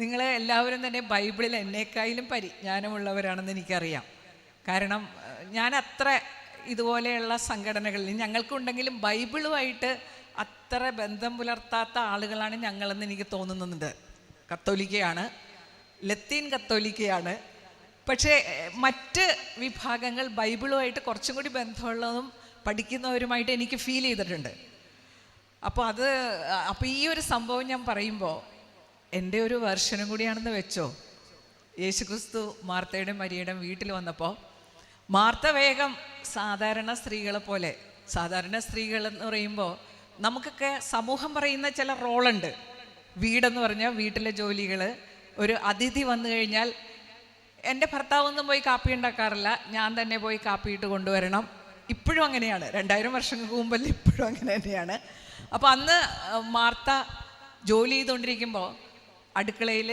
നിങ്ങൾ എല്ലാവരും തന്നെ ബൈബിളിൽ എന്നേക്കാളും പരിജ്ഞാനമുള്ളവരാണെന്ന് എനിക്കറിയാം. കാരണം ഞാൻ അത്ര ഇതുപോലെയുള്ള സംഘടനകളിൽ ഞങ്ങൾക്കുണ്ടെങ്കിലും ബൈബിളുമായിട്ട് അത്ര ബന്ധം പുലർത്താത്ത ആളുകളാണ് ഞങ്ങളെന്ന് എനിക്ക് തോന്നുന്നുണ്ട്. കത്തോലിക്കയാണ്, ലത്തീൻ കത്തോലിക്കയാണ്. പക്ഷേ മറ്റ് വിഭാഗങ്ങൾ ബൈബിളുമായിട്ട് കുറച്ചും കൂടി ബന്ധമുള്ളതും പഠിക്കുന്നവരുമായിട്ട് എനിക്ക് ഫീൽ ചെയ്തിട്ടുണ്ട്. അപ്പോൾ ഈ ഒരു സംഭവം ഞാൻ പറയുമ്പോൾ എൻ്റെ ഒരു വെർഷനും കൂടിയാണെന്ന് വെച്ചോ. യേശുക്രിസ്തു മാർത്തയുടെയും മരിയയുടെയും വീട്ടിൽ വന്നപ്പോൾ മാർത്ത വേഗം സാധാരണ സ്ത്രീകളെ പോലെ, സാധാരണ സ്ത്രീകൾ എന്ന് പറയുമ്പോൾ നമുക്കൊക്കെ സമൂഹം പറയുന്ന ചില റോളുണ്ട്. വീടെന്ന് പറഞ്ഞാൽ വീട്ടിലെ ജോലികൾ, ഒരു അതിഥി വന്നു കഴിഞ്ഞാൽ എൻ്റെ ഭർത്താവൊന്നും പോയി കാപ്പി ഉണ്ടാക്കാറില്ല, ഞാൻ തന്നെ പോയി കാപ്പിയിട്ട് കൊണ്ടുവരണം. ഇപ്പോഴും അങ്ങനെയാണ്, 2000 വർഷങ്ങൾക്ക് മുമ്പല്ല, ഇപ്പോഴും അങ്ങനെ തന്നെയാണ്. അപ്പോൾ അന്ന് മാർത്ത ജോലി ചെയ്തുകൊണ്ടിരിക്കുമ്പോൾ അടുക്കളയിൽ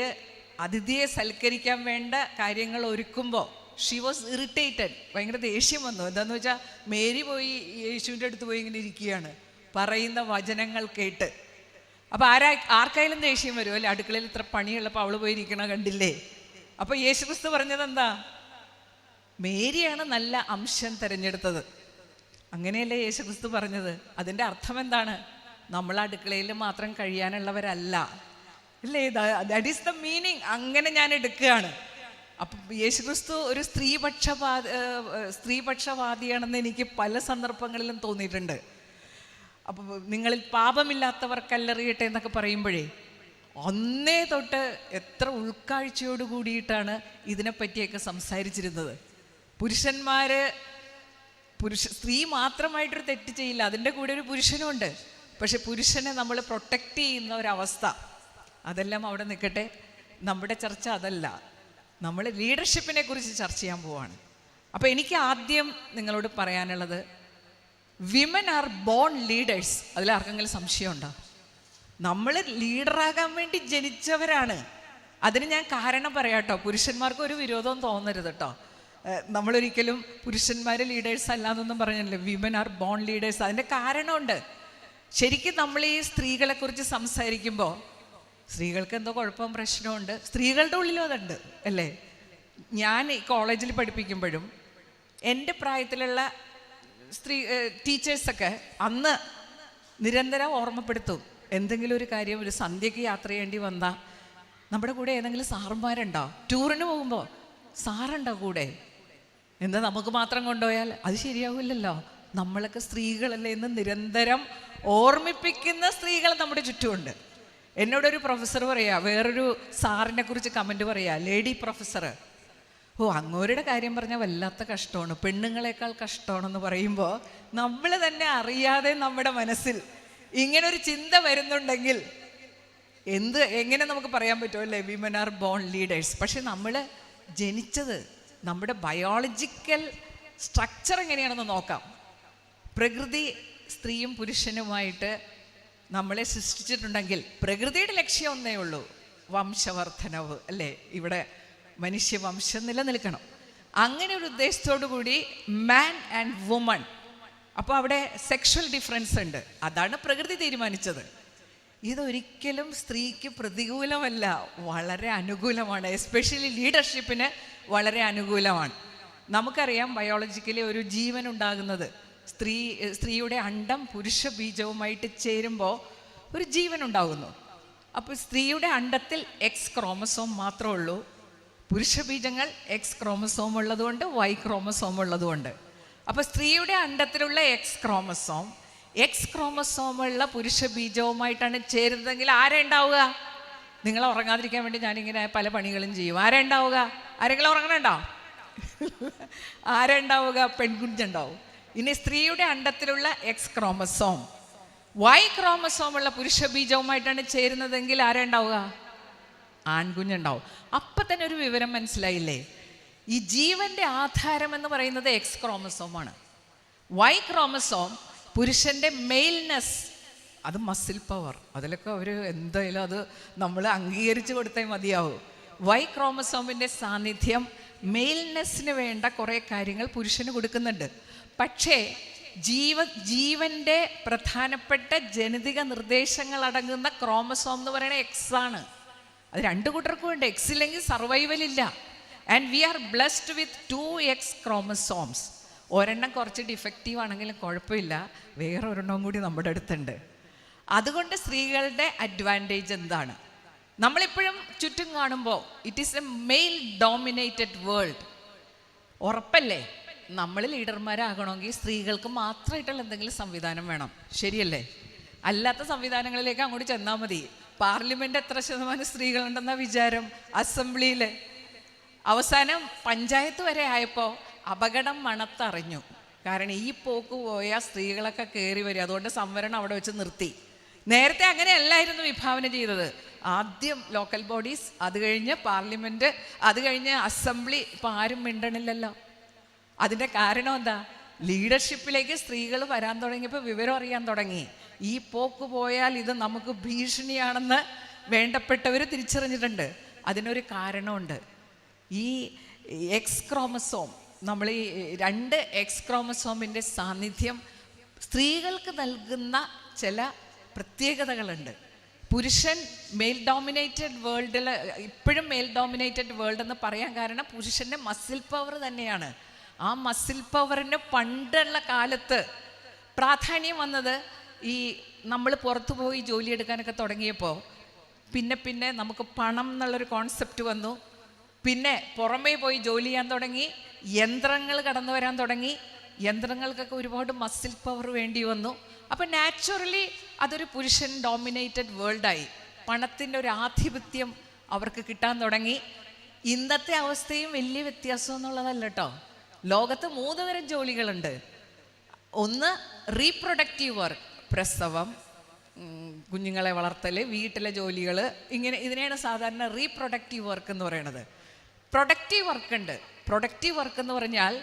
അതിഥിയെ സൽക്കരിക്കാൻ വേണ്ട കാര്യങ്ങൾ ഒരുക്കുമ്പോൾ ഷീ വാസ് ഇറിറ്റേറ്റഡ്. ഭയങ്കര ദേഷ്യം വന്നു. എന്താണെന്ന് വെച്ചാൽ മേരി പോയി യേശുവിൻ്റെ അടുത്ത് പോയി ഇങ്ങനെ ഇരിക്കുകയാണ്, പറയുന്ന വചനങ്ങൾ കേട്ട്. അപ്പോൾ ആർക്കായാലും ദേഷ്യം വരും അല്ലേ? അടുക്കളയിൽ ഇത്ര പണിയുള്ളപ്പോൾ അവൾ പോയി ഇരിക്കണ കണ്ടില്ലേ? അപ്പോൾ യേശുക്രിസ്തു പറഞ്ഞത് എന്താ? മേരിയാണ് നല്ല അംശം തിരഞ്ഞെടുത്തത്. അങ്ങനെയല്ലേ യേശുക്രിസ്തു പറഞ്ഞത്? അതിൻ്റെ അർത്ഥം എന്താണ്? നമ്മൾ അടുക്കളയിൽ മാത്രം കഴിയാനുള്ളവരല്ല, ഇല്ലേ? That is the meaning. അങ്ങനെ ഞാൻ എടുക്കുകയാണ്. അപ്പം യേശുക്രിസ്തു ഒരു സ്ത്രീപക്ഷവാദിയാണെന്ന് എനിക്ക് പല സന്ദർഭങ്ങളിലും തോന്നിയിട്ടുണ്ട്. അപ്പം നിങ്ങളിൽ പാപമില്ലാത്തവർ കല്ലെറിയട്ടെ എന്നൊക്കെ പറയുമ്പോഴേ അന്നേ തൊട്ട് എത്ര ഉൾക്കാഴ്ചയോട് കൂടിയിട്ടാണ് ഇതിനെപ്പറ്റിയൊക്കെ സംസാരിച്ചിരുന്നത്. സ്ത്രീ മാത്രമായിട്ടൊരു തെറ്റ് ചെയ്യില്ല, അതിൻ്റെ കൂടെ ഒരു പുരുഷനുമുണ്ട്. പക്ഷെ പുരുഷനെ നമ്മൾ പ്രൊട്ടക്റ്റ് ചെയ്യുന്ന ഒരവസ്ഥ, അതെല്ലാം അവിടെ നിൽക്കട്ടെ. നമ്മുടെ ചർച്ച അതല്ല, നമ്മൾ ലീഡർഷിപ്പിനെ കുറിച്ച് ചർച്ച ചെയ്യാൻ പോവാണ്. അപ്പോൾ എനിക്ക് ആദ്യം നിങ്ങളോട് പറയാനുള്ളത്, വിമൻ ആർ ബോൺ ലീഡേഴ്സ്. അതിലാർക്കെങ്കിലും സംശയമുണ്ടോ? നമ്മൾ ലീഡറാകാൻ വേണ്ടി ജനിച്ചവരാണ്. അതിന് ഞാൻ കാരണം പറയാം കേട്ടോ. പുരുഷന്മാർക്ക് ഒരു വിരോധവും തോന്നരുത് കേട്ടോ. നമ്മളൊരിക്കലും പുരുഷന്മാർ ലീഡേഴ്സ് അല്ലാന്നൊന്നും പറഞ്ഞില്ല. Women are bone leaders. അതിൻ്റെ കാരണമുണ്ട്. ശരിക്കും നമ്മൾ ഈ സ്ത്രീകളെക്കുറിച്ച് സംസാരിക്കുമ്പോൾ സ്ത്രീകൾക്ക് എന്തോ കുഴപ്പം പ്രശ്നമുണ്ട്, സ്ത്രീകളുടെ ഉള്ളിലും അതുണ്ട് അല്ലേ? ഞാൻ ഈ കോളേജിൽ പഠിപ്പിക്കുമ്പോഴും എൻ്റെ പ്രായത്തിലുള്ള ടീച്ചേഴ്സൊക്കെ അന്ന് നിരന്തരം ഓർമ്മപ്പെടുത്തും. എന്തെങ്കിലും ഒരു കാര്യം, ഒരു സന്ധ്യയ്ക്ക് യാത്ര ചെയ്യേണ്ടി വന്നാൽ നമ്മുടെ കൂടെ ഏതെങ്കിലും സാറന്മാരുണ്ടോ? ടൂറിന് പോകുമ്പോൾ സാറുണ്ടോ കൂടെ? എന്താ നമുക്ക് മാത്രം കൊണ്ടുപോയാൽ അത് ശരിയാവില്ലല്ലോ. നമ്മളൊക്കെ സ്ത്രീകളല്ലേ എന്ന് നിരന്തരം ഓർമ്മിപ്പിക്കുന്ന സ്ത്രീകൾ നമ്മുടെ ചുറ്റുമുണ്ട്. എന്നോടൊരു പ്രൊഫസർ പറയാ, വേറൊരു സാറിനെ കുറിച്ച് കമൻറ്റ് പറയാ, ലേഡി പ്രൊഫസർ, അങ്ങോരുടെ കാര്യം പറഞ്ഞാൽ വല്ലാത്ത കഷ്ടമാണ്, പെണ്ണുങ്ങളെക്കാൾ കഷ്ടമാണെന്ന് പറയുമ്പോൾ നമ്മൾ തന്നെ അറിയാതെ നമ്മുടെ മനസ്സിൽ ഇങ്ങനൊരു ചിന്ത വരുന്നുണ്ടെങ്കിൽ എങ്ങനെ നമുക്ക് പറയാൻ പറ്റുമോ അല്ലേ? Women are bone leaders. പക്ഷെ നമ്മൾ ജനിച്ചത്, നമ്മുടെ ബയോളജിക്കൽ സ്ട്രക്ചർ എങ്ങനെയാണെന്ന് നോക്കാം. പ്രകൃതി സ്ത്രീയും പുരുഷനുമായിട്ട് നമ്മളെ സൃഷ്ടിച്ചിട്ടുണ്ടെങ്കിൽ പ്രകൃതിയുടെ ലക്ഷ്യം ഒന്നേ ഉള്ളൂ, വംശവർദ്ധനവ് അല്ലേ? ഇവിടെ മനുഷ്യവംശം നിലനിൽക്കണം. അങ്ങനെ ഒരു ഉദ്ദേശത്തോടു കൂടി മാൻ ആൻഡ് വുമൺ. അപ്പോൾ അവിടെ സെക്ഷൽ ഡിഫറൻസ് ഉണ്ട്. അതാണ് പ്രകൃതി തീരുമാനിച്ചത്. ഇതൊരിക്കലും സ്ത്രീക്ക് പ്രതികൂലമല്ല, വളരെ അനുകൂലമാണ്. എസ്പെഷ്യലി ലീഡർഷിപ്പിന് വളരെ അനുകൂലമാണ്. നമുക്കറിയാം ബയോളജിക്കലി ഒരു ജീവൻ ഉണ്ടാകുന്നത് സ്ത്രീയുടെ അണ്ഡം പുരുഷ ബീജവുമായിട്ട് ചേരുമ്പോൾ ഒരു ജീവൻ ഉണ്ടാകുന്നു. അപ്പോൾ സ്ത്രീയുടെ അണ്ഡത്തിൽ എക്സ് ക്രോമസോം മാത്രമേ ഉള്ളൂ. പുരുഷ ബീജങ്ങൾ എക്സ് ക്രോമസോം ഉള്ളതുകൊണ്ട് വൈ ക്രോമസോം ഉള്ളതുകൊണ്ട്. അപ്പോൾ സ്ത്രീയുടെ അണ്ഡത്തിലുള്ള എക്സ് ക്രോമസോമുള്ള പുരുഷ ബീജവുമായിട്ടാണ് ചേരുന്നതെങ്കിൽ ആരാ ഉണ്ടാവുക? നിങ്ങൾ ഉറങ്ങാതിരിക്കാൻ വേണ്ടി ഞാനിങ്ങനെ പല പണികളും ചെയ്യും. ആരാ ഉണ്ടാവുക? ആരെങ്കിലും ഉറങ്ങണുണ്ടോ? ആരാ ഉണ്ടാവുക? പെൺകുഞ്ഞുണ്ടാവും. ഇനി സ്ത്രീയുടെ അണ്ഡത്തിലുള്ള എക്സ് ക്രോമസോം വൈ ക്രോമസോമുള്ള പുരുഷ ബീജവുമായിട്ടാണ് ചേരുന്നതെങ്കിൽ ആരാ ഉണ്ടാവുക? ആൺകുഞ്ഞുണ്ടാവും. അപ്പം തന്നെ ഒരു വിവരം മനസ്സിലായില്ലേ? ഈ ജീവന്റെ ആധാരം എന്ന് പറയുന്നത് എക്സ് ക്രോമസോമാണ്. വൈ ക്രോമസോം പുരുഷന്റെ മെയിൽനെസ്, അത് മസിൽ പവർ, അതിലൊക്കെ അവർ എന്തായാലും അത് നമ്മൾ അംഗീകരിച്ച് കൊടുത്തേ മതിയാവും. വൈ ക്രോമസോമിൻ്റെ സാന്നിധ്യം മെയിൽനെസ്സിന് വേണ്ട കുറേ കാര്യങ്ങൾ പുരുഷന് കൊടുക്കുന്നുണ്ട്. പക്ഷേ ജീവന്റെ പ്രധാനപ്പെട്ട ജനിതക നിർദ്ദേശങ്ങൾ അടങ്ങുന്ന ക്രോമസോം എന്ന് പറയുന്നത് എക്സ് ആണ്. അത് രണ്ടു കൂട്ടർക്കും ഉണ്ട്. എക്സ് ഇല്ലെങ്കിൽ സർവൈവൽ ഇല്ല. And we are blessed with 2X chromosomes. ഒരെണ്ണം കുറച്ച് ഡിഫക്റ്റീവ് ആണെങ്കിലും കുഴപ്പമില്ല, വേറെ ഒരെണ്ണവും കൂടി നമ്മുടെ അടുത്തുണ്ട്. അതുകൊണ്ട് സ്ത്രീകളുടെ അഡ്വാൻറ്റേജ് എന്താണ്? നമ്മളിപ്പോഴും ചുറ്റും കാണുമ്പോൾ it is A mail dominated world. ഉറപ്പല്ലേ? നമ്മൾ ലീഡർമാരാകണമെങ്കിൽ സ്ത്രീകൾക്ക് മാത്രമായിട്ടുള്ള എന്തെങ്കിലും സംവിധാനം വേണം, ശരിയല്ലേ? അല്ലാത്ത സംവിധാനങ്ങളിലേക്ക് അങ്ങോട്ട് ചെന്നാൽ മതി. പാർലമെന്റ് എത്ര ശതമാനം സ്ത്രീകളുണ്ടെന്ന വിചാരം? അസംബ്ലിയിൽ അവസാനം പഞ്ചായത്ത് വരെ ആയപ്പോൾ അപകടം മണത്തറിഞ്ഞു. കാരണം ഈ പോക്ക് പോയാൽ സ്ത്രീകളൊക്കെ കയറി വരും. അതുകൊണ്ട് സംവരണം അവിടെ വെച്ച് നിർത്തി. നേരത്തെ അങ്ങനെയല്ലായിരുന്നു വിഭാവന ചെയ്തത്. ആദ്യം ലോക്കൽ ബോഡീസ്, അത് കഴിഞ്ഞ് പാർലമെന്റ്, അത് കഴിഞ്ഞ് അസംബ്ലി. ഇപ്പം ആരും മിണ്ടണില്ലല്ലോ. അതിൻ്റെ കാരണം എന്താ? ലീഡർഷിപ്പിലേക്ക് സ്ത്രീകൾ വരാൻ തുടങ്ങിയപ്പോൾ വിവരം അറിയാൻ തുടങ്ങി. ഈ പോക്ക് പോയാൽ ഇത് നമുക്ക് ഭീഷണിയാണെന്ന് വേണ്ടപ്പെട്ടവർ തിരിച്ചറിഞ്ഞിട്ടുണ്ട്. അതിനൊരു കാരണമുണ്ട്. ഈ എക്സ് ക്രോമസോം, നമ്മൾ ഈ 2X ക്രോമസോമിൻ്റെ സാന്നിധ്യം സ്ത്രീകൾക്ക് നൽകുന്ന ചില പ്രത്യേകതകളുണ്ട്. പുരുഷൻ മെയിൽ ഡോമിനേറ്റഡ് വേൾഡിൽ, ഇപ്പോഴും മെയിൽ ഡോമിനേറ്റഡ് വേൾഡ് എന്ന് പറയാൻ കാരണം പുരുഷൻ്റെ മസിൽ പവർ തന്നെയാണ്. ആ മസിൽ പവറിന് പണ്ടുള്ള കാലത്ത് പ്രാധാന്യം വന്നത് ഈ നമ്മൾ പുറത്തു പോയി ജോലിയെടുക്കാനൊക്കെ തുടങ്ങിയപ്പോൾ പിന്നെ നമുക്ക് പണം എന്നുള്ളൊരു കോൺസെപ്റ്റ് വന്നു. പിന്നെ പുറമേ പോയി ജോലി ചെയ്യാൻ തുടങ്ങി, യന്ത്രങ്ങൾ കടന്നു വരാൻ തുടങ്ങി. യന്ത്രങ്ങൾക്കൊക്കെ ഒരുപാട് മസിൽ പവർ വേണ്ടി വന്നു. അപ്പം നാച്ചുറലി അതൊരു പുരുഷൻ ഡോമിനേറ്റഡ് വേൾഡായി. പണത്തിൻ്റെ ഒരു ആധിപത്യം അവർക്ക് കിട്ടാൻ തുടങ്ങി. ഇന്നത്തെ അവസ്ഥയും വലിയ വ്യത്യാസം എന്നുള്ളതല്ല കേട്ടോ. ലോകത്ത് 3 തരം ജോലികളുണ്ട്. ഒന്ന് റീപ്രൊഡക്റ്റീവ് വർക്ക്, പ്രസവം, കുഞ്ഞുങ്ങളെ വളർത്തൽ, വീട്ടിലെ ജോലികൾ, ഇങ്ങനെ ഇതിനെയാണ് സാധാരണ റീപ്രൊഡക്റ്റീവ് വർക്ക് എന്ന് പറയുന്നത്. പ്രൊഡക്റ്റീവ് വർക്ക് ഉണ്ട്. പ്രൊഡക്റ്റീവ് വർക്ക് എന്ന് പറഞ്ഞാൽ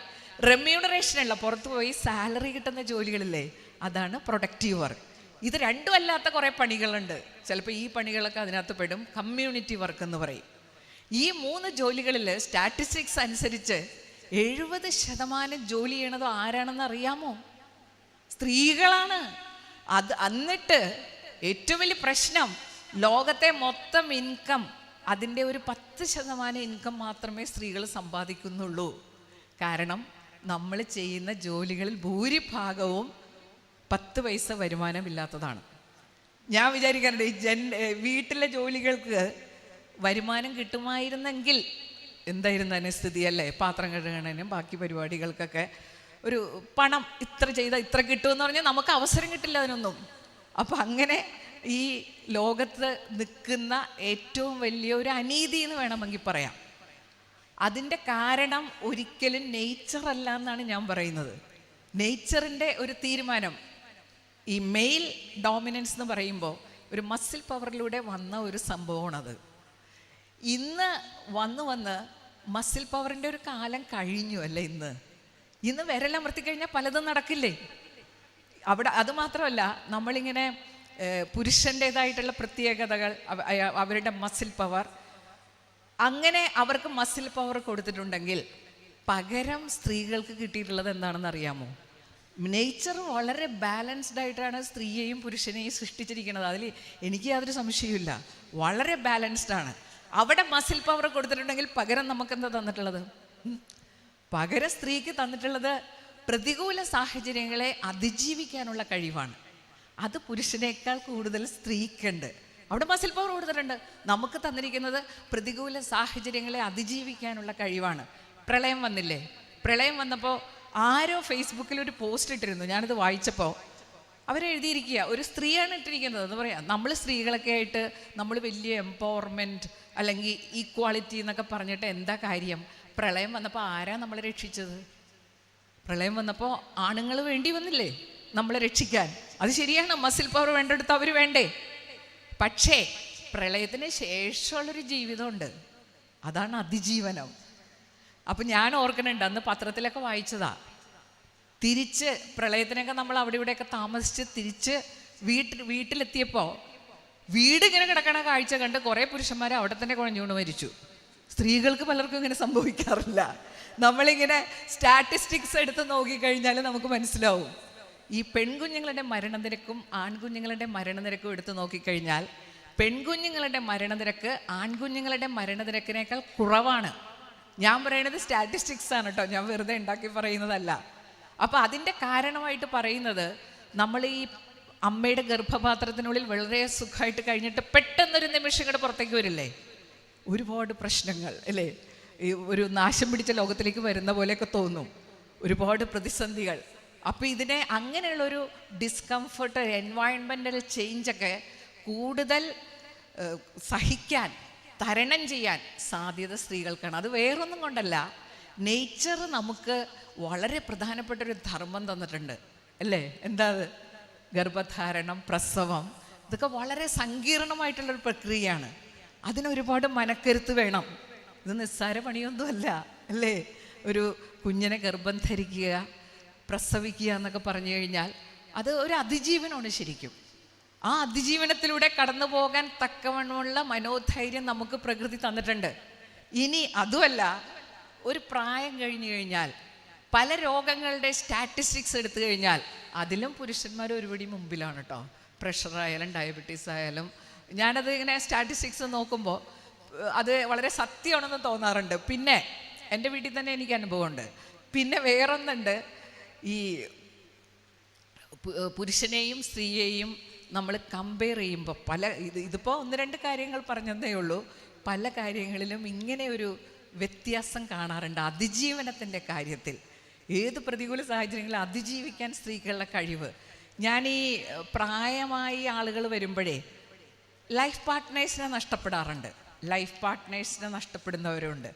റെമ്യൂണറേഷൻ ഉള്ള, പുറത്തു പോയി സാലറി കിട്ടുന്ന ജോലികളില്ലേ, അതാണ് പ്രൊഡക്റ്റീവ് വർക്ക്. ഇത് രണ്ടും അല്ലാത്ത കുറേ പണികളുണ്ട്. ചിലപ്പോൾ ഈ പണികളൊക്കെ അതിനകത്ത് പെടും. കമ്മ്യൂണിറ്റി വർക്ക് എന്ന് പറയും. ഈ 3 ജോലികളിൽ സ്റ്റാറ്റിസ്റ്റിക്സ് അനുസരിച്ച് 70% ജോലി ചെയ്യണത് ആരാണെന്ന് അറിയാമോ? സ്ത്രീകളാണ്. എന്നിട്ട് ഏറ്റവും വലിയ പ്രശ്നം, ലോകത്തെ മൊത്തം ഇൻകം അതിൻ്റെ ഒരു 10% ഇൻകം മാത്രമേ സ്ത്രീകൾ സമ്പാദിക്കുന്നുള്ളൂ. കാരണം നമ്മൾ ചെയ്യുന്ന ജോലികളിൽ ഭൂരിഭാഗവും 10 പൈസ വരുമാനമില്ലാത്തതാണ്. ഞാൻ വിചാരിക്കാറുണ്ട്, വീട്ടിലെ ജോലികൾക്ക് വരുമാനം കിട്ടുമായിരുന്നെങ്കിൽ എന്തായിരുന്നു അതിന് സ്ഥിതി, അല്ലേ? പാത്രം കഴുകണതിനും ബാക്കി പരിപാടികൾക്കൊക്കെ ഒരു പണം ഇത്ര ചെയ്താൽ ഇത്ര കിട്ടുമെന്ന് പറഞ്ഞാൽ നമുക്ക് അവസരം കിട്ടില്ല അതിനൊന്നും. അപ്പം അങ്ങനെ ഈ ലോകത്ത് നിൽക്കുന്ന ഏറ്റവും വലിയ ഒരു അനീതി എന്ന് വേണമെങ്കിൽ പറയാം. അതിൻ്റെ കാരണം ഒരിക്കലും നേച്ചർ അല്ല എന്നാണ് ഞാൻ പറയുന്നത്. നേച്ചറിൻ്റെ ഒരു തീരുമാനം, ഈ മെയിൽ ഡോമിനൻസ് എന്ന് പറയുമ്പോൾ ഒരു മസിൽ പവറിലൂടെ വന്ന ഒരു സംഭവമാണത്. ഇന്ന് വന്ന് മസിൽ പവറിൻ്റെ ഒരു കാലം കഴിഞ്ഞു അല്ലേ? ഇന്ന് വിരലമർത്തി കഴിഞ്ഞാൽ പലതും നടക്കില്ലേ അവിടെ. അതുമാത്രമല്ല, നമ്മളിങ്ങനെ പുരുഷൻ്റേതായിട്ടുള്ള പ്രത്യേകതകൾ, അവരുടെ മസിൽ പവർ, അങ്ങനെ അവർക്ക് മസിൽ പവർ കൊടുത്തിട്ടുണ്ടെങ്കിൽ പകരം സ്ത്രീകൾക്ക് കിട്ടിയിട്ടുള്ളത് എന്താണെന്ന് അറിയാമോ? നേച്ചർ വളരെ ബാലൻസ്ഡ് ആയിട്ടാണ് സ്ത്രീയെയും പുരുഷനെയും സൃഷ്ടിച്ചിരിക്കുന്നത്. അതിൽ എനിക്ക് യാതൊരു സംശയവുമില്ല. വളരെ ബാലൻസ്ഡ് ആണ്. അവിടെ മസിൽ പവർ കൊടുത്തിട്ടുണ്ടെങ്കിൽ പകരം നമുക്കെന്താ തന്നിട്ടുള്ളത്? പകരം സ്ത്രീക്ക് തന്നിട്ടുള്ളത് പ്രതികൂല സാഹചര്യങ്ങളെ അതിജീവിക്കാനുള്ള കഴിവാണ്. അത് പുരുഷനേക്കാൾ കൂടുതൽ സ്ത്രീക്കുണ്ട്. അവിടെ മസിൽ പവർ കൊടുത്തിട്ടുണ്ട്. നമുക്ക് തന്നിരിക്കുന്നത് പ്രതികൂല സാഹചര്യങ്ങളെ അതിജീവിക്കാനുള്ള കഴിവാണ്. പ്രളയം വന്നില്ലേ? പ്രളയം വന്നപ്പോൾ ആരോ ഫേസ്ബുക്കിൽ ഒരു പോസ്റ്റ് ഇട്ടിരുന്നു. ഞാനത് വായിച്ചപ്പോൾ അവരെഴുതിയിരിക്കുക, ഒരു സ്ത്രീയാണ് ഇട്ടിരിക്കുന്നത് എന്ന് പറയാം. നമ്മൾ സ്ത്രീകളൊക്കെ ആയിട്ട് നമ്മൾ വലിയ എംപവർമെൻറ്റ് അല്ലെങ്കിൽ ഈക്വാളിറ്റി എന്നൊക്കെ പറഞ്ഞിട്ട് എന്താ കാര്യം? പ്രളയം വന്നപ്പോൾ ആരാ നമ്മളെ രക്ഷിച്ചത്? പ്രളയം വന്നപ്പോൾ ആണുങ്ങൾ വേണ്ടി വന്നില്ലേ നമ്മളെ രക്ഷിക്കാൻ? അത് ശരിയാണ്, മസിൽ പവർ വേണ്ടെടുത്ത് അവർ വേണ്ടേ? പക്ഷേ പ്രളയത്തിന് ശേഷമുള്ളൊരു ജീവിതമുണ്ട്, അതാണ് അതിജീവനം. അപ്പം ഞാൻ ഓർക്കുന്നുണ്ട്, അന്ന് പത്രത്തിലൊക്കെ വായിച്ചതാ, തിരിച്ച് പ്രളയത്തിനൊക്കെ നമ്മൾ അവിടെ ഇവിടെയൊക്കെ താമസിച്ച് തിരിച്ച് വീട്ടിലെത്തിയപ്പോൾ വീട് ഇങ്ങനെ കിടക്കണ കാഴ്ച കണ്ട് കുറേ പുരുഷന്മാർ അവിടെ തന്നെ കുഴഞ്ഞുകൊണ്ട് മരിച്ചു. സ്ത്രീകൾക്ക് പലർക്കും ഇങ്ങനെ സംഭവിക്കാറില്ല. നമ്മളിങ്ങനെ സ്റ്റാറ്റിസ്റ്റിക്സ് എടുത്ത് നോക്കിക്കഴിഞ്ഞാൽ നമുക്ക് മനസ്സിലാവും. ഈ പെൺകുഞ്ഞുങ്ങളുടെ മരണനിരക്കും ആൺകുഞ്ഞുങ്ങളുടെ മരണനിരക്കും എടുത്ത് നോക്കിക്കഴിഞ്ഞാൽ പെൺകുഞ്ഞുങ്ങളുടെ മരണനിരക്ക് ആൺകുഞ്ഞുങ്ങളുടെ മരണനിരക്കിനേക്കാൾ കുറവാണ്. ഞാൻ പറയുന്നത് സ്റ്റാറ്റിസ്റ്റിക്സ് ആണ് കേട്ടോ, ഞാൻ വെറുതെ ഉണ്ടാക്കി പറയുന്നതല്ല. അപ്പോൾ അതിൻ്റെ കാരണമായിട്ട് പറയുന്നത്, നമ്മൾ ഈ അമ്മയുടെ ഗർഭപാത്രത്തിനുള്ളിൽ വളരെ സുഖമായിട്ട് കഴിഞ്ഞിട്ട് പെട്ടെന്നൊരു നിമിഷം കൂടെ പുറത്തേക്ക് വരില്ലേ, ഒരുപാട് പ്രശ്നങ്ങൾ അല്ലേ, ഈ ഒരു നാശം പിടിച്ച ലോകത്തിലേക്ക് വരുന്ന പോലെയൊക്കെ തോന്നും, ഒരുപാട് പ്രതിസന്ധികൾ. അപ്പോൾ ഇതിനെ അങ്ങനെയുള്ളൊരു ഡിസ്കംഫർട്ട്, എൻവയൺമെൻ്റൽ ചേഞ്ചൊക്കെ കൂടുതൽ സഹിക്കാൻ, തരണം ചെയ്യാൻ സാധ്യത സ്ത്രീകൾക്കാണ്. അത് വേറൊന്നും കൊണ്ടല്ല, നേച്ചർ നമുക്ക് വളരെ പ്രധാനപ്പെട്ടൊരു ധർമ്മം തന്നിട്ടുണ്ട് അല്ലേ. എന്താ അത്? ഗർഭധാരണം, പ്രസവം, ഇതൊക്കെ വളരെ സങ്കീർണമായിട്ടുള്ളൊരു പ്രക്രിയയാണ്. അതിനൊരുപാട് മനക്കരുത്ത് വേണം. ഇത് നിസ്സാര പണിയൊന്നുമല്ല അല്ലേ. ഒരു കുഞ്ഞിനെ ഗർഭം ധരിക്കുക, പ്രസവിക്കുക എന്നൊക്കെ പറഞ്ഞു കഴിഞ്ഞാൽ അത് ഒരു അതിജീവനമാണ് ശരിക്കും. ആ അതിജീവനത്തിലൂടെ കടന്നു പോകാൻ തക്കവണ്ണമുള്ള മനോധൈര്യം നമുക്ക് പ്രകൃതി തന്നിട്ടുണ്ട്. ഇനി അതുമല്ല, ഒരു പ്രായം കഴിഞ്ഞു കഴിഞ്ഞാൽ പല രോഗങ്ങളുടെ സ്റ്റാറ്റിസ്റ്റിക്സ് എടുത്തു കഴിഞ്ഞാൽ അതിലും പുരുഷന്മാർ ഒരുപടി മുമ്പിലാണ് കേട്ടോ. പ്രഷറായാലും ഡയബറ്റീസ് ആയാലും ഞാനത് ഇങ്ങനെ സ്റ്റാറ്റിസ്റ്റിക്സ് നോക്കുമ്പോൾ അത് വളരെ സത്യമാണെന്ന് തോന്നാറുണ്ട്. പിന്നെ എൻ്റെ വീട്ടിൽ തന്നെ എനിക്ക് അനുഭവമുണ്ട്. പിന്നെ വേറൊന്നുണ്ട്, ഈ പുരുഷനെയും സ്ത്രീയെയും നമ്മൾ കമ്പയർ ചെയ്യുമ്പോൾ ഇതിപ്പോൾ ഒന്ന് രണ്ട് കാര്യങ്ങൾ പറഞ്ഞതേ ഉള്ളൂ, പല കാര്യങ്ങളിലും ഇങ്ങനെ ഒരു വ്യത്യാസം കാണാറുണ്ട്. അതിജീവനത്തിൻ്റെ കാര്യത്തിൽ ഏത് പ്രതികൂല സാഹചര്യങ്ങളും അതിജീവിക്കാൻ സ്ത്രീകളുടെ കഴിവ്. ഞാൻ ഈ പ്രായമായി ആളുകൾ വരുമ്പോഴേ ലൈഫ് പാർട്ട്നേഴ്സിനെ നഷ്ടപ്പെടാറുണ്ട്, ലൈഫ് പാർട്ട്നേഴ്സിനെ നഷ്ടപ്പെടുന്നവരുണ്ട്.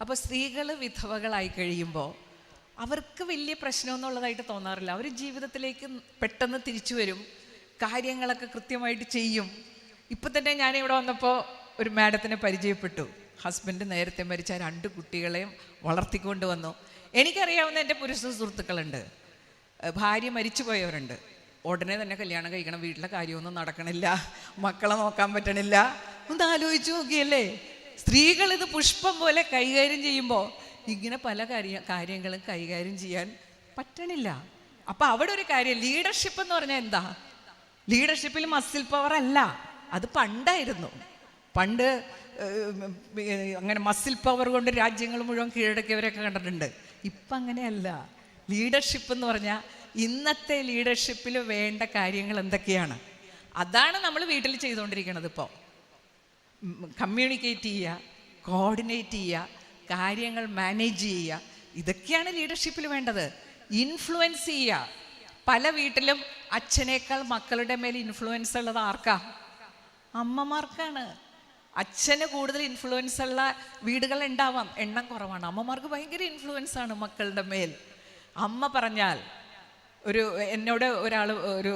അപ്പോൾ സ്ത്രീകൾ വിധവകളായി കഴിയുമ്പോൾ അവർക്ക് വലിയ പ്രശ്നമൊന്നുള്ളതായിട്ട് തോന്നാറില്ല. അവർ ജീവിതത്തിലേക്ക് പെട്ടെന്ന് തിരിച്ചു വരും, കാര്യങ്ങളൊക്കെ കൃത്യമായിട്ട് ചെയ്യും. ഇപ്പം തന്നെ ഞാനിവിടെ വന്നപ്പോൾ ഒരു മാഡത്തിനെ പരിചയപ്പെട്ടു. ഹസ്ബൻഡ് നേരത്തെ മരിച്ച 2 കുട്ടികളെയും വളർത്തിക്കൊണ്ട് വന്നു. എനിക്കറിയാവുന്ന എൻ്റെ പുരുഷ സുഹൃത്തുക്കളുണ്ട്, ഭാര്യ മരിച്ചു പോയവരുണ്ട്. ഉടനെ തന്നെ കല്യാണം കഴിക്കണം, വീട്ടിലെ കാര്യമൊന്നും നടക്കണില്ല, മക്കളെ നോക്കാൻ പറ്റണില്ല. ഒന്ന് ആലോചിച്ച് നോക്കിയല്ലേ, സ്ത്രീകൾ ഇത് പുഷ്പം പോലെ കൈകാര്യം ചെയ്യുമ്പോൾ ഇങ്ങനെ പല കാര്യങ്ങളും കൈകാര്യം ചെയ്യാൻ പറ്റണില്ല. അപ്പം അവിടെ ഒരു കാര്യം, ലീഡർഷിപ്പ് എന്ന് പറഞ്ഞാൽ എന്താ? ലീഡർഷിപ്പിൽ മസിൽ പവർ അല്ല, അത് പണ്ടായിരുന്നു. പണ്ട് അങ്ങനെ മസിൽ പവർ കൊണ്ട് രാജ്യങ്ങൾ മുഴുവൻ കീഴടക്കിയവരൊക്കെ കണ്ടിട്ടുണ്ട്. ഇപ്പം അങ്ങനെയല്ല. ലീഡർഷിപ്പ് എന്ന് പറഞ്ഞാൽ ഇന്നത്തെ ലീഡർഷിപ്പിൽ വേണ്ട കാര്യങ്ങൾ എന്തൊക്കെയാണ്, അതാണ് നമ്മൾ വീട്ടിൽ ചെയ്തുകൊണ്ടിരിക്കുന്നത്. ഇപ്പോൾ കമ്മ്യൂണിക്കേറ്റ് ചെയ്യുക, കോർഡിനേറ്റ് ചെയ്യുക, കാര്യങ്ങൾ മാനേജ് ചെയ്യുക, ഇതൊക്കെയാണ് ലീഡർഷിപ്പിൽ വേണ്ടത്. ഇൻഫ്ലുവൻസ് ചെയ്യുക. പല വീട്ടിലും അച്ഛനേക്കാൾ മക്കളുടെ മേൽ ഇൻഫ്ലുവൻസ് ഉള്ളത് ആർക്കാ? അമ്മമാർക്കാണ്. അച്ഛന് കൂടുതൽ ഇൻഫ്ലുവൻസ് ഉള്ള വീടുകൾ ഉണ്ടാവാം, എണ്ണം കുറവാണ്. അമ്മമാർക്ക് ഭയങ്കര ഇൻഫ്ലുവൻസ് ആണ് മക്കളുടെ മേൽ. അമ്മ പറഞ്ഞാൽ, എന്നോട് ഒരാൾ ഒരു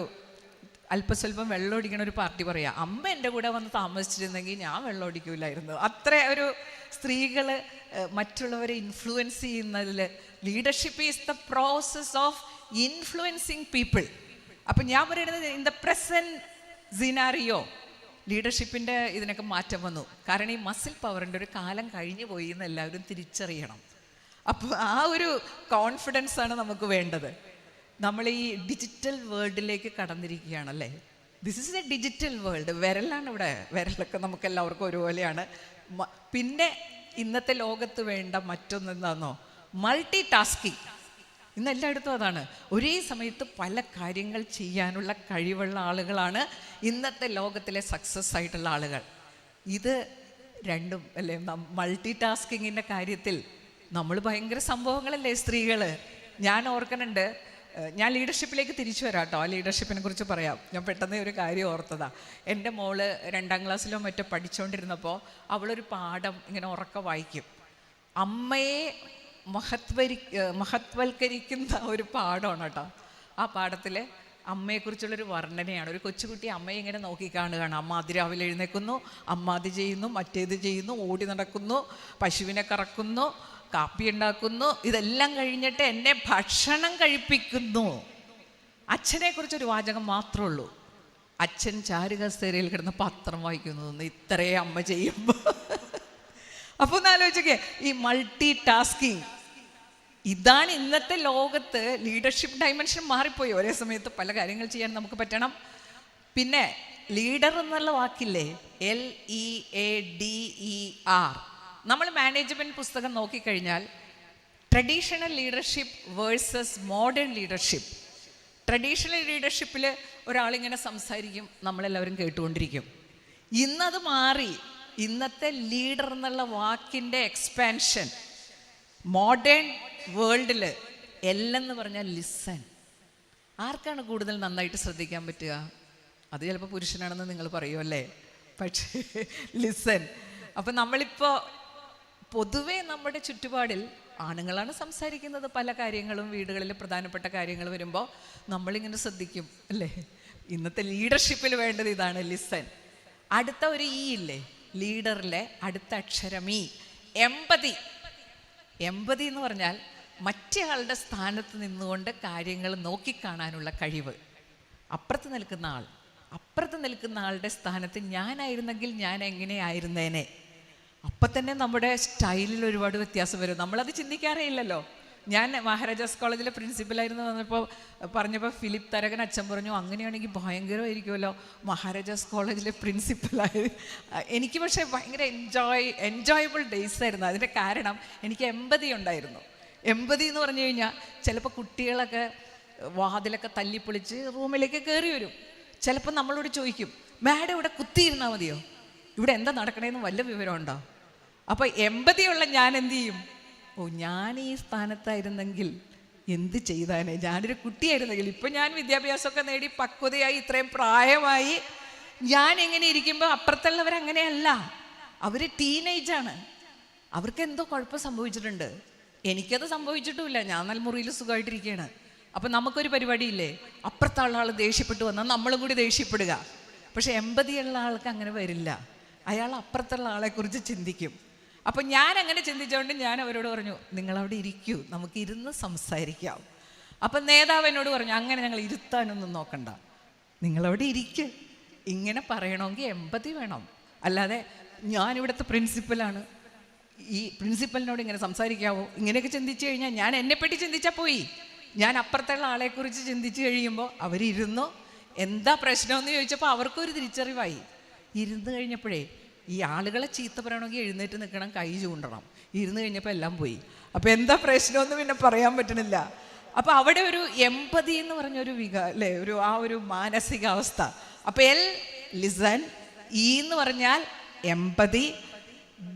അല്പസ്വല്പം വെള്ളം ഒടിക്കണ ഒരു പാർട്ടി പറയാം, അമ്മ എൻ്റെ കൂടെ വന്ന് താമസിച്ചിരുന്നെങ്കിൽ ഞാൻ വെള്ളം ഒടിക്കൂലായിരുന്നു. അത്ര ഒരു സ്ത്രീകൾ മറ്റുള്ളവരെ ഇൻഫ്ലുവൻസ് ചെയ്യുന്നതിൽ leadership is the process of influencing people. അപ്പം ഞാൻ പറയുന്നത്, ഇൻ ദ പ്രസൻറ്റ് സിനാറിയോ ലീഡർഷിപ്പിൻ്റെ ഇതിനൊക്കെ മാറ്റം വന്നു. കാരണം ഈ മസിൽ പവറിൻ്റെ ഒരു കാലം കഴിഞ്ഞു പോയി എന്ന് എല്ലാവരും തിരിച്ചറിയണം. അപ്പോൾ ആ ഒരു കോൺഫിഡൻസ് ആണ് നമുക്ക് വേണ്ടത്. നമ്മൾ ഈ ഡിജിറ്റൽ വേൾഡിലേക്ക് കടന്നിരിക്കുകയാണല്ലേ. This is a digital world. വിരലാണ് ഇവിടെ, വിരലൊക്കെ നമുക്ക് എല്ലാവർക്കും ഒരുപോലെയാണ്. പിന്നെ ഇന്നത്തെ ലോകത്ത് വേണ്ട മറ്റൊന്നെന്താണെന്നോ? Multi tasking. ഇന്ന് എല്ലായിടത്തും അതാണ്. ഒരേ സമയത്ത് പല കാര്യങ്ങൾ ചെയ്യാനുള്ള കഴിവുള്ള ആളുകളാണ് ഇന്നത്തെ ലോകത്തിലെ സക്സസ് ആയിട്ടുള്ള ആളുകൾ. ഇത് രണ്ടും അല്ലേ, മൾട്ടി ടാസ്കിങ്ങിൻ്റെ കാര്യത്തിൽ നമ്മൾ ഭയങ്കര സംഭവങ്ങളല്ലേ സ്ത്രീകൾ. ഞാൻ ഓർക്കുന്നുണ്ട്, ഞാൻ ലീഡർഷിപ്പിലേക്ക് തിരിച്ചു വരാം കേട്ടോ. ആ ലീഡർഷിപ്പിനെ കുറിച്ച് പറയാം. ഞാൻ പെട്ടെന്ന് ഒരു കാര്യം ഓർത്തതാ. എൻ്റെ മോള് 2ാം ക്ലാസ്സിലോ മറ്റോ പഠിച്ചുകൊണ്ടിരുന്നപ്പോൾ അവളൊരു പാഠം ഇങ്ങനെ ഉറക്ക വായിക്കും. അമ്മയെ മഹത്വൽക്കരിക്കുന്ന ഒരു പാഠമാണ് കേട്ടോ. ആ പാഠത്തിൽ അമ്മയെക്കുറിച്ചുള്ളൊരു വർണ്ണനയാണ്. ഒരു കൊച്ചുകുട്ടി അമ്മയെ ഇങ്ങനെ നോക്കിക്കാണുകയാണ്. അമ്മ അതിരാവിലെ എഴുന്നേൽക്കുന്നു, അമ്മ അത് ചെയ്യുന്നു, മറ്റേത് ചെയ്യുന്നു, ഓടി നടക്കുന്നു, പശുവിനെ കറക്കുന്നു, കാപ്പി ഉണ്ടാക്കുന്നു, ഇതെല്ലാം കഴിഞ്ഞിട്ട് എന്നെ ഭക്ഷണം കഴിപ്പിക്കുന്നു. അച്ഛനെക്കുറിച്ചൊരു വാചകം മാത്രമേ ഉള്ളൂ, അച്ഛൻ ചാരുകസേരയിൽ കിടന്ന് പത്രം വായിക്കുന്നു. ഇത്രയേ അമ്മ ചെയ്യുമ്പോൾ. അപ്പോൾ ഒന്ന് ആലോചിക്കേ, ഈ മൾട്ടി ടാസ്കിങ്, ഇതാണ് ഇന്നത്തെ ലോകത്ത്. ലീഡർഷിപ്പ് ഡയമെൻഷൻ മാറിപ്പോയി. ഒരേ സമയത്ത് പല കാര്യങ്ങൾ ചെയ്യാൻ നമുക്ക് പറ്റണം. പിന്നെ ലീഡർ എന്നുള്ള വാക്കില്ലേ, LEADER. നമ്മൾ മാനേജ്മെൻറ്റ് പുസ്തകം നോക്കിക്കഴിഞ്ഞാൽ traditional leadership versus modern leadership. Traditional ലീഡർഷിപ്പിൽ ഒരാളിങ്ങനെ സംസാരിക്കും, നമ്മളെല്ലാവരും കേട്ടുകൊണ്ടിരിക്കും. ഇന്നത് മാറി. ഇന്നത്തെ ലീഡർ എന്നുള്ള വാക്കിൻ്റെ എക്സ്പാൻഷൻ മോഡേൺ വേൾഡിൽ എല്ലെന്ന് പറഞ്ഞാൽ ലിസൺ. ആർക്കാണ് കൂടുതൽ നന്നായിട്ട് ശ്രദ്ധിക്കാൻ പറ്റുക? അത് ചിലപ്പോൾ പുരുഷനാണെന്ന് നിങ്ങൾ പറയുമല്ലേ, പക്ഷേ ലിസൺ. അപ്പം നമ്മളിപ്പോൾ പൊതുവേ നമ്മുടെ ചുറ്റുപാടിൽ ആണുങ്ങളാണ് സംസാരിക്കുന്നത്. പല കാര്യങ്ങളും വീടുകളിൽ പ്രധാനപ്പെട്ട കാര്യങ്ങൾ വരുമ്പോൾ നമ്മളിങ്ങനെ ശ്രദ്ധിക്കും അല്ലേ. ഇന്നത്തെ ലീഡർഷിപ്പിൽ വേണ്ടത് ഇതാണ്, ലിസൺ. അടുത്ത ഒരു ഇ ഇല്ലേ ലീഡറിലെ, അടുത്ത അക്ഷരം ഇ, എമ്പതി. എമ്പതി എന്ന് പറഞ്ഞാൽ മറ്റേ ആളുടെ സ്ഥാനത്ത് നിന്നുകൊണ്ട് കാര്യങ്ങൾ നോക്കിക്കാണാനുള്ള കഴിവ്. അപ്പുറത്ത് നിൽക്കുന്ന ആളുടെ സ്ഥാനത്ത് ഞാനായിരുന്നെങ്കിൽ ഞാൻ എങ്ങനെയായിരുന്നേനെ. അപ്പം തന്നെ നമ്മുടെ സ്റ്റൈലിൽ ഒരുപാട് വ്യത്യാസം വരും. നമ്മളത് ചിന്തിക്കാറേ ഇല്ലല്ലോ. ഞാൻ മഹാരാജാസ് കോളേജിലെ പ്രിൻസിപ്പലായിരുന്നു പറഞ്ഞപ്പോൾ ഫിലിപ്പ് തരകൻ അച്ഛൻ പറഞ്ഞു, അങ്ങനെയാണെങ്കിൽ ഭയങ്കരമായിരിക്കുമല്ലോ മഹാരാജാസ് കോളേജിലെ പ്രിൻസിപ്പലായി. എനിക്ക് പക്ഷേ ഭയങ്കര എൻജോയബിൾ ഡേയ്സ് ആയിരുന്നു. അതിൻ്റെ കാരണം എനിക്ക് എമ്പതി ഉണ്ടായിരുന്നു. എമ്പതി എന്ന് പറഞ്ഞു കഴിഞ്ഞാൽ ചിലപ്പോൾ കുട്ടികളൊക്കെ വാതിലൊക്കെ തല്ലിപ്പൊളിച്ച് റൂമിലേക്ക് കയറി വരും. ചിലപ്പോൾ നമ്മളോട് ചോദിക്കും, മാഡം ഇവിടെ കുത്തിയിരുന്നാൽ മതിയോ, ഇവിടെ എന്താ നടക്കണേന്ന് വല്ല വിവരമുണ്ടോ? അപ്പോൾ എമ്പതിയുള്ള ഞാൻ എന്തു ചെയ്യും? ഞാൻ ഈ സ്ഥാനത്തായിരുന്നെങ്കിൽ എന്ത് ചെയ്താനേ, ഞാനൊരു കുട്ടിയായിരുന്നെങ്കിൽ. ഇപ്പം ഞാൻ വിദ്യാഭ്യാസമൊക്കെ നേടി പക്വതയായി ഇത്രയും പ്രായമായി ഞാൻ എങ്ങനെ ഇരിക്കുമ്പോൾ അപ്പുറത്തുള്ളവരങ്ങനെയല്ല. അവർ ടീനേജാണ്. അവർക്ക് എന്തോ കുഴപ്പം സംഭവിച്ചിട്ടുണ്ട്. എനിക്കത് സംഭവിച്ചിട്ടുമില്ല. ഞാൻ നല്ല മുറിയിൽ സുഖമായിട്ടിരിക്കുകയാണ്. അപ്പം നമുക്കൊരു പരിപാടിയില്ലേ, അപ്പുറത്തുള്ള ആൾ ദേഷ്യപ്പെട്ടു വന്നാൽ നമ്മളും കൂടി ദേഷ്യപ്പെടുക. പക്ഷെ എമ്പതിയുള്ള ആൾക്ക് അങ്ങനെ വരില്ല. അയാൾ അപ്പുറത്തുള്ള ആളെക്കുറിച്ച് ചിന്തിക്കും. അപ്പം ഞാൻ അങ്ങനെ ചിന്തിച്ചുകൊണ്ട് ഞാൻ അവരോട് പറഞ്ഞു, നിങ്ങളവിടെ ഇരിക്കൂ, നമുക്ക് ഇരുന്ന് സംസാരിക്കാം. അപ്പം നേതാവ് എന്നോട് പറഞ്ഞു, അങ്ങനെ ഞങ്ങൾ ഇരുത്താനൊന്നും നോക്കണ്ട, നിങ്ങളവിടെ ഇരിക്ക്. ഇങ്ങനെ പറയണമെങ്കിൽ എമ്പതി വേണം. അല്ലാതെ ഞാനിവിടുത്തെ പ്രിൻസിപ്പലാണ്, ഈ പ്രിൻസിപ്പലിനോട് ഇങ്ങനെ സംസാരിക്കാവോ, ഇങ്ങനെയൊക്കെ ചിന്തിച്ചു കഴിഞ്ഞാൽ ഞാൻ എന്നെപ്പറ്റി ചിന്തിച്ചാൽ പോയി. ഞാൻ അപ്പുറത്തുള്ള ആളെക്കുറിച്ച് ചിന്തിച്ച് കഴിയുമ്പോൾ അവരിരുന്നു. എന്താ പ്രശ്നമെന്ന് ചോദിച്ചപ്പോൾ അവർക്കൊരു തിരിച്ചറിവായി. ഇരുന്ന് കഴിഞ്ഞപ്പോഴേ ഈ ആളുകളെ ചീത്ത പറയണമെങ്കിൽ എഴുന്നേറ്റ് നിൽക്കണം, കൈ ചൂണ്ടണം. ഇരുന്ന് കഴിഞ്ഞപ്പോൾ എല്ലാം പോയി. അപ്പോൾ എന്താ പ്രശ്നമെന്ന് പിന്നെ പറയാൻ പറ്റണില്ല. അപ്പോൾ അവിടെ ഒരു എമ്പതി എന്ന് പറഞ്ഞൊരു അല്ലേ, ഒരു മാനസികാവസ്ഥ. അപ്പോൾ ലിസൺ, ഇ എന്ന് പറഞ്ഞാൽ എമ്പതി,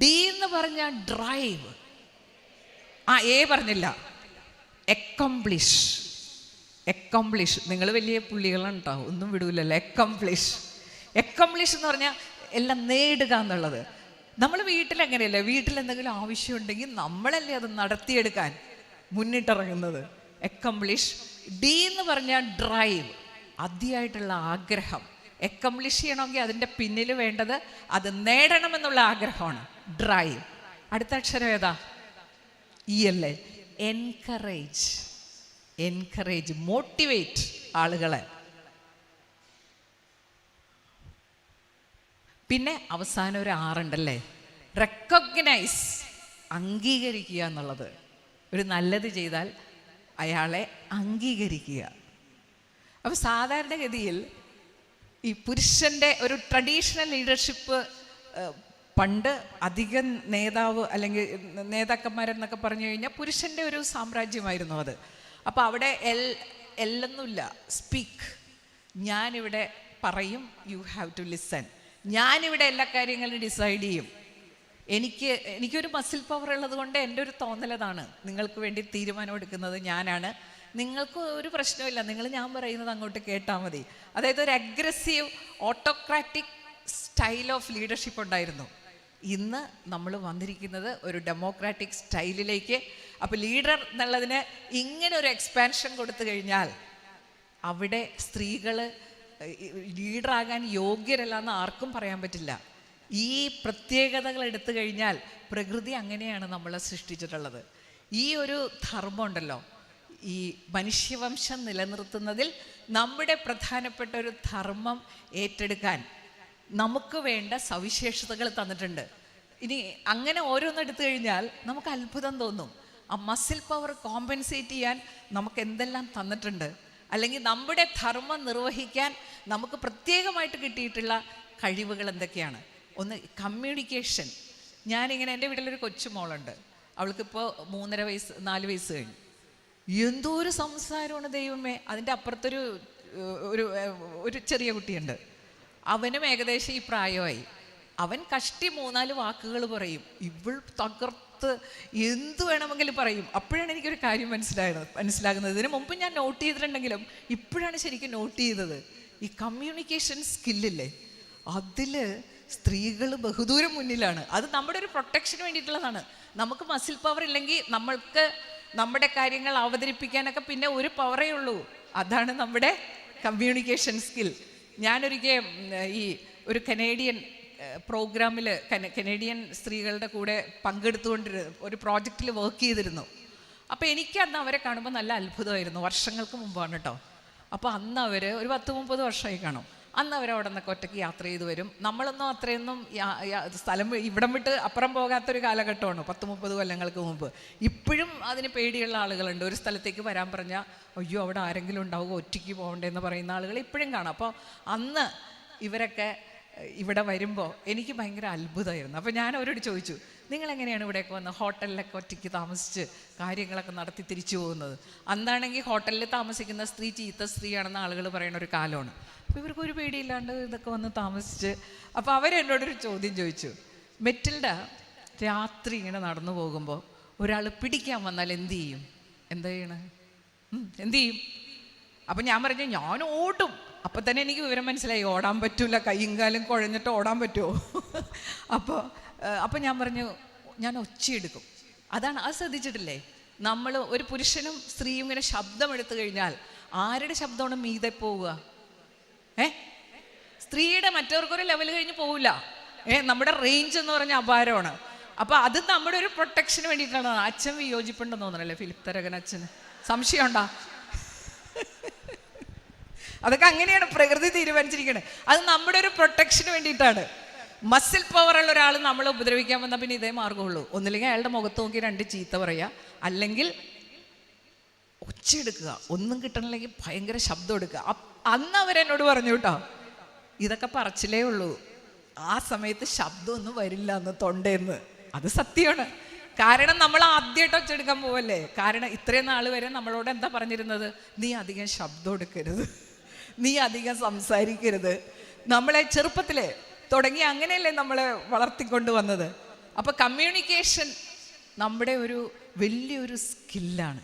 ഡി എന്ന് പറഞ്ഞാൽ ഡ്രൈവ്, എ പറഞ്ഞില്ല, അക്കംപ്ലിഷ്. നിങ്ങൾ വലിയ പുള്ളികളാണ് കേട്ടോ, ഒന്നും വിടൂലല്ലോ. അക്കംപ്ലിഷ് എന്ന് പറഞ്ഞാൽ എല്ലാം നേടുക എന്നുള്ളത്. നമ്മൾ വീട്ടിലെങ്ങനെയല്ലേ, വീട്ടിൽ എന്തെങ്കിലും ആവശ്യമുണ്ടെങ്കിൽ നമ്മളല്ലേ അത് നടത്തിയെടുക്കാൻ മുന്നിട്ടിറങ്ങുന്നത്. അക്കംപ്ലിഷ്. ഡി എന്ന് പറഞ്ഞാൽ ഡ്രൈവ്, അതിയായിട്ടുള്ള ആഗ്രഹം. അക്കംപ്ലിഷ് ചെയ്യണമെങ്കിൽ അതിൻ്റെ പിന്നിൽ വേണ്ടത് അത് നേടണമെന്നുള്ള ആഗ്രഹമാണ്, ഡ്രൈവ്. അടുത്ത അക്ഷരം ഏതാ? ഇ അല്ലേ. എൻകറേജ്, മോട്ടിവേറ്റ് ആളുകളെ. പിന്നെ അവസാനം ഒരു 6 ഉണ്ടല്ലേ, റെക്കഗ്നൈസ്, അംഗീകരിക്കുക എന്നുള്ളത്. ഒരു നല്ലത് ചെയ്താൽ അയാളെ അംഗീകരിക്കുക. അപ്പോൾ സാധാരണഗതിയിൽ ഈ പുരുഷൻ്റെ ഒരു ട്രഡീഷണൽ ലീഡർഷിപ്പ്, പണ്ട് അധികം നേതാവ് അല്ലെങ്കിൽ നേതാക്കന്മാരെന്നൊക്കെ പറഞ്ഞു കഴിഞ്ഞാൽ പുരുഷൻ്റെ ഒരു സാമ്രാജ്യമായിരുന്നു അത്. അപ്പോൾ അവിടെ എല്ലൊന്നുമില്ല, സ്പീക്ക്. ഞാനിവിടെ പറയും, യു ഹാവ് ടു ലിസൺ. ഞാനിവിടെ എല്ലാ കാര്യങ്ങളും ഡിസൈഡ് ചെയ്യും. എനിക്കൊരു മസിൽ പവർ ഉള്ളത് കൊണ്ട് എൻ്റെ ഒരു തോന്നലതാണ്, നിങ്ങൾക്ക് വേണ്ടി തീരുമാനമെടുക്കുന്നത് ഞാനാണ്. നിങ്ങൾക്ക് ഒരു പ്രശ്നമില്ല, നിങ്ങൾ ഞാൻ പറയുന്നത് അങ്ങോട്ട് കേട്ടാൽ മതി. അതായത് ഒരു aggressive autocratic style of leadership ഉണ്ടായിരുന്നു. ഇന്ന് നമ്മൾ വന്നിരിക്കുന്നത് ഒരു ഡെമോക്രാറ്റിക് സ്റ്റൈലിലേക്ക്. അപ്പോൾ ലീഡർ എന്നുള്ളതിന് ഇങ്ങനെ ഒരു എക്സ്പാൻഷൻ കൊടുത്തു കഴിഞ്ഞാൽ അവിടെ സ്ത്രീകൾ ലീഡറാകാൻ യോഗ്യരല്ല എന്ന് ആർക്കും പറയാൻ പറ്റില്ല. ഈ പ്രത്യേകതകൾ എടുത്തു കഴിഞ്ഞാൽ പ്രകൃതി അങ്ങനെയാണ് നമ്മളെ സൃഷ്ടിച്ചിട്ടുള്ളത്. ഈ ഒരു ധർമ്മം ഉണ്ടല്ലോ, ഈ മനുഷ്യവംശം നിലനിർത്തുന്നതിൽ നമ്മുടെ പ്രധാനപ്പെട്ട ഒരു ധർമ്മം ഏറ്റെടുക്കാൻ നമുക്ക് വേണ്ട സവിശേഷതകൾ തന്നിട്ടുണ്ട്. ഇനി അങ്ങനെ ഓരോന്നെടുത്തു കഴിഞ്ഞാൽ നമുക്ക് അത്ഭുതം തോന്നും. ആ മസിൽ പവർ കോമ്പൻസേറ്റ് ചെയ്യാൻ നമുക്ക് എന്തെല്ലാം തന്നിട്ടുണ്ട്, അല്ലെങ്കിൽ നമ്മുടെ ധർമ്മം നിർവഹിക്കാൻ നമുക്ക് പ്രത്യേകമായിട്ട് കിട്ടിയിട്ടുള്ള കഴിവുകൾ എന്തൊക്കെയാണ്. ഒന്ന് കമ്മ്യൂണിക്കേഷൻ. ഞാനിങ്ങനെ എൻ്റെ വീട്ടിലൊരു കൊച്ചുമോളുണ്ട്, അവൾക്കിപ്പോൾ 4 വയസ്സ് കഴിഞ്ഞു. എന്തോ ഒരു സംസാരമാണ് ദൈവമേ. അതിൻ്റെ അപ്പുറത്തൊരു ഒരു ചെറിയ കുട്ടിയുണ്ട്, അവനും ഏകദേശം ഈ പ്രായമായി. അവൻ കഷ്ടി 3-4 വാക്കുകൾ പറയും, ഇവൾ തകർത്ത് എന്ത് വേണമെങ്കിലും പറയും. അപ്പോഴാണ് എനിക്കൊരു കാര്യം മനസ്സിലാകുന്നത്. ഇതിനു മുമ്പ് ഞാൻ നോട്ട് ചെയ്തിട്ടുണ്ടെങ്കിലും ഇപ്പോഴാണ് ശരിക്കും നോട്ട് ചെയ്തത്. ഈ കമ്മ്യൂണിക്കേഷൻ സ്കില്ലില്ലേ, അതിൽ സ്ത്രീകൾ ബഹുദൂരം മുന്നിലാണ്. അത് നമ്മുടെ ഒരു പ്രൊട്ടക്ഷന് വേണ്ടിയിട്ടുള്ളതാണ്. നമുക്ക് മസിൽ പവർ ഇല്ലെങ്കിൽ നമ്മൾക്ക് നമ്മുടെ കാര്യങ്ങൾ അവതരിപ്പിക്കാനൊക്കെ പിന്നെ ഒരു പവറേ ഉള്ളൂ, അതാണ് നമ്മുടെ കമ്മ്യൂണിക്കേഷൻ സ്കിൽ. ഞാനൊരിക്കൽ ഈ ഒരു കനേഡിയൻ പ്രോഗ്രാമിൽ കനേഡിയൻ സ്ത്രീകളുടെ കൂടെ പങ്കെടുത്തുകൊണ്ടിരുന്ന ഒരു പ്രോജക്റ്റിൽ വർക്ക് ചെയ്തിരുന്നു. അപ്പോൾ എനിക്ക് അന്ന് അവരെ കാണുമ്പോൾ നല്ല അത്ഭുതമായിരുന്നു. വർഷങ്ങൾക്ക് മുമ്പാണ് കേട്ടോ. അപ്പോൾ അന്ന് അവർ ഒരു 10-30 വർഷമായി കാണും. അന്ന് അവർ അവിടെ നിന്നൊക്കെ ഒറ്റയ്ക്ക് യാത്ര ചെയ്ത് വരും. നമ്മളൊന്നും അത്രയൊന്നും സ്ഥലം ഇവിടം വിട്ട് അപ്പുറം പോകാത്തൊരു കാലഘട്ടമാണ് 10-30 കൊല്ലങ്ങൾക്ക് മുമ്പ്. ഇപ്പോഴും അതിന് പേടിയുള്ള ആളുകളുണ്ട്. ഒരു സ്ഥലത്തേക്ക് വരാൻ പറഞ്ഞാൽ അയ്യോ അവിടെ ആരെങ്കിലും ഉണ്ടാവുക, ഒറ്റയ്ക്ക് പോകണ്ടെന്ന് പറയുന്ന ആളുകൾ ഇപ്പോഴും കാണാം. അപ്പോൾ അന്ന് ഇവരൊക്കെ ഇവിടെ വരുമ്പോൾ എനിക്ക് ഭയങ്കര അത്ഭുതമായിരുന്നു. അപ്പോൾ ഞാൻ അവരോട് ചോദിച്ചു, നിങ്ങളെങ്ങനെയാണ് ഇവിടേക്ക് വന്ന് ഹോട്ടലിലൊക്കെ ഒറ്റയ്ക്ക് താമസിച്ച് കാര്യങ്ങളൊക്കെ നടത്തി തിരിച്ചു പോകുന്നത്? അന്നാണെങ്കിൽ ഹോട്ടലിൽ താമസിക്കുന്ന സ്ത്രീ ചീത്ത സ്ത്രീയാണെന്ന് ആളുകൾ പറയുന്ന ഒരു കാലമാണ്. അപ്പോൾ ഇവർക്കൊരു പേടിയില്ലാണ്ട് ഇതൊക്കെ വന്ന് താമസിച്ച്. അപ്പോൾ അവരെന്നോടൊരു ചോദ്യം ചോദിച്ചു, മെറ്റിൽഡ രാത്രി ഇങ്ങനെ നടന്നു പോകുമ്പോൾ ഒരാൾ പിടിക്കാൻ വന്നാൽ എന്ത് ചെയ്യും? എന്ത് ചെയ്യും? അപ്പം ഞാൻ പറഞ്ഞു, ഞാൻ ഓടും. അപ്പം തന്നെ എനിക്ക് വിവരം മനസ്സിലായി, ഓടാൻ പറ്റൂല, കൈയും കാലും കുഴഞ്ഞിട്ട് ഓടാൻ പറ്റുമോ? അപ്പോൾ ഞാൻ പറഞ്ഞു, ഞാൻ ഒച്ചയെടുക്കും. അത് ശ്രദ്ധിച്ചിട്ടില്ലേ? നമ്മൾ ഒരു പുരുഷനും സ്ത്രീയും ഇങ്ങനെ ശബ്ദം എടുത്തു കഴിഞ്ഞാൽ ആരുടെ ശബ്ദമാണ് മീതെ പോവുക? സ്ത്രീയുടെ മറ്റവർക്കൊരു ലെവൽ കഴിഞ്ഞ് പോവില്ല. നമ്മുടെ റേഞ്ച് എന്ന് പറഞ്ഞാൽ അപാരമാണ്. അപ്പോൾ അത് നമ്മുടെ ഒരു പ്രൊട്ടക്ഷന് വേണ്ടിയിട്ടാണ്. അച്ഛൻ വിയോജിപ്പുണ്ടെന്ന് തോന്നണല്ലേ ഫിലിപ്പ് തരകൻ അച്ഛന്? സംശയമുണ്ടോ? അതൊക്കെ അങ്ങനെയാണ് പ്രകൃതി തീരുമാനിച്ചിരിക്കുന്നത്. അത് നമ്മുടെ ഒരു പ്രൊട്ടക്ഷന് വേണ്ടിയിട്ടാണ്. മസിൽ പവറുള്ള ഒരാൾ നമ്മളെ ഉപദ്രവിക്കാൻ വന്നാൽ പിന്നെ ഇതേ മാർഗമുള്ളൂ. ഒന്നില്ലെങ്കിൽ അയാളുടെ മുഖത്ത് നോക്കി 2 ചീത്ത പറയുക, അല്ലെങ്കിൽ ഒച്ചയെടുക്കുക. ഒന്നും കിട്ടണില്ലെങ്കിൽ ഭയങ്കര ശബ്ദം എടുക്കുക. അന്ന് അവരെന്നോട് പറഞ്ഞു കേട്ടോ, ഇതൊക്കെ പറച്ചിലേ ഉള്ളൂ, ആ സമയത്ത് ശബ്ദമൊന്നും വരില്ല എന്ന് തൊണ്ടേന്ന്. അത് സത്യമാണ്. കാരണം നമ്മൾ ആദ്യമായിട്ട് ഒച്ചെടുക്കാൻ പോവല്ലേ. കാരണം ഇത്രയും നാൾ വരെ നമ്മളോട് എന്താ പറഞ്ഞിരുന്നത്? നീ അധികം ശബ്ദം എടുക്കരുത്, നീ അധികം സംസാരിക്കരുത്. നമ്മളെ ചെറുപ്പത്തിലെ തുടങ്ങി അങ്ങനെയല്ലേ നമ്മളെ വളർത്തിക്കൊണ്ട് വന്നത്. അപ്പോൾ കമ്മ്യൂണിക്കേഷൻ നമ്മുടെ ഒരു വലിയൊരു സ്കില്ലാണ്.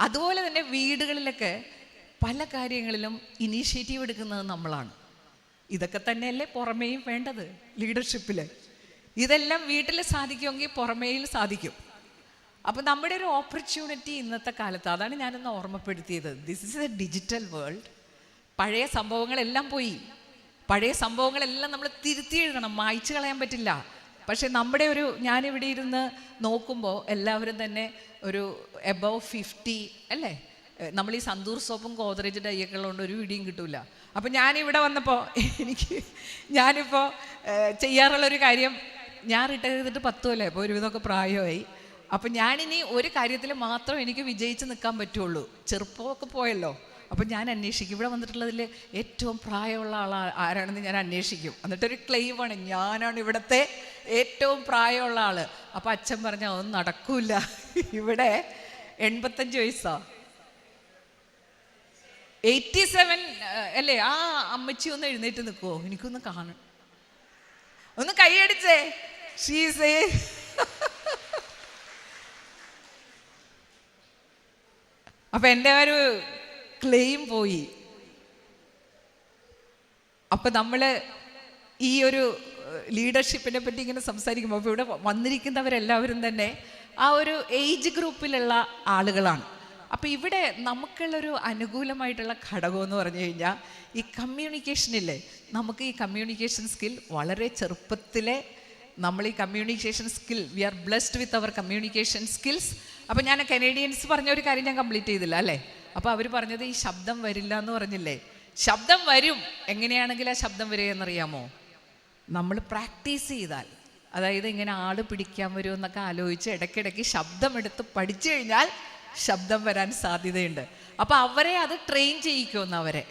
അതുപോലെ തന്നെ വീടുകളിലൊക്കെ പല കാര്യങ്ങളിലും ഇനീഷ്യേറ്റീവ് എടുക്കുന്നത് നമ്മളാണ്. ഇതൊക്കെ തന്നെയല്ലേ പുറമേയും വേണ്ടത് ലീഡർഷിപ്പിൽ. ഇതെല്ലാം വീട്ടിൽ സാധിക്കുമെങ്കിൽ പുറമേയിൽ സാധിക്കും. അപ്പോൾ നമ്മുടെ ഒരു ഓപ്പർച്യൂണിറ്റി ഇന്നത്തെ കാലത്ത്, അതാണ് ഞാനൊന്ന് ഓർമ്മപ്പെടുത്തിയത്. This is a digital world. പഴയ സംഭവങ്ങളെല്ലാം പോയി. പഴയ സംഭവങ്ങളെല്ലാം നമ്മൾ തിരുത്തി എഴുതണം, മായ്ച്ചു കളയാൻ പറ്റില്ല. പക്ഷെ നമ്മുടെ ഞാനിവിടെ ഇരുന്ന് നോക്കുമ്പോൾ എല്ലാവരും തന്നെ ഒരു എബവ് 50 അല്ലേ? നമ്മൾ ഈ സന്തൂർ സോപ്പും ഗോദ്രേജ് ഡൈയൊക്കെ ഉള്ളതുകൊണ്ട് ഒരു വീഡിയോയും കിട്ടൂല. അപ്പം ഞാനിവിടെ വന്നപ്പോൾ ഞാനിപ്പോൾ ചെയ്യാറുള്ളൊരു കാര്യം, ഞാൻ റിട്ടയർ ചെയ്തിട്ട് 10 കൊല്ലം ഇപ്പോൾ ഒരുവിധമൊക്കെ പ്രായമായി. അപ്പം ഞാനിനി ഒരു കാര്യത്തിൽ മാത്രം എനിക്ക് വിജയിച്ച് നിൽക്കാൻ പറ്റുള്ളൂ. ചെറുപ്പമൊക്കെ പോയല്ലോ. അപ്പം ഞാൻ അന്വേഷിക്കും, ഇവിടെ വന്നിട്ടുള്ളതിൽ ഏറ്റവും പ്രായമുള്ള ആൾ ആരാണെന്ന് ഞാൻ അന്വേഷിക്കും. എന്നിട്ടൊരു ക്ലെയിമാണ്, ഞാനാണ് ഇവിടുത്തെ ഏറ്റവും പ്രായമുള്ള ആൾ. അപ്പം അച്ഛൻ പറഞ്ഞാൽ ഒന്നും നടക്കൂല, ഇവിടെ 85 വയസ്സാ, 87 അല്ലേ? ആ അമ്മച്ചി ഒന്ന് എഴുന്നേറ്റ് നിൽക്കുമോ? എനിക്കൊന്ന് കാണും, ഒന്ന് കൈയടിച്ചേ. ഷീസേ അപ്പൊ എൻ്റെ ഒരു ക്ലെയിം പോയി. അപ്പം നമ്മൾ ഈ ഒരു ലീഡർഷിപ്പിനെ പറ്റി ഇങ്ങനെ സംസാരിക്കുമ്പോൾ ഇപ്പോൾ ഇവിടെ വന്നിരിക്കുന്നവരെല്ലാവരും തന്നെ ആ ഒരു ഏജ് ഗ്രൂപ്പിലുള്ള ആളുകളാണ്. അപ്പോൾ ഇവിടെ നമുക്കുള്ളൊരു അനുകൂലമായിട്ടുള്ള ഘടകം എന്ന് പറഞ്ഞു കഴിഞ്ഞാൽ ഈ കമ്മ്യൂണിക്കേഷനില്ലേ, നമുക്ക് ഈ കമ്മ്യൂണിക്കേഷൻ സ്കിൽ വളരെ ചെറുപ്പത്തിലെ നമ്മൾ ഈ communication skill, we are blessed with our communication skills. അപ്പോൾ ഞാൻ കനേഡിയൻസ് പറഞ്ഞ ഒരു കാര്യം ഞാൻ കംപ്ലീറ്റ് ചെയ്തില്ല അല്ലേ? അപ്പോൾ അവർ പറഞ്ഞത് ഈ ശബ്ദം വരില്ല എന്ന് പറഞ്ഞില്ലേ? ശബ്ദം വരും. എങ്ങനെയാണെങ്കിൽ ആ ശബ്ദം വരിക എന്നറിയാമോ? നമ്മൾ പ്രാക്ടീസ് ചെയ്താൽ, അതായത് ഇങ്ങനെ ആട് പിടിക്കാൻ വരുമോ എന്നൊക്കെ ആലോചിച്ച് ഇടയ്ക്കിടയ്ക്ക് ശബ്ദമെടുത്ത് പഠിച്ചു കഴിഞ്ഞാൽ ശബ്ദം വരാൻ സാധ്യതയുണ്ട്. അപ്പോൾ അവരെ അത് ട്രെയിൻ ചെയ്യിക്കുമെന്ന് അവരെ.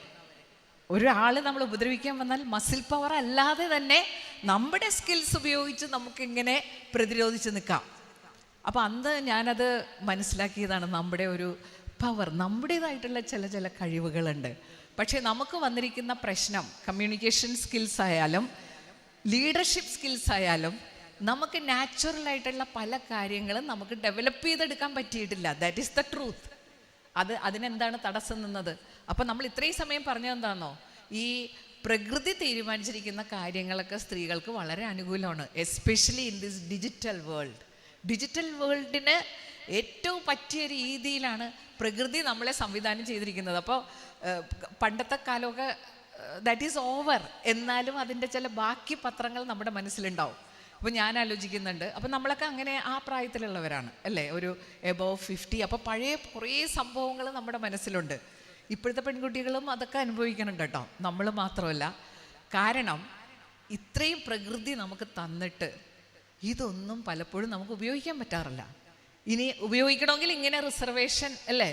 ഒരാൾ നമ്മൾ ഉപദ്രവിക്കാൻ വന്നാൽ മസിൽ പവർ അല്ലാതെ തന്നെ നമ്മുടെ സ്കിൽസ് ഉപയോഗിച്ച് നമുക്കിങ്ങനെ പ്രതിരോധിച്ച് നിൽക്കാം. അപ്പം അന്ന് ഞാനത് മനസ്സിലാക്കിയതാണ്. നമ്മുടെ ഒരു പവർ, നമ്മുടേതായിട്ടുള്ള ചില കഴിവുകളുണ്ട്. പക്ഷേ നമുക്ക് വന്നിരിക്കുന്ന പ്രശ്നം കമ്മ്യൂണിക്കേഷൻ സ്കിൽസ് ആയാലും ലീഡർഷിപ്പ് സ്കിൽസ് ആയാലും നമുക്ക് നാച്ചുറലായിട്ടുള്ള പല കാര്യങ്ങളും നമുക്ക് ഡെവലപ്പ് ചെയ്തെടുക്കാൻ പറ്റിയിട്ടില്ല. That is the truth. അതിനെന്താണ് തടസ്സം നിന്നത്? അപ്പം നമ്മൾ ഇത്രയും സമയം പറഞ്ഞതെന്താണെന്നോ, ഈ പ്രകൃതി തീരുമാനിച്ചിരിക്കുന്ന കാര്യങ്ങളൊക്കെ സ്ത്രീകൾക്ക് വളരെ അനുകൂലമാണ്. Especially in this digital world. Digital വേൾഡിന് ഏറ്റവും പറ്റിയ രീതിയിലാണ് പ്രകൃതി നമ്മളെ സംവിധാനം ചെയ്തിരിക്കുന്നത്. അപ്പോൾ പണ്ടത്തെ കാലമൊക്കെ ദാറ്റ് ഈസ് ഓവർ. എന്നാലും അതിൻ്റെ ചില ബാക്കി പത്രങ്ങൾ നമ്മുടെ മനസ്സിലുണ്ടാവും. അപ്പോൾ ഞാൻ ആലോചിക്കുന്നുണ്ട്, അപ്പോൾ നമ്മളൊക്കെ അങ്ങനെ ആ പ്രായത്തിലുള്ളവരാണ് അല്ലേ, ഒരു എബോവ് 50. അപ്പോൾ പഴയ കുറേ സംഭവങ്ങൾ നമ്മുടെ മനസ്സിലുണ്ട്. ഇപ്പോഴത്തെ പെൺകുട്ടികളും അതൊക്കെ അനുഭവിക്കുന്നുണ്ട് കേട്ടോ, നമ്മൾ മാത്രമല്ല. കാരണം ഇത്രയും പ്രകൃതി നമുക്ക് തന്നിട്ട് ഇതൊന്നും പലപ്പോഴും നമുക്ക് ഉപയോഗിക്കാൻ പറ്റാറില്ല. ഇനി ഉപയോഗിക്കണമെങ്കിൽ ഇങ്ങനെ റിസർവേഷൻ അല്ലേ,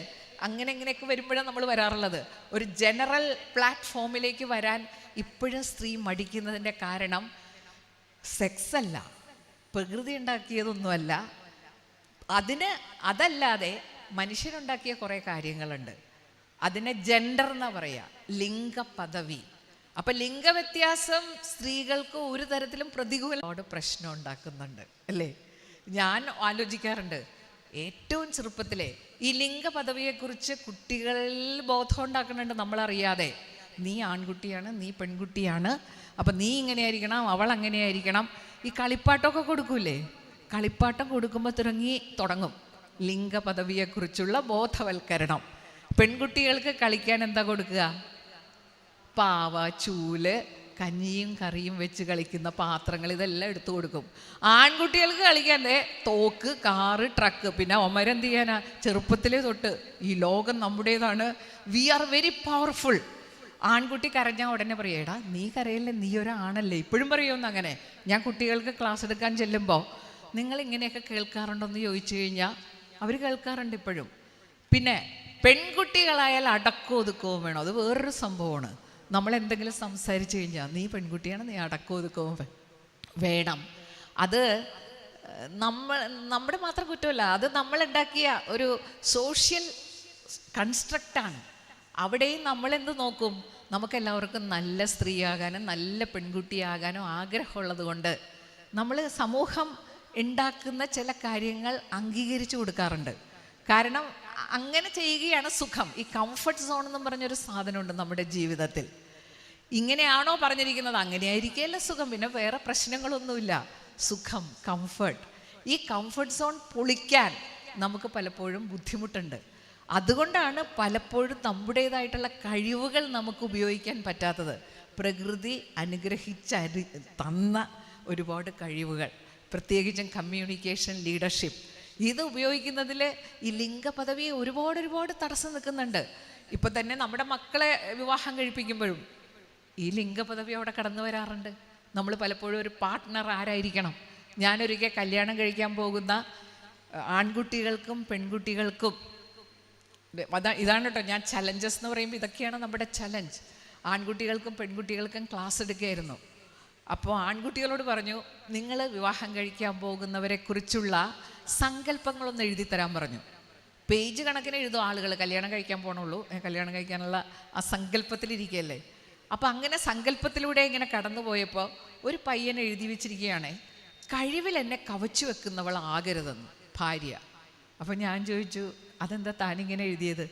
ഇങ്ങനെയൊക്കെ വരുമ്പോഴാണ് നമ്മൾ വരാറുള്ളത്. ഒരു ജനറൽ പ്ലാറ്റ്ഫോമിലേക്ക് വരാൻ ഇപ്പോഴും സ്ത്രീ മടിക്കുന്നതിൻ്റെ കാരണം സെക്സ് അല്ല, പ്രകൃതി ഉണ്ടാക്കിയതൊന്നുമല്ല. അതല്ലാതെ മനുഷ്യരുണ്ടാക്കിയ കുറേ കാര്യങ്ങളുണ്ട്. അതിനെ ജെൻഡർ എന്നാ പറയുക, ലിംഗ പദവി. അപ്പം ലിംഗവ്യത്യാസം സ്ത്രീകൾക്ക് ഒരു തരത്തിലും പ്രതികൂലമായിട്ട് പ്രശ്നം ഉണ്ടാക്കുന്നുണ്ട് അല്ലേ. ഞാൻ ആലോചിക്കാറുണ്ട്, ഏറ്റവും ചെറുപ്പത്തിലെ ഈ ലിംഗ പദവിയെക്കുറിച്ച് കുട്ടികളിൽ ബോധം ഉണ്ടാക്കുന്നുണ്ട് നമ്മളറിയാതെ. നീ ആൺകുട്ടിയാണ്, നീ പെൺകുട്ടിയാണ്, അപ്പം നീ ഇങ്ങനെ ആയിരിക്കണം, അവൾ അങ്ങനെ ആയിരിക്കണം. ഈ കളിപ്പാട്ടമൊക്കെ കൊടുക്കൂലേ, കളിപ്പാട്ടം കൊടുക്കുമ്പോൾ തുടങ്ങും ലിംഗ പദവിയെക്കുറിച്ചുള്ള ബോധവൽക്കരണം. പെൺകുട്ടികൾക്ക് കളിക്കാൻ എന്താ കൊടുക്കുക? പാവ, ചൂല്, കഞ്ഞിയും കറിയും വെച്ച് കളിക്കുന്ന പാത്രങ്ങൾ, ഇതെല്ലാം എടുത്തു കൊടുക്കും. ആൺകുട്ടികൾക്ക് കളിക്കാൻ തോക്ക്, കാറ്, ട്രക്ക്. പിന്നെ ഒമരെന്ത് ചെയ്യാനാ? ചെറുപ്പത്തിലേ തൊട്ട് ഈ ലോകം നമ്മുടേതാണ്, വി ആർ വെരി പവർഫുൾ. ആൺകുട്ടി കരഞ്ഞാൽ ഉടനെ പറയും, എടാ നീ കരയല്ലേ, നീ ഒരാണല്ലേ. ഇപ്പോഴും പറയുമെന്ന് അങ്ങനെ. ഞാൻ കുട്ടികൾക്ക് ക്ലാസ് എടുക്കാൻ ചെല്ലുമ്പോൾ നിങ്ങൾ ഇങ്ങനെയൊക്കെ കേൾക്കാറുണ്ടോയെന്ന് ചോദിച്ചു കഴിഞ്ഞാൽ അവർ കേൾക്കാറുണ്ട് ഇപ്പോഴും. പിന്നെ പെൺകുട്ടികളായാൽ അടക്കവും ഒതുക്കവും വേണം. അത് വേറൊരു സംഭവമാണ്. നമ്മളെന്തെങ്കിലും സംസാരിച്ചു കഴിഞ്ഞാൽ നീ പെൺകുട്ടിയാണ്, നീ അടക്കവും ഒതുക്കവും വേണം. അത് നമ്മുടെ മാത്രം കുറ്റമല്ല, അത് നമ്മളുണ്ടാക്കിയ ഒരു സോഷ്യൽ കൺസ്ട്രക്റ്റാണ്. അവിടെയും നമ്മളെന്ത് നോക്കും? നമുക്കെല്ലാവർക്കും നല്ല സ്ത്രീയാകാനും നല്ല പെൺകുട്ടിയാകാനും ആഗ്രഹമുള്ളത് കൊണ്ട് നമ്മൾ സമൂഹം ഉണ്ടാക്കുന്ന ചില കാര്യങ്ങൾ അംഗീകരിച്ചു കൊടുക്കാറുണ്ട്. കാരണം അങ്ങനെ ചെയ്യുകയാണ് സുഖം. ഈ കംഫർട്ട് സോൺ എന്നും പറഞ്ഞൊരു സാധനമുണ്ട് നമ്മുടെ ജീവിതത്തിൽ. ഇങ്ങനെയാണോ പറഞ്ഞിരിക്കുന്നത്, അങ്ങനെയായിരിക്കുകയല്ല സുഖം, പിന്നെ വേറെ പ്രശ്നങ്ങളൊന്നുമില്ല. സുഖം, കംഫർട്ട്. ഈ കംഫർട്ട് സോൺ പൊളിക്കാൻ നമുക്ക് പലപ്പോഴും ബുദ്ധിമുട്ടുണ്ട്. അതുകൊണ്ടാണ് പലപ്പോഴും നമ്മുടേതായിട്ടുള്ള കഴിവുകൾ നമുക്ക് ഉപയോഗിക്കാൻ പറ്റാത്തത്. പ്രകൃതി തന്ന ഒരുപാട് കഴിവുകൾ, പ്രത്യേകിച്ചും കമ്മ്യൂണിക്കേഷൻ, ലീഡർഷിപ്പ്, ഇത് ഉപയോഗിക്കുന്നതിൽ ഈ ലിംഗ പദവിയെ ഒരുപാട് തടസ്സം നിൽക്കുന്നുണ്ട്. ഇപ്പം തന്നെ നമ്മുടെ മക്കളെ വിവാഹം കഴിപ്പിക്കുമ്പോഴും ഈ ലിംഗ പദവി അവിടെ കടന്നു വരാറുണ്ട്. നമ്മൾ പലപ്പോഴും ഒരു പാർട്ട്ണർ ആരായിരിക്കണം? ഞാനൊരിക്കൽ കല്യാണം കഴിക്കാൻ പോകുന്ന ആൺകുട്ടികൾക്കും പെൺകുട്ടികൾക്കും ഇതാണ് കേട്ടോ, ഞാൻ ചലഞ്ചസ് എന്ന് പറയുമ്പോൾ ഇതൊക്കെയാണ് നമ്മുടെ ചലഞ്ച്. ആൺകുട്ടികൾക്കും പെൺകുട്ടികൾക്കും ക്ലാസ് എടുക്കുകയായിരുന്നു. അപ്പോൾ ആൺകുട്ടികളോട് പറഞ്ഞു, നിങ്ങൾ വിവാഹം കഴിക്കാൻ പോകുന്നവരെ കുറിച്ചുള്ള സങ്കല്പങ്ങളൊന്ന് എഴുതി തരാൻ പറഞ്ഞു. പേജ് കണക്കിന് എഴുതും ആളുകൾ. കല്യാണം കഴിക്കാൻ പോകണുള്ളൂ, കല്യാണം കഴിക്കാനുള്ള ആ സങ്കല്പത്തിലിരിക്കുകയല്ലേ. അപ്പം അങ്ങനെ സങ്കല്പത്തിലൂടെ ഇങ്ങനെ കടന്നു പോയപ്പോൾ ഒരു പയ്യൻ എഴുതി വെച്ചിരിക്കുകയാണ്, കഴിവിൽ എന്നെ കവച്ചു വെക്കുന്നവൾ ആകരുതെന്ന് ഭാര്യ. അപ്പം ഞാൻ ചോദിച്ചു, അതെന്താ താനിങ്ങനെ എഴുതിയത്?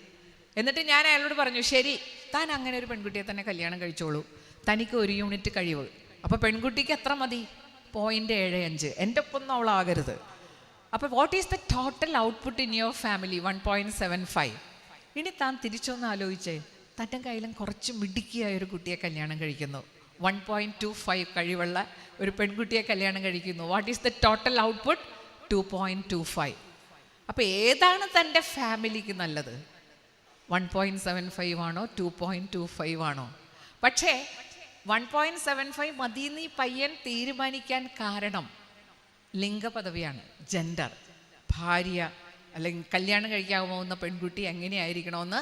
എന്നിട്ട് ഞാൻ അയാളോട് പറഞ്ഞു, ശരി, താൻ അങ്ങനെ ഒരു പെൺകുട്ടിയെ തന്നെ കല്യാണം കഴിച്ചോളൂ, തനിക്ക് 1 യൂണിറ്റ് കഴിവ്. അപ്പോൾ പെൺകുട്ടിക്ക് എത്ര മതി? 0.75. എൻ്റെ ഒപ്പൊന്നും അവളാകരുത്. അപ്പോൾ what is the total output in your family? 1.75. ഇനി താൻ തിരിച്ചൊന്ന് ആലോചിച്ചേ, തൻ്റെ കയ്യിലും കുറച്ച് മിടുക്കിയായ ഒരു കുട്ടിയെ കല്യാണം കഴിക്കുന്നു, 1.25 കഴിവുള്ള ഒരു പെൺകുട്ടിയെ കല്യാണം കഴിക്കുന്നു. What is the total output? 2.25. അപ്പോൾ ഏതാണ് തൻ്റെ ഫാമിലിക്ക് നല്ലത്? 1.75 ആണോ 2.25 ആണോ? പക്ഷേ 1.75 മതിയെന്ന് ഈ പയ്യൻ തീരുമാനിക്കാൻ കാരണം ലിംഗപദവിയാണ്, ജെൻഡർ. ഭാര്യ അല്ലെങ്കിൽ കല്യാണം കഴിക്കാൻ പോകുന്ന പെൺകുട്ടി എങ്ങനെയായിരിക്കണമെന്ന്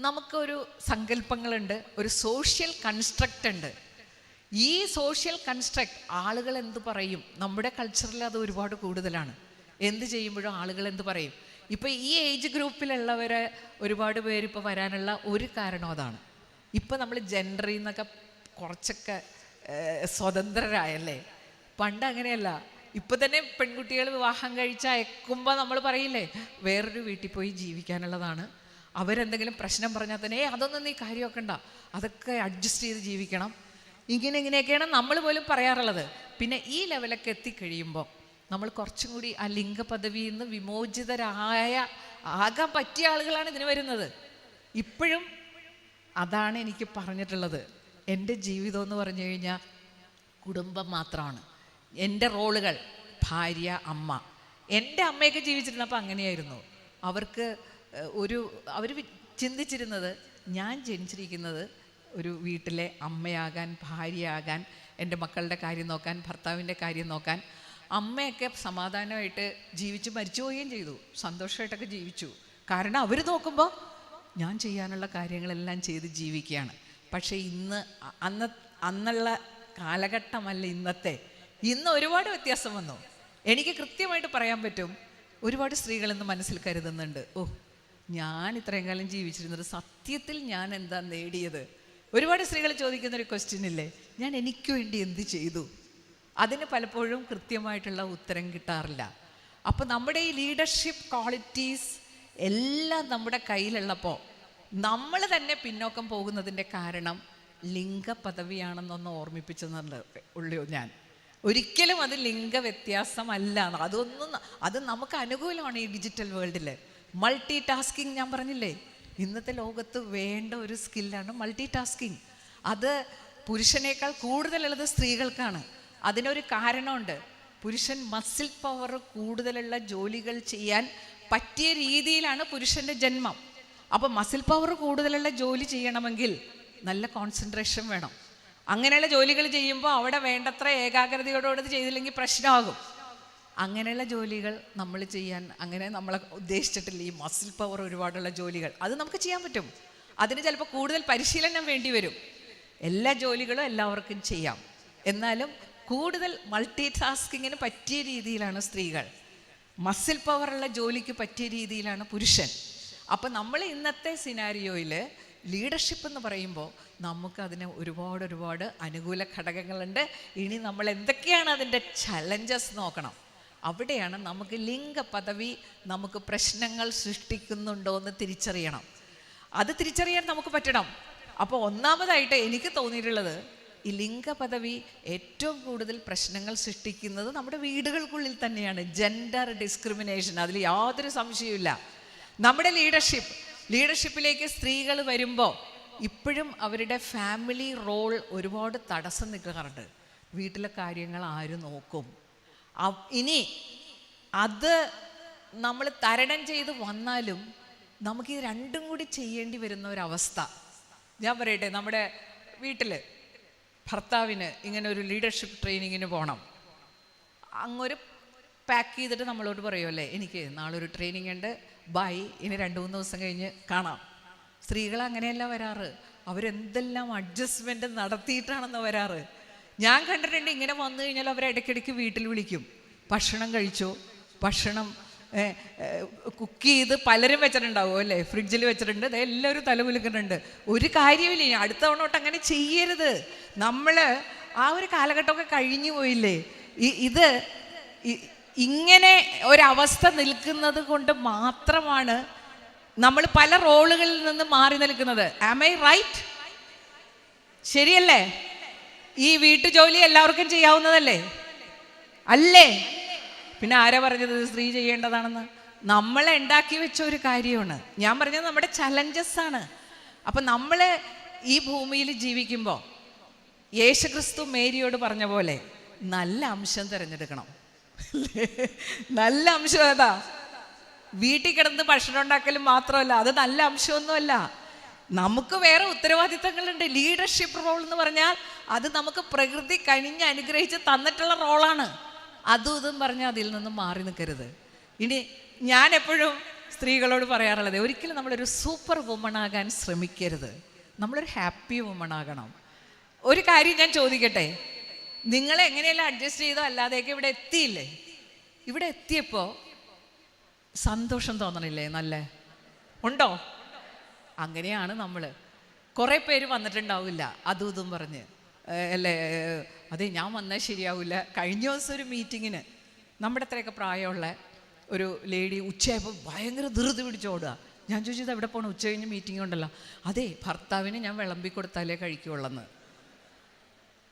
നമുക്കൊരു സങ്കല്പങ്ങളുണ്ട്, ഒരു സോഷ്യൽ കൺസ്ട്രക്റ്റ് ഉണ്ട്. ഈ സോഷ്യൽ കൺസ്ട്രക്റ്റ് ആളുകൾ എന്ത് പറയും, നമ്മുടെ കൾച്ചറിൽ അത് ഒരുപാട് കൂടുതലാണ്. എന്ത് ചെയ്യുമ്പോഴും ആളുകൾ എന്ത് പറയും. ഇപ്പോൾ ഈ ഏജ് ഗ്രൂപ്പിലുള്ളവരെ ഒരുപാട് പേര് ഇപ്പോൾ വരാനുള്ള ഒരു കാരണം അതാണ്. ഇപ്പം നമ്മൾ ജെൻഡറിൽ നിന്നൊക്കെ കുറച്ചൊക്കെ സ്വതന്ത്രരായല്ലേ. പണ്ട് അങ്ങനെയല്ല. ഇപ്പം തന്നെ പെൺകുട്ടികൾ വിവാഹം കഴിച്ച് അയക്കുമ്പോൾ നമ്മൾ പറയില്ലേ, വേറൊരു വീട്ടിൽ പോയി ജീവിക്കാനുള്ളതാണ്. അവരെന്തെങ്കിലും പ്രശ്നം പറഞ്ഞാൽ തന്നെ അതൊന്നും നീ കാര്യമാക്കണ്ട, അതൊക്കെ അഡ്ജസ്റ്റ് ചെയ്ത് ജീവിക്കണം, ഇങ്ങനെയൊക്കെയാണ് നമ്മൾ പോലും പറയാറുള്ളത്. പിന്നെ ഈ ലെവലൊക്കെ എത്തിക്കഴിയുമ്പോൾ നമ്മൾ കുറച്ചും കൂടി ആ ലിംഗപദവിയിൽ നിന്ന് ആകാൻ പറ്റിയ ആളുകളാണ് ഇതിന് വരുന്നത്. ഇപ്പോഴും അതാണ് എനിക്ക് പറഞ്ഞിട്ടുള്ളത്. എൻ്റെ ജീവിതം എന്ന് പറഞ്ഞു കഴിഞ്ഞാൽ കുടുംബം മാത്രമാണ്. എൻ്റെ റോളുകൾ ഭാര്യ, അമ്മ. എൻ്റെ അമ്മയൊക്കെ ജീവിച്ചിരുന്നപ്പോൾ അങ്ങനെയായിരുന്നു. അവർ ചിന്തിച്ചിരുന്നത് ഞാൻ ജനിച്ചിരിക്കുന്നത് ഒരു വീട്ടിലെ അമ്മയാകാൻ, ഭാര്യയാകാൻ, എൻ്റെ മക്കളുടെ കാര്യം നോക്കാൻ, ഭർത്താവിൻ്റെ കാര്യം നോക്കാൻ. അമ്മയൊക്കെ സമാധാനമായിട്ട് ജീവിച്ച് മരിച്ചു പോവുകയും ചെയ്തു, സന്തോഷമായിട്ടൊക്കെ ജീവിച്ചു. കാരണം അവർ നോക്കുമ്പോൾ ഞാൻ ചെയ്യാനുള്ള കാര്യങ്ങളെല്ലാം ചെയ്ത് ജീവിക്കുകയാണ്. പക്ഷേ അന്നുള്ള കാലഘട്ടമല്ല ഇന്നത്തെ. ഇന്ന് ഒരുപാട് വ്യത്യാസം വന്നു. എനിക്ക് കൃത്യമായിട്ട് പറയാൻ പറ്റും, ഒരുപാട് സ്ത്രീകളെന്ന് മനസ്സിൽ കരുതുന്നുണ്ട്, ഓ ഞാൻ ഇത്രയും കാലം ജീവിച്ചിരുന്നത് സത്യത്തിൽ ഞാൻ എന്താ നേടിയത്. ഒരുപാട് സ്ത്രീകൾ ചോദിക്കുന്നൊരു ക്വസ്റ്റ്യൻ ഇല്ലേ, ഞാൻ എനിക്ക് വേണ്ടി എന്ത് ചെയ്തു? അതിന് പലപ്പോഴും കൃത്യമായിട്ടുള്ള ഉത്തരം കിട്ടാറില്ല. അപ്പോൾ നമ്മുടെ ഈ ലീഡർഷിപ്പ് ക്വാളിറ്റീസ് എല്ലാം നമ്മുടെ കയ്യിലുള്ളപ്പോൾ നമ്മൾ തന്നെ പിന്നോക്കം പോകുന്നതിൻ്റെ കാരണം ലിംഗപദവിയാണെന്നൊന്ന് ഓർമ്മിപ്പിച്ചെന്നുണ്ട് ഉള്ളൂ ഞാൻ. ഒരിക്കലും അത് ലിംഗവ്യത്യാസമല്ല. അത് നമുക്ക് അനുകൂലമാണ്. ഈ ഡിജിറ്റൽ വേൾഡിൽ മൾട്ടി ടാസ്കിങ് ഞാൻ പറഞ്ഞില്ലേ, ഇന്നത്തെ ലോകത്ത് വേണ്ട ഒരു സ്കില്ലാണ് മൾട്ടി ടാസ്കിങ്. അത് പുരുഷനേക്കാൾ കൂടുതലുള്ളത് സ്ത്രീകൾക്കാണ്. അതിനൊരു കാരണമുണ്ട്. പുരുഷൻ മസിൽ പവർ കൂടുതലുള്ള ജോലികൾ ചെയ്യാൻ പറ്റിയ രീതിയിലാണ് പുരുഷൻ്റെ ജന്മം. അപ്പോൾ മസിൽ പവർ കൂടുതലുള്ള ജോലി ചെയ്യണമെങ്കിൽ നല്ല കോൺസെൻട്രേഷൻ വേണം. അങ്ങനെയുള്ള ജോലികൾ ചെയ്യുമ്പോൾ അവിടെ വേണ്ടത്ര ഏകാഗ്രതയോടുകൂടി ചെയ്തില്ലെങ്കിൽ പ്രശ്നമാകും. അങ്ങനെയുള്ള ജോലികൾ നമ്മൾ ചെയ്യാൻ അങ്ങനെ നമ്മളെ ഉദ്ദേശിച്ചിട്ടില്ല. ഈ മസിൽ പവർ ഒരുപാടുള്ള ജോലികൾ അത് നമുക്ക് ചെയ്യാൻ പറ്റും. അതിന് ചിലപ്പോൾ കൂടുതൽ പരിശീലനം വേണ്ടി വരും. എല്ലാ ജോലികളും എല്ലാവർക്കും ചെയ്യാം. എന്നാലും കൂടുതൽ മൾട്ടി ടാസ്കിങ്ങിന് പറ്റിയ രീതിയിലാണ് സ്ത്രീകൾ. മസിൽ പവറുള്ള ജോലിക്ക് പറ്റിയ രീതിയിലാണ് പുരുഷൻ. അപ്പം നമ്മൾ ഇന്നത്തെ സിനാരിയോയിൽ ലീഡർഷിപ്പ് എന്ന് പറയുമ്പോൾ നമുക്കതിന് ഒരുപാട് അനുകൂല ഘടകങ്ങളുണ്ട്. ഇനി നമ്മൾ എന്തൊക്കെയാണ് അതിൻ്റെ ചലഞ്ചസ് നോക്കണം. അവിടെയാണ് നമുക്ക് ലിംഗപദവി നമുക്ക് പ്രശ്നങ്ങൾ സൃഷ്ടിക്കുന്നുണ്ടോ എന്ന് തിരിച്ചറിയണം. അത് തിരിച്ചറിയാൻ നമുക്ക് പറ്റണം. അപ്പോൾ ഒന്നാമതായിട്ട് എനിക്ക് തോന്നിയിട്ടുള്ളത്, ഈ ലിംഗപദവി ഏറ്റവും കൂടുതൽ പ്രശ്നങ്ങൾ സൃഷ്ടിക്കുന്നത് നമ്മുടെ വീടുകൾക്കുള്ളിൽ തന്നെയാണ്. ജെൻഡർ ഡിസ്ക്രിമിനേഷൻ, അതിൽ യാതൊരു സംശയവുമില്ല. നമ്മുടെ ലീഡർഷിപ്പിലേക്ക് സ്ത്രീകൾ വരുമ്പോൾ ഇപ്പോഴും അവരുടെ ഫാമിലി റോൾ ഒരുപാട് തടസ്സം നിൽക്കാറുണ്ട്. വീട്ടിലെ കാര്യങ്ങൾ ആര് നോക്കും? ഇനി അത് നമ്മൾ തരണം ചെയ്ത് വന്നാലും നമുക്ക് ഇത് രണ്ടും കൂടി ചെയ്യേണ്ടി വരുന്ന ഒരവസ്ഥ. ഞാൻ പറയട്ടെ, നമ്മുടെ വീട്ടിൽ ഭർത്താവിന് ഇങ്ങനെ ഒരു ലീഡർഷിപ്പ് ട്രെയിനിങ്ങിന് പോകണം. അങ്ങൊരു പാക്ക് ചെയ്തിട്ട് നമ്മളോട് പറയുമല്ലേ, എനിക്ക് നാളെ ഒരു ട്രെയിനിങ് ഉണ്ട്, ബൈ, ഇനി 2-3 ദിവസം കഴിഞ്ഞ് കാണാം. സ്ത്രീകൾ അങ്ങനെയല്ല വരാറ്. അവരെന്തെല്ലാം അഡ്ജസ്റ്റ്മെൻറ്റ് നടത്തിയിട്ടാണെന്ന് വരാറ്. ഞാൻ കണ്ടിട്ടുണ്ട്, ഇങ്ങനെ വന്നു കഴിഞ്ഞാൽ അവരിടയ്ക്കിടയ്ക്ക് വീട്ടിൽ വിളിക്കും, ഭക്ഷണം കഴിച്ചോ, ഭക്ഷണം കുക്ക് ചെയ്ത് പലരും വെച്ചിട്ടുണ്ടാവും അല്ലേ, ഫ്രിഡ്ജിൽ വെച്ചിട്ടുണ്ട്, എല്ലാവരും തലകുലുക്കുന്നുണ്ട്. ഒരു കാര്യമില്ല, അടുത്ത തവണ തൊട്ട് അങ്ങനെ ചെയ്യരുത്. നമ്മൾ ആ ഒരു കാലഘട്ടമൊക്കെ കഴിഞ്ഞു പോയില്ലേ. ഇത് ഇങ്ങനെ ഒരവസ്ഥ നിൽക്കുന്നത് കൊണ്ട് മാത്രമാണ് നമ്മൾ പല റോളുകളിൽ നിന്ന് മാറി നിൽക്കുന്നത്. Am I right? ശരിയല്ലേ? ഈ വീട്ടുജോലി എല്ലാവർക്കും ചെയ്യാവുന്നതല്ലേ? അല്ലേ? പിന്നെ ആരാ പറഞ്ഞത് സ്ത്രീ ചെയ്യേണ്ടതാണെന്ന്? നമ്മളെ ഉണ്ടാക്കി വെച്ച ഒരു കാര്യമാണ്. ഞാൻ പറഞ്ഞത് നമ്മുടെ ചലഞ്ചസ് ആണ്. അപ്പം നമ്മൾ ഈ ഭൂമിയിൽ ജീവിക്കുമ്പോൾ യേശുക്രിസ്തു മേരിയോട് പറഞ്ഞ പോലെ നല്ല അംശം തിരഞ്ഞെടുക്കണം. നല്ല അംശം ഏതാ? വീട്ടിൽ കിടന്ന് ഭക്ഷണം ഉണ്ടാക്കലും മാത്രമല്ല, അത് നല്ല അംശമൊന്നുമല്ല. നമുക്ക് വേറെ ഉത്തരവാദിത്തങ്ങളുണ്ട്. ലീഡർഷിപ്പ് റോൾ എന്ന് പറഞ്ഞാൽ അത് നമുക്ക് പ്രകൃതി കഴിഞ്ഞ് അനുഗ്രഹിച്ച് തന്നിട്ടുള്ള റോളാണ്. അതും ഇതും പറഞ്ഞാൽ അതിൽ നിന്നും മാറി നിൽക്കരുത്. ഇനി ഞാൻ എപ്പോഴും സ്ത്രീകളോട് പറയാറുള്ളത്, ഒരിക്കലും നമ്മളൊരു സൂപ്പർ വുമൺ ആകാൻ ശ്രമിക്കരുത്. നമ്മളൊരു ഹാപ്പി വുമൺ ആകണം. ഒരു കാര്യം ഞാൻ ചോദിക്കട്ടെ, നിങ്ങൾ എങ്ങനെയെല്ലാം അഡ്ജസ്റ്റ് ചെയ്തോ അല്ലാതെയൊക്കെ ഇവിടെ എത്തിയില്ലേ? ഇവിടെ എത്തിയപ്പോൾ സന്തോഷം തോന്നണില്ലേ? നല്ല ഉണ്ടോ? അങ്ങനെയാണ് നമ്മൾ. കുറേ പേര് വന്നിട്ടുണ്ടാവില്ല അതും ഇതും പറഞ്ഞ്, അല്ലേ, അതെ ഞാൻ വന്നാൽ ശരിയാവില്ല. കഴിഞ്ഞ ദിവസം ഒരു മീറ്റിങ്ങിന് നമ്മുടെ അത്രയൊക്കെ പ്രായമുള്ള ഒരു ലേഡി ഉച്ചയായപ്പോൾ ഭയങ്കര ധൃതി പിടിച്ചോടുക. ഞാൻ ചോദിച്ചത് എവിടെ പോകണം? ഉച്ച കഴിഞ്ഞ് മീറ്റിംഗ് ഉണ്ടല്ലോ. അതെ, ഭർത്താവിന് ഞാൻ വിളമ്പി കൊടുത്താലേ കഴിക്കുള്ളെന്ന്.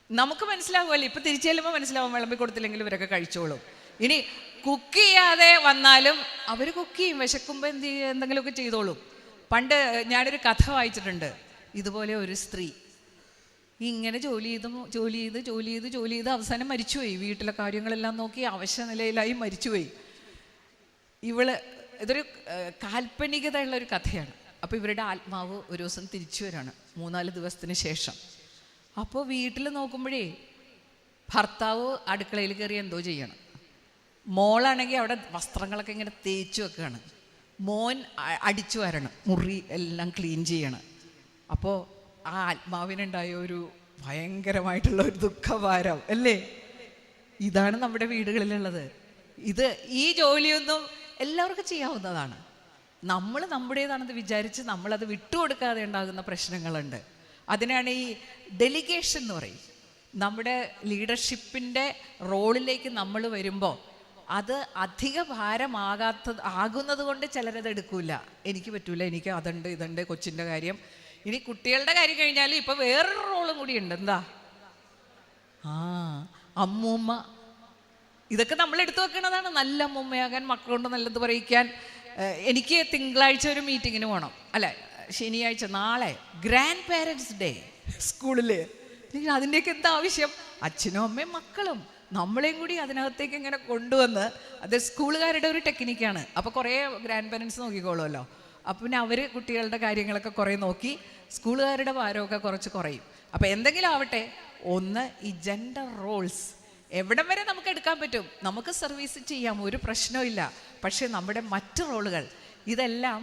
നമുക്ക് മനസ്സിലാവുമല്ലോ, ഇപ്പം തിരിച്ചു ചെല്ലുമ്പോൾ മനസ്സിലാവും വിളമ്പി കൊടുത്തില്ലെങ്കിൽ ഇവരൊക്കെ കഴിച്ചോളും. ഇനി കുക്ക് ചെയ്യാതെ വന്നാലും അവർ കുക്ക് ചെയ്യും, വിശക്കുമ്പോൾ എന്തെങ്കിലുമൊക്കെ ചെയ്തോളും. പണ്ട് ഞാനൊരു കഥ വായിച്ചിട്ടുണ്ട്. ഇതുപോലെ ഒരു സ്ത്രീ ഇങ്ങനെ ജോലി ചെയ്ത് അവസാനം മരിച്ചുപോയി. വീട്ടിലെ കാര്യങ്ങളെല്ലാം നോക്കി അവശ നിലയിലായി മരിച്ചുപോയി. ഇതൊരു കാൽപ്പനികതയുള്ള ഒരു കഥയാണ്. അപ്പോൾ ഇവരുടെ ആത്മാവ് ഒരു ദിവസം തിരിച്ചു വരാണ് 3-4 ദിവസത്തിന് ശേഷം. അപ്പോൾ വീട്ടിൽ നോക്കുമ്പോഴേ ഭർത്താവ് അടുക്കളയിൽ കയറി എന്തോ ചെയ്യണം. മോളാണെങ്കിൽ അവിടെ വസ്ത്രങ്ങളൊക്കെ ഇങ്ങനെ തേച്ച് വെക്കുകയാണ്. മോൻ അടിച്ചു വരണം, മുറി എല്ലാം ക്ലീൻ ചെയ്യണം. അപ്പോൾ ആ ആത്മാവിനുണ്ടായ ഒരു ഭയങ്കരമായിട്ടുള്ള ഒരു ദുഃഖഭാരം അല്ലേ? ഇതാണ് നമ്മുടെ വീടുകളിലുള്ളത്. ഈ ജോലിയൊന്നും എല്ലാവർക്കും ചെയ്യാവുന്നതാണ്. നമ്മൾ നമ്മുടേതാണെന്ന് വിചാരിച്ച് നമ്മളത് വിട്ടുകൊടുക്കാതെ ഉണ്ടാകുന്ന പ്രശ്നങ്ങളുണ്ട്. അതിനാണ് ഈ ഡെലിഗേഷൻ എന്ന് പറയും. നമ്മുടെ ലീഡർഷിപ്പിൻ്റെ റോളിലേക്ക് നമ്മൾ വരുമ്പോൾ അത് അധിക ആകുന്നത് കൊണ്ട് ചിലരത് എടുക്കില്ല. എനിക്ക് പറ്റൂല, എനിക്ക് അതുണ്ട് ഇതുണ്ട്, കൊച്ചിൻ്റെ കാര്യം. ഇനി കുട്ടികളുടെ കാര്യം കഴിഞ്ഞാൽ ഇപ്പോൾ വേറൊരു റോളും കൂടി ഉണ്ട്. എന്താ? അമ്മൂമ്മ. ഇതൊക്കെ നമ്മൾ എടുത്തു വെക്കുന്നതാണ്. നല്ല അമ്മൂമ്മയാകാൻ, മക്കളുണ്ട് നല്ലത് പറയിക്കാൻ. എനിക്ക് തിങ്കളാഴ്ച ഒരു മീറ്റിങ്ങിന് പോകണം, അല്ല ശനിയാഴ്ച, നാളെ ഗ്രാൻഡ് പേരൻസ് ഡേ സ്കൂളിൽ. അതിൻ്റെയൊക്കെ എന്താ ആവശ്യം? അച്ഛനും അമ്മയും മക്കളും നമ്മളെയും കൂടി അതിനകത്തേക്ക് ഇങ്ങനെ കൊണ്ടുവന്ന്, അത് സ്കൂളുകാരുടെ ഒരു ടെക്നിക്കാണ്. അപ്പോൾ കുറേ ഗ്രാൻഡ് പേരൻസ് നോക്കിക്കോളുമല്ലോ. അപ്പം പിന്നെ അവർ കുട്ടികളുടെ കാര്യങ്ങളൊക്കെ കുറേ നോക്കി സ്കൂളുകാരുടെ ഭാരമൊക്കെ കുറച്ച് കുറയും. അപ്പോൾ എന്തെങ്കിലും ആവട്ടെ, ഒന്ന് ഈ ജെൻഡർ റോൾസ് എവിടം വരെ നമുക്ക് എടുക്കാൻ പറ്റും, നമുക്ക് സർവീസ് ചെയ്യാം, ഒരു പ്രശ്നമില്ല. പക്ഷേ നമ്മുടെ മറ്റ് റോളുകൾ, ഇതെല്ലാം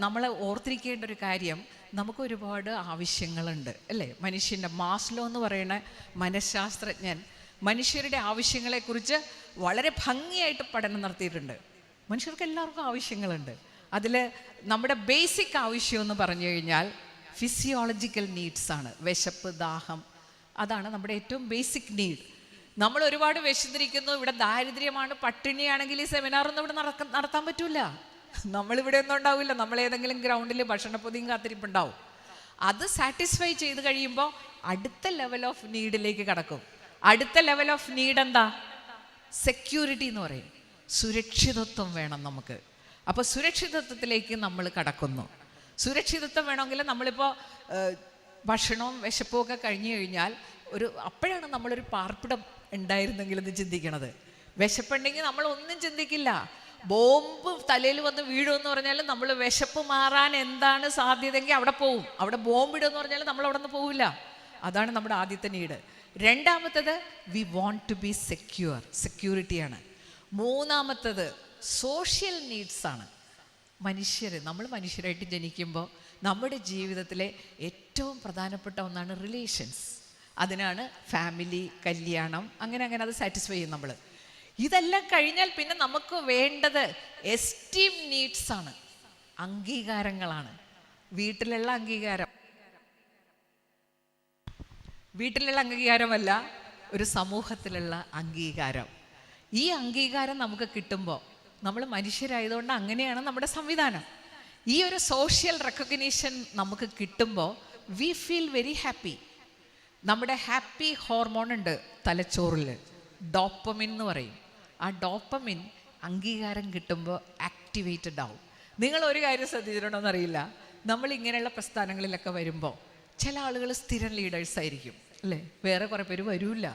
നമ്മൾ ഓർത്തിരിക്കേണ്ട ഒരു കാര്യം. നമുക്ക് ഒരുപാട് ആവശ്യങ്ങളുണ്ട് അല്ലേ? മനുഷ്യൻ്റെ മാസ്ലോ എന്ന് പറയുന്ന മനഃശാസ്ത്രജ്ഞൻ മനുഷ്യരുടെ ആവശ്യങ്ങളെക്കുറിച്ച് വളരെ ഭംഗിയായിട്ട് പഠനം നടത്തിയിട്ടുണ്ട്. മനുഷ്യർക്ക് എല്ലാവർക്കും ആവശ്യങ്ങളുണ്ട്. അതിൽ നമ്മുടെ ബേസിക് ആവശ്യം എന്ന് പറഞ്ഞു കഴിഞ്ഞാൽ ഫിസിയോളജിക്കൽ നീഡ്സ് ആണ്. വിശപ്പ്, ദാഹം, അതാണ് നമ്മുടെ ഏറ്റവും ബേസിക് നീഡ്. നമ്മൾ ഒരുപാട് വിശന്നിരിക്കുന്നു, ഇവിടെ ദാരിദ്ര്യമാണ്, പട്ടിണിയാണെങ്കിൽ ഈ സെമിനാറൊന്നും ഇവിടെ നടത്താൻ പറ്റൂല. നമ്മളിവിടെ ഒന്നും ഉണ്ടാവില്ല, നമ്മൾ ഏതെങ്കിലും ഗ്രൗണ്ടിൽ ഭക്ഷണപ്പൊതിയും കാത്തിരിപ്പുണ്ടാവും. അത് സാറ്റിസ്ഫൈ ചെയ്ത് കഴിയുമ്പോൾ അടുത്ത ലെവൽ ഓഫ് നീഡിലേക്ക് കടക്കും. അടുത്ത ലെവൽ ഓഫ് നീഡ് എന്താ? സെക്യൂരിറ്റി എന്ന് പറയും. സുരക്ഷിതത്വം വേണം നമുക്ക്. അപ്പോൾ സുരക്ഷിതത്വത്തിലേക്ക് നമ്മൾ കടക്കുന്നു. സുരക്ഷിതത്വം വേണമെങ്കിൽ നമ്മളിപ്പോൾ ഭക്ഷണവും വിശപ്പും ഒക്കെ കഴിഞ്ഞു കഴിഞ്ഞാൽ അപ്പോഴാണ് നമ്മളൊരു പാർപ്പിടം ഉണ്ടായിരുന്നെങ്കിലെന്ന് ചിന്തിക്കണത്. വിശപ്പുണ്ടെങ്കിൽ നമ്മളൊന്നും ചിന്തിക്കില്ല. ബോംബ് തലയിൽ വന്ന് വീഴുമെന്ന് പറഞ്ഞാൽ നമ്മൾ വിശപ്പ് മാറാൻ എന്താണ് സാധ്യതയെങ്കിൽ അവിടെ പോവും. അവിടെ ബോംബിടുമെന്ന് പറഞ്ഞാൽ നമ്മൾ അവിടെ നിന്ന് പോവില്ല. അതാണ് നമ്മുടെ ആദ്യത്തെ നീഡ്. രണ്ടാമത്തത് we want to be secure, സെക്യൂരിറ്റിയാണ്. മൂന്നാമത്തത് സോഷ്യൽ നീഡ്സാണ്. നമ്മൾ മനുഷ്യരായിട്ട് ജനിക്കുമ്പോൾ നമ്മുടെ ജീവിതത്തിലെ ഏറ്റവും പ്രധാനപ്പെട്ട ഒന്നാണ് റിലേഷൻസ്. അതിനാണ് ഫാമിലി, കല്യാണം, അങ്ങനെ അത് സാറ്റിസ്ഫൈ ചെയ്യും നമ്മൾ. ഇതെല്ലാം കഴിഞ്ഞാൽ പിന്നെ നമുക്ക് വേണ്ടത് എസ്റ്റീം നീഡ്സ് ആണ്, അംഗീകാരങ്ങളാണ്. വീട്ടിലുള്ള അംഗീകാരമല്ല, ഒരു സമൂഹത്തിലുള്ള അംഗീകാരം. ഈ അംഗീകാരം നമുക്ക് കിട്ടുമ്പോൾ, നമ്മൾ മനുഷ്യരായതുകൊണ്ട് അങ്ങനെയാണ് നമ്മുടെ സംവിധാനം. ഈ ഒരു സോഷ്യൽ റെക്കഗ്നീഷൻ നമുക്ക് കിട്ടുമ്പോൾ വി ഫീൽ വെരി ഹാപ്പി. നമ്മുടെ ഹാപ്പി ഹോർമോൺ ഉണ്ട് തലച്ചോറിൽ, ഡോപ്പമിൻ എന്ന് പറയും. ആ ഡോപ്പമിൻ അംഗീകാരം കിട്ടുമ്പോൾ ആക്ടിവേറ്റഡ് ആവും. നിങ്ങൾ ഒരു കാര്യം ശ്രദ്ധിച്ചിട്ടുണ്ടോയെന്ന് അറിയില്ല, നമ്മൾ ഇങ്ങനെയുള്ള പ്രസ്ഥാനങ്ങളിലൊക്കെ വരുമ്പോൾ ചില ആളുകൾ സ്ഥിരം ലീഡേഴ്സ് ആയിരിക്കും അല്ലേ? വേറെ കുറേ പേര് വരില്ല.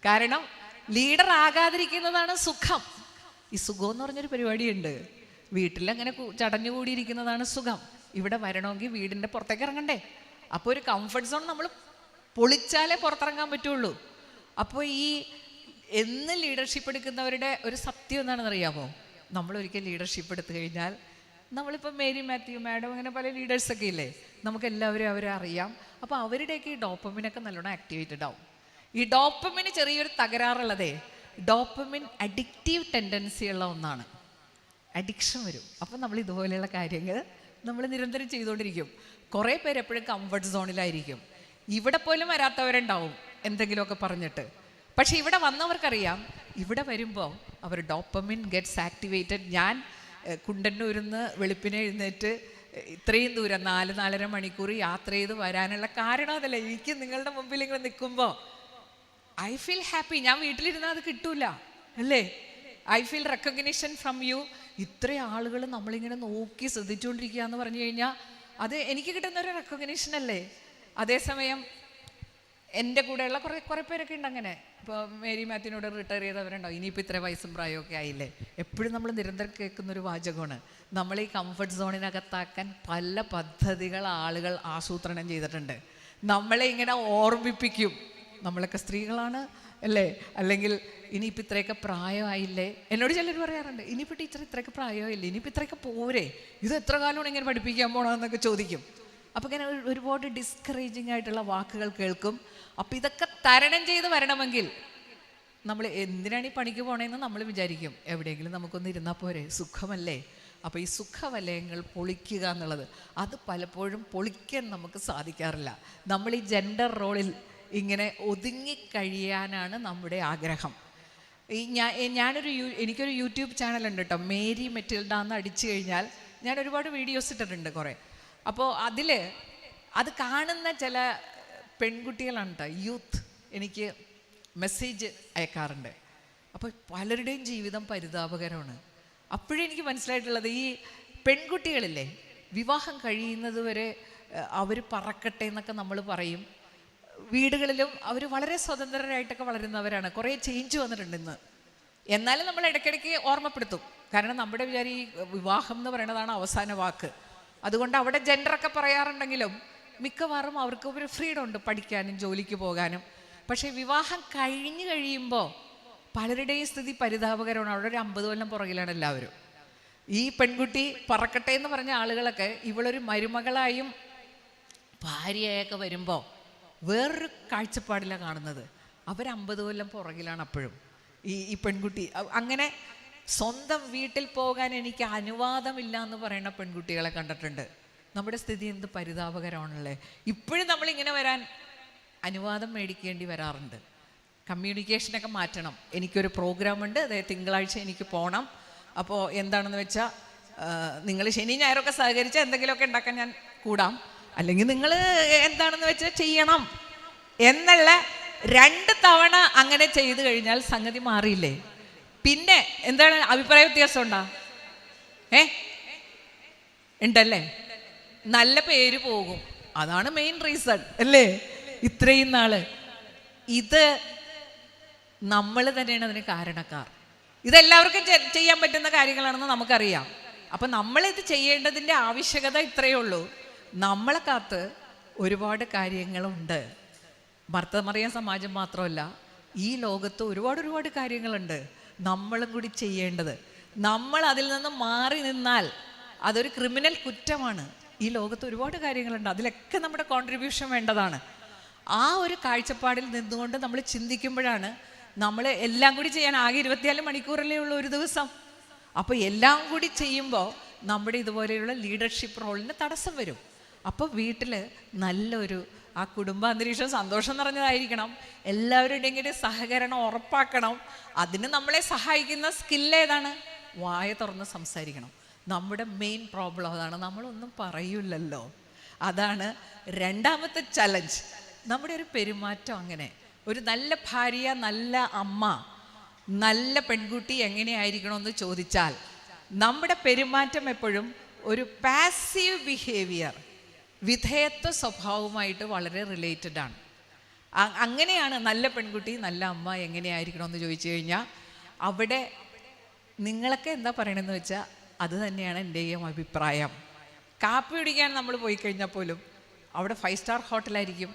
കാരണം ലീഡർ ആകാതിരിക്കുന്നതാണ് സുഖം. ഈ സുഖം എന്ന് പറഞ്ഞൊരു പരിപാടിയുണ്ട്. വീട്ടിലങ്ങനെ ചടഞ്ഞുകൂടിയിരിക്കുന്നതാണ് സുഖം. ഇവിടെ വരണമെങ്കിൽ വീടിൻ്റെ പുറത്തേക്ക് ഇറങ്ങണ്ടേ? അപ്പോൾ ഒരു കംഫർട്ട് സോൺ നമ്മൾ പൊളിച്ചാലേ പുറത്തിറങ്ങാൻ പറ്റുള്ളൂ. അപ്പോൾ ഈ ലീഡർഷിപ്പ് എടുക്കുന്നവരുടെ ഒരു സത്യം എന്താണെന്ന് അറിയാമോ? നമ്മളൊരിക്കൽ ലീഡർഷിപ്പ് എടുത്തു കഴിഞ്ഞാൽ, നമ്മളിപ്പോൾ മേരി മാത്യു മാഡം അങ്ങനെ പല ലീഡേഴ്സൊക്കെ ഇല്ലേ, നമുക്കെല്ലാവരും അവരെ അറിയാം. അപ്പോൾ അവരുടെയൊക്കെ ഈ ഡോപ്പമിനൊക്കെ നല്ലോണം ആക്ടിവേറ്റഡ് ആവും. ഈ ഡോപ്പമിന് ചെറിയൊരു തകരാറുള്ളതേ, ഡോപ്പമിൻ അഡിക്റ്റീവ് ടെൻഡൻസി ഉള്ള ഒന്നാണ്. അഡിക്ഷൻ വരും. അപ്പം നമ്മൾ ഇതുപോലെയുള്ള കാര്യങ്ങൾ നമ്മൾ നിരന്തരം ചെയ്തുകൊണ്ടിരിക്കും. കുറേ പേര് എപ്പോഴും കംഫർട്ട് സോണിലായിരിക്കും. ഇവിടെ പോലും വരാത്തവരുണ്ടാവും എന്തെങ്കിലുമൊക്കെ പറഞ്ഞിട്ട്. പക്ഷെ ഇവിടെ വന്നവർക്കറിയാം, ഇവിടെ വരുമ്പോൾ അവർ ഡോപ്പമിൻ ഗെറ്റ്സ് ആക്ടിവേറ്റഡ്. ഞാൻ കുണ്ടന്നൂരിന്ന് വെളുപ്പിനെ എഴുന്നേറ്റ് ഇത്രയും ദൂരം 4-4.5 മണിക്കൂർ യാത്ര ചെയ്ത് വരാനുള്ള കാരണം അതല്ല. എനിക്ക് നിങ്ങളുടെ മുമ്പിൽ ഇങ്ങനെ നിൽക്കുമ്പോൾ ഐ ഫീൽ ഹാപ്പി. ഞാൻ വീട്ടിലിരുന്നാൽ അത് കിട്ടൂല അല്ലേ? I feel recognition from you. ഇത്രയും ആളുകൾ നമ്മളിങ്ങനെ നോക്കി ശ്രദ്ധിച്ചുകൊണ്ടിരിക്കുക എന്ന് പറഞ്ഞു കഴിഞ്ഞാൽ അത് എനിക്ക് കിട്ടുന്നൊരു റെക്കഗ്നിഷൻ അല്ലേ? അതേസമയം എൻ്റെ കൂടെയുള്ള കുറേ പേരൊക്കെ ഉണ്ട് അങ്ങനെ. ഇപ്പോൾ മേരി മാത്യുവിനോട് റിട്ടയർ ചെയ്തവരുണ്ടാവും. ഇനിയിപ്പോൾ ഇത്ര വയസ്സും പ്രായമൊക്കെ ആയില്ലേ. എപ്പോഴും നമ്മൾ നിരന്തരം കേൾക്കുന്നൊരു വാചകമാണ്, നമ്മൾ ഈ കംഫർട്ട് സോണിനകത്താക്കാൻ പല പദ്ധതികൾ ആളുകൾ ആസൂത്രണം ചെയ്തിട്ടുണ്ട്. നമ്മളെ ഇങ്ങനെ ഓർമ്മിപ്പിക്കും, നമ്മളൊക്കെ സ്ത്രീകളാണ് അല്ലേ, അല്ലെങ്കിൽ ഇനിയിപ്പോൾ ഇത്രയൊക്കെ പ്രായമായില്ലേ. എന്നോട് ചിലർ പറയാറുണ്ട്, ഇനിയിപ്പോൾ ടീച്ചർ ഇത്രയൊക്കെ പ്രായമായില്ലേ, ഇനിയിപ്പോൾ ഇത്രയൊക്കെ പോരെ, ഇത് എത്ര കാലമാണ് ഇങ്ങനെ പഠിപ്പിക്കാൻ പോകണമെന്നൊക്കെ ചോദിക്കും. അപ്പോൾ ഇങ്ങനെ ഒരുപാട് ഡിസ്കറേജിങ് ആയിട്ടുള്ള വാക്കുകൾ കേൾക്കും. അപ്പോൾ ഇതൊക്കെ തരണം ചെയ്ത് വരണമെങ്കിൽ നമ്മൾ എന്തിനാണ് ഈ പണിക്ക് പോകണമെന്ന് നമ്മൾ വിചാരിക്കും. എവിടെയെങ്കിലും നമുക്കൊന്ന് ഇരുന്നാൽ പോരെ, സുഖമല്ലേ. അപ്പോൾ ഈ സുഖവലയങ്ങൾ പൊളിക്കുക എന്നുള്ളത്, അത് പലപ്പോഴും പൊളിക്കാൻ നമുക്ക് സാധിക്കാറില്ല. നമ്മൾ ഈ ജെൻഡർ റോളിൽ ഇങ്ങനെ ഒതുങ്ങിക്കഴിയാനാണ് നമ്മുടെ ആഗ്രഹം. എനിക്കൊരു യൂട്യൂബ് ചാനലുണ്ട് കേട്ടോ, മേരി മെറ്റിൽഡ എന്ന് അടിച്ചു കഴിഞ്ഞാൽ ഞാൻ ഒരുപാട് വീഡിയോസ് ഇട്ടിട്ടുണ്ട് കുറേ. അപ്പോൾ അത് കാണുന്ന ചില പെൺകുട്ടികളാണ് കേട്ടോ, യൂത്ത്, എനിക്ക് മെസ്സേജ് അയക്കാറുണ്ട്. അപ്പോൾ പലരുടെയും ജീവിതം പരിതാപകരമാണ്. അപ്പോഴേ എനിക്ക് മനസ്സിലായിട്ടുള്ളത്, ഈ പെൺകുട്ടികളില്ലേ, വിവാഹം കഴിയുന്നത് വരെ അവർ പറക്കട്ടെ എന്നൊക്കെ നമ്മൾ പറയും. വീടുകളിലും അവർ വളരെ സ്വതന്ത്രരായിട്ടൊക്കെ വളരുന്നവരാണ്. കുറേ ചേഞ്ച് വന്നിട്ടുണ്ട് ഇന്ന്. എന്നാലും നമ്മൾ ഇടയ്ക്കിടയ്ക്ക് ഓർമ്മപ്പെടുത്തും. കാരണം നമ്മുടെ വിചാരം ഈ വിവാഹം എന്ന് പറയുന്നതാണ് അവസാന വാക്ക്. അതുകൊണ്ട് അവിടെ ജെൻഡറൊക്കെ പറയാറുണ്ടെങ്കിലും മിക്കവാറും അവർക്ക് ഒരു ഫ്രീഡം ഉണ്ട് പഠിക്കാനും ജോലിക്ക് പോകാനും. പക്ഷേ വിവാഹം കഴിഞ്ഞ് കഴിയുമ്പോൾ പലരുടെയും സ്ഥിതി പരിതാപകരമാണ്. അവിടെ ഒരു 50 കൊല്ലം പുറകിലാണ് എല്ലാവരും. ഈ പെൺകുട്ടി പറക്കട്ടെ എന്ന് പറഞ്ഞ ആളുകളൊക്കെ ഇവളൊരു മരുമകളായും ഭാര്യയൊക്കെ വരുമ്പോൾ വേറൊരു കാഴ്ചപ്പാടിലാണ് കാണുന്നത്. അവർ 50 കൊല്ലം പുറകിലാണ് അപ്പോഴും ഈ പെൺകുട്ടി. അങ്ങനെ സ്വന്തം വീട്ടിൽ പോകാൻ എനിക്ക് അനുവാദമില്ല എന്ന് പറയുന്ന പെൺകുട്ടികളെ കണ്ടിട്ടുണ്ട്. നമ്മുടെ സ്ഥിതി എന്ത് പരിതാപകരമാണല്ലേ. ഇപ്പോഴും നമ്മളിങ്ങനെ വരാൻ അനുവാദം മേടിക്കേണ്ടി വരാറുണ്ട്. കമ്മ്യൂണിക്കേഷനൊക്കെ മാറ്റണം. എനിക്കൊരു പ്രോഗ്രാമുണ്ട്, അതായത് തിങ്കളാഴ്ച എനിക്ക് പോകണം. അപ്പോൾ എന്താണെന്ന് വെച്ചാൽ നിങ്ങൾ ശനി ഞായറൊക്കെ സഹകരിച്ചാൽ എന്തെങ്കിലുമൊക്കെ ഉണ്ടാക്കാൻ ഞാൻ കൂടാം, അല്ലെങ്കിൽ നിങ്ങൾ എന്താണെന്ന് വെച്ചാൽ ചെയ്യണം എന്നുള്ള 2 തവണ അങ്ങനെ ചെയ്തു കഴിഞ്ഞാൽ സംഗതി മാറിയില്ലേ? പിന്നെ എന്താണ് അഭിപ്രായ വ്യത്യാസം ഉണ്ടാ? ഉണ്ടല്ലേ? നല്ല പേര് പോകും. അതാണ് മെയിൻ റീസൺ അല്ലേ? ഇത്രയും നാള് ഇത് നമ്മൾ തന്നെയാണ് അതിന് കാരണക്കാർ. ഇതെല്ലാവർക്കും ചെയ്യാൻ പറ്റുന്ന കാര്യങ്ങളാണെന്ന് നമുക്കറിയാം. അപ്പം നമ്മളിത് ചെയ്യേണ്ടതിൻ്റെ ആവശ്യകത ഇത്രയേ ഉള്ളൂ. നമ്മളെ കാത്ത് ഒരുപാട് കാര്യങ്ങളുണ്ട്. ഭർത്തമറിയ സമാജം മാത്രമല്ല, ഈ ലോകത്ത് ഒരുപാട് കാര്യങ്ങളുണ്ട് നമ്മളും കൂടി ചെയ്യേണ്ടത്. നമ്മൾ അതിൽ നിന്ന് മാറി നിന്നാൽ അതൊരു ക്രിമിനൽ കുറ്റമാണ്. ഈ ലോകത്ത് ഒരുപാട് കാര്യങ്ങളുണ്ട്, അതിലൊക്കെ നമ്മുടെ കോൺട്രിബ്യൂഷൻ വേണ്ടതാണ്. ആ ഒരു കാഴ്ചപ്പാടിൽ നിന്നുകൊണ്ട് നമ്മൾ ചിന്തിക്കുമ്പോഴാണ് നമ്മൾ എല്ലാം കൂടി ചെയ്യാൻ ആകെ 24 മണിക്കൂറല്ലേ ഉള്ളൂ ഒരു ദിവസം. അപ്പോൾ എല്ലാം കൂടി ചെയ്യുമ്പോൾ നമ്മുടെ ഇതുപോലെയുള്ള ലീഡർഷിപ്പ് റോളിന് തടസ്സം വരും. അപ്പോൾ വീട്ടിൽ നല്ലൊരു ആ കുടുംബാന്തരീക്ഷം സന്തോഷം നിറഞ്ഞതായിരിക്കണം. എല്ലാവരുടെയും സഹകരണം ഉറപ്പാക്കണം. അതിന് നമ്മളെ സഹായിക്കുന്ന സ്കില്ല് ഏതാണ്? വായ തുറന്ന് സംസാരിക്കണം. നമ്മുടെ മെയിൻ പ്രോബ്ലം അതാണ്, നമ്മളൊന്നും പറയൂലല്ലോ. അതാണ് രണ്ടാമത്തെ ചലഞ്ച്. നമ്മുടെ ഒരു പെരുമാറ്റം അങ്ങനെ, ഒരു നല്ല ഭാര്യ, നല്ല അമ്മ, നല്ല പെൺകുട്ടി എങ്ങനെയായിരിക്കണമെന്ന് ചോദിച്ചാൽ നമ്മുടെ പെരുമാറ്റം എപ്പോഴും ഒരു പാസീവ് ബിഹേവിയർ, വിധേയത്വ സ്വഭാവവുമായിട്ട് വളരെ റിലേറ്റഡ് ആണ്. അങ്ങനെയാണ് നല്ല പെൺകുട്ടി, നല്ല അമ്മ എങ്ങനെയായിരിക്കണമെന്ന് ചോദിച്ചു കഴിഞ്ഞാൽ അവിടെ നിങ്ങളൊക്കെ എന്താ പറയണമെന്ന് വെച്ചാൽ അത് തന്നെയാണ് എൻ്റെയും അഭിപ്രായം. കാപ്പി കുടിക്കാൻ നമ്മൾ പോയി കഴിഞ്ഞാൽ പോലും അവിടെ 5 സ്റ്റാർ ഹോട്ടലായിരിക്കും.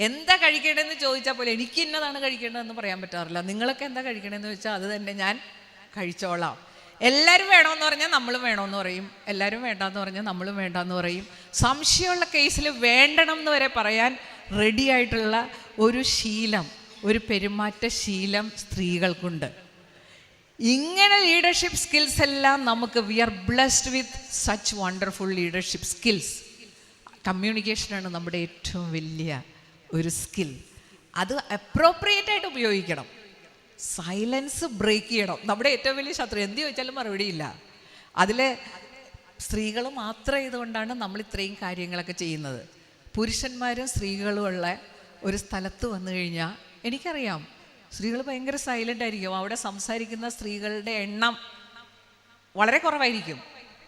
എന്താ കഴിക്കേണ്ടതെന്ന് ചോദിച്ചാൽ പോലും എനിക്ക് ഇന്നതാണ് കഴിക്കേണ്ടതെന്ന് പറയാൻ പറ്റാറില്ല. നിങ്ങളൊക്കെ എന്താ കഴിക്കണമെന്ന് വെച്ചാൽ അത് തന്നെ ഞാൻ കഴിച്ചോളാം. എല്ലാവരും വേണമെന്ന് പറഞ്ഞാൽ നമ്മളും വേണമെന്ന് പറയും, എല്ലാവരും വേണ്ടാന്ന് പറഞ്ഞാൽ നമ്മളും വേണ്ടാന്ന് പറയും. സംശയമുള്ള കേസിൽ വേണ്ടണം എന്ന് വരെ പറയാൻ റെഡി ആയിട്ടുള്ള ഒരു ശീലം, ഒരു പെരുമാറ്റ ശീലം സ്ത്രീകൾക്കുണ്ട്. ഇങ്ങനെ ലീഡർഷിപ്പ് സ്കിൽസ് എല്ലാം നമുക്ക്, we are blessed with such wonderful leadership skills. കമ്മ്യൂണിക്കേഷനാണ് നമ്മുടെ ഏറ്റവും വലിയ ഒരു സ്കിൽ. അത് അപ്രോപ്രിയേറ്റ് ആയിട്ട് ഉപയോഗിക്കണം. സൈലൻസ് ബ്രേക്ക് ചെയ്യണം. നമ്മുടെ ഏറ്റവും വലിയ ശത്രു എന്ത് ചോദിച്ചാലും മറുപടിയില്ല. അതിൽ സ്ത്രീകൾ മാത്രം ഇതുകൊണ്ടാണ് നമ്മൾ ഇത്രയും കാര്യങ്ങളൊക്കെ ചെയ്യുന്നത്. പുരുഷന്മാരും സ്ത്രീകളുമുള്ള ഒരു സ്ഥലത്ത് വന്നു കഴിഞ്ഞാൽ എനിക്കറിയാം സ്ത്രീകൾ ഭയങ്കര സൈലൻ്റ് ആയിരിക്കും. അവിടെ സംസാരിക്കുന്ന സ്ത്രീകളുടെ എണ്ണം വളരെ കുറവായിരിക്കും.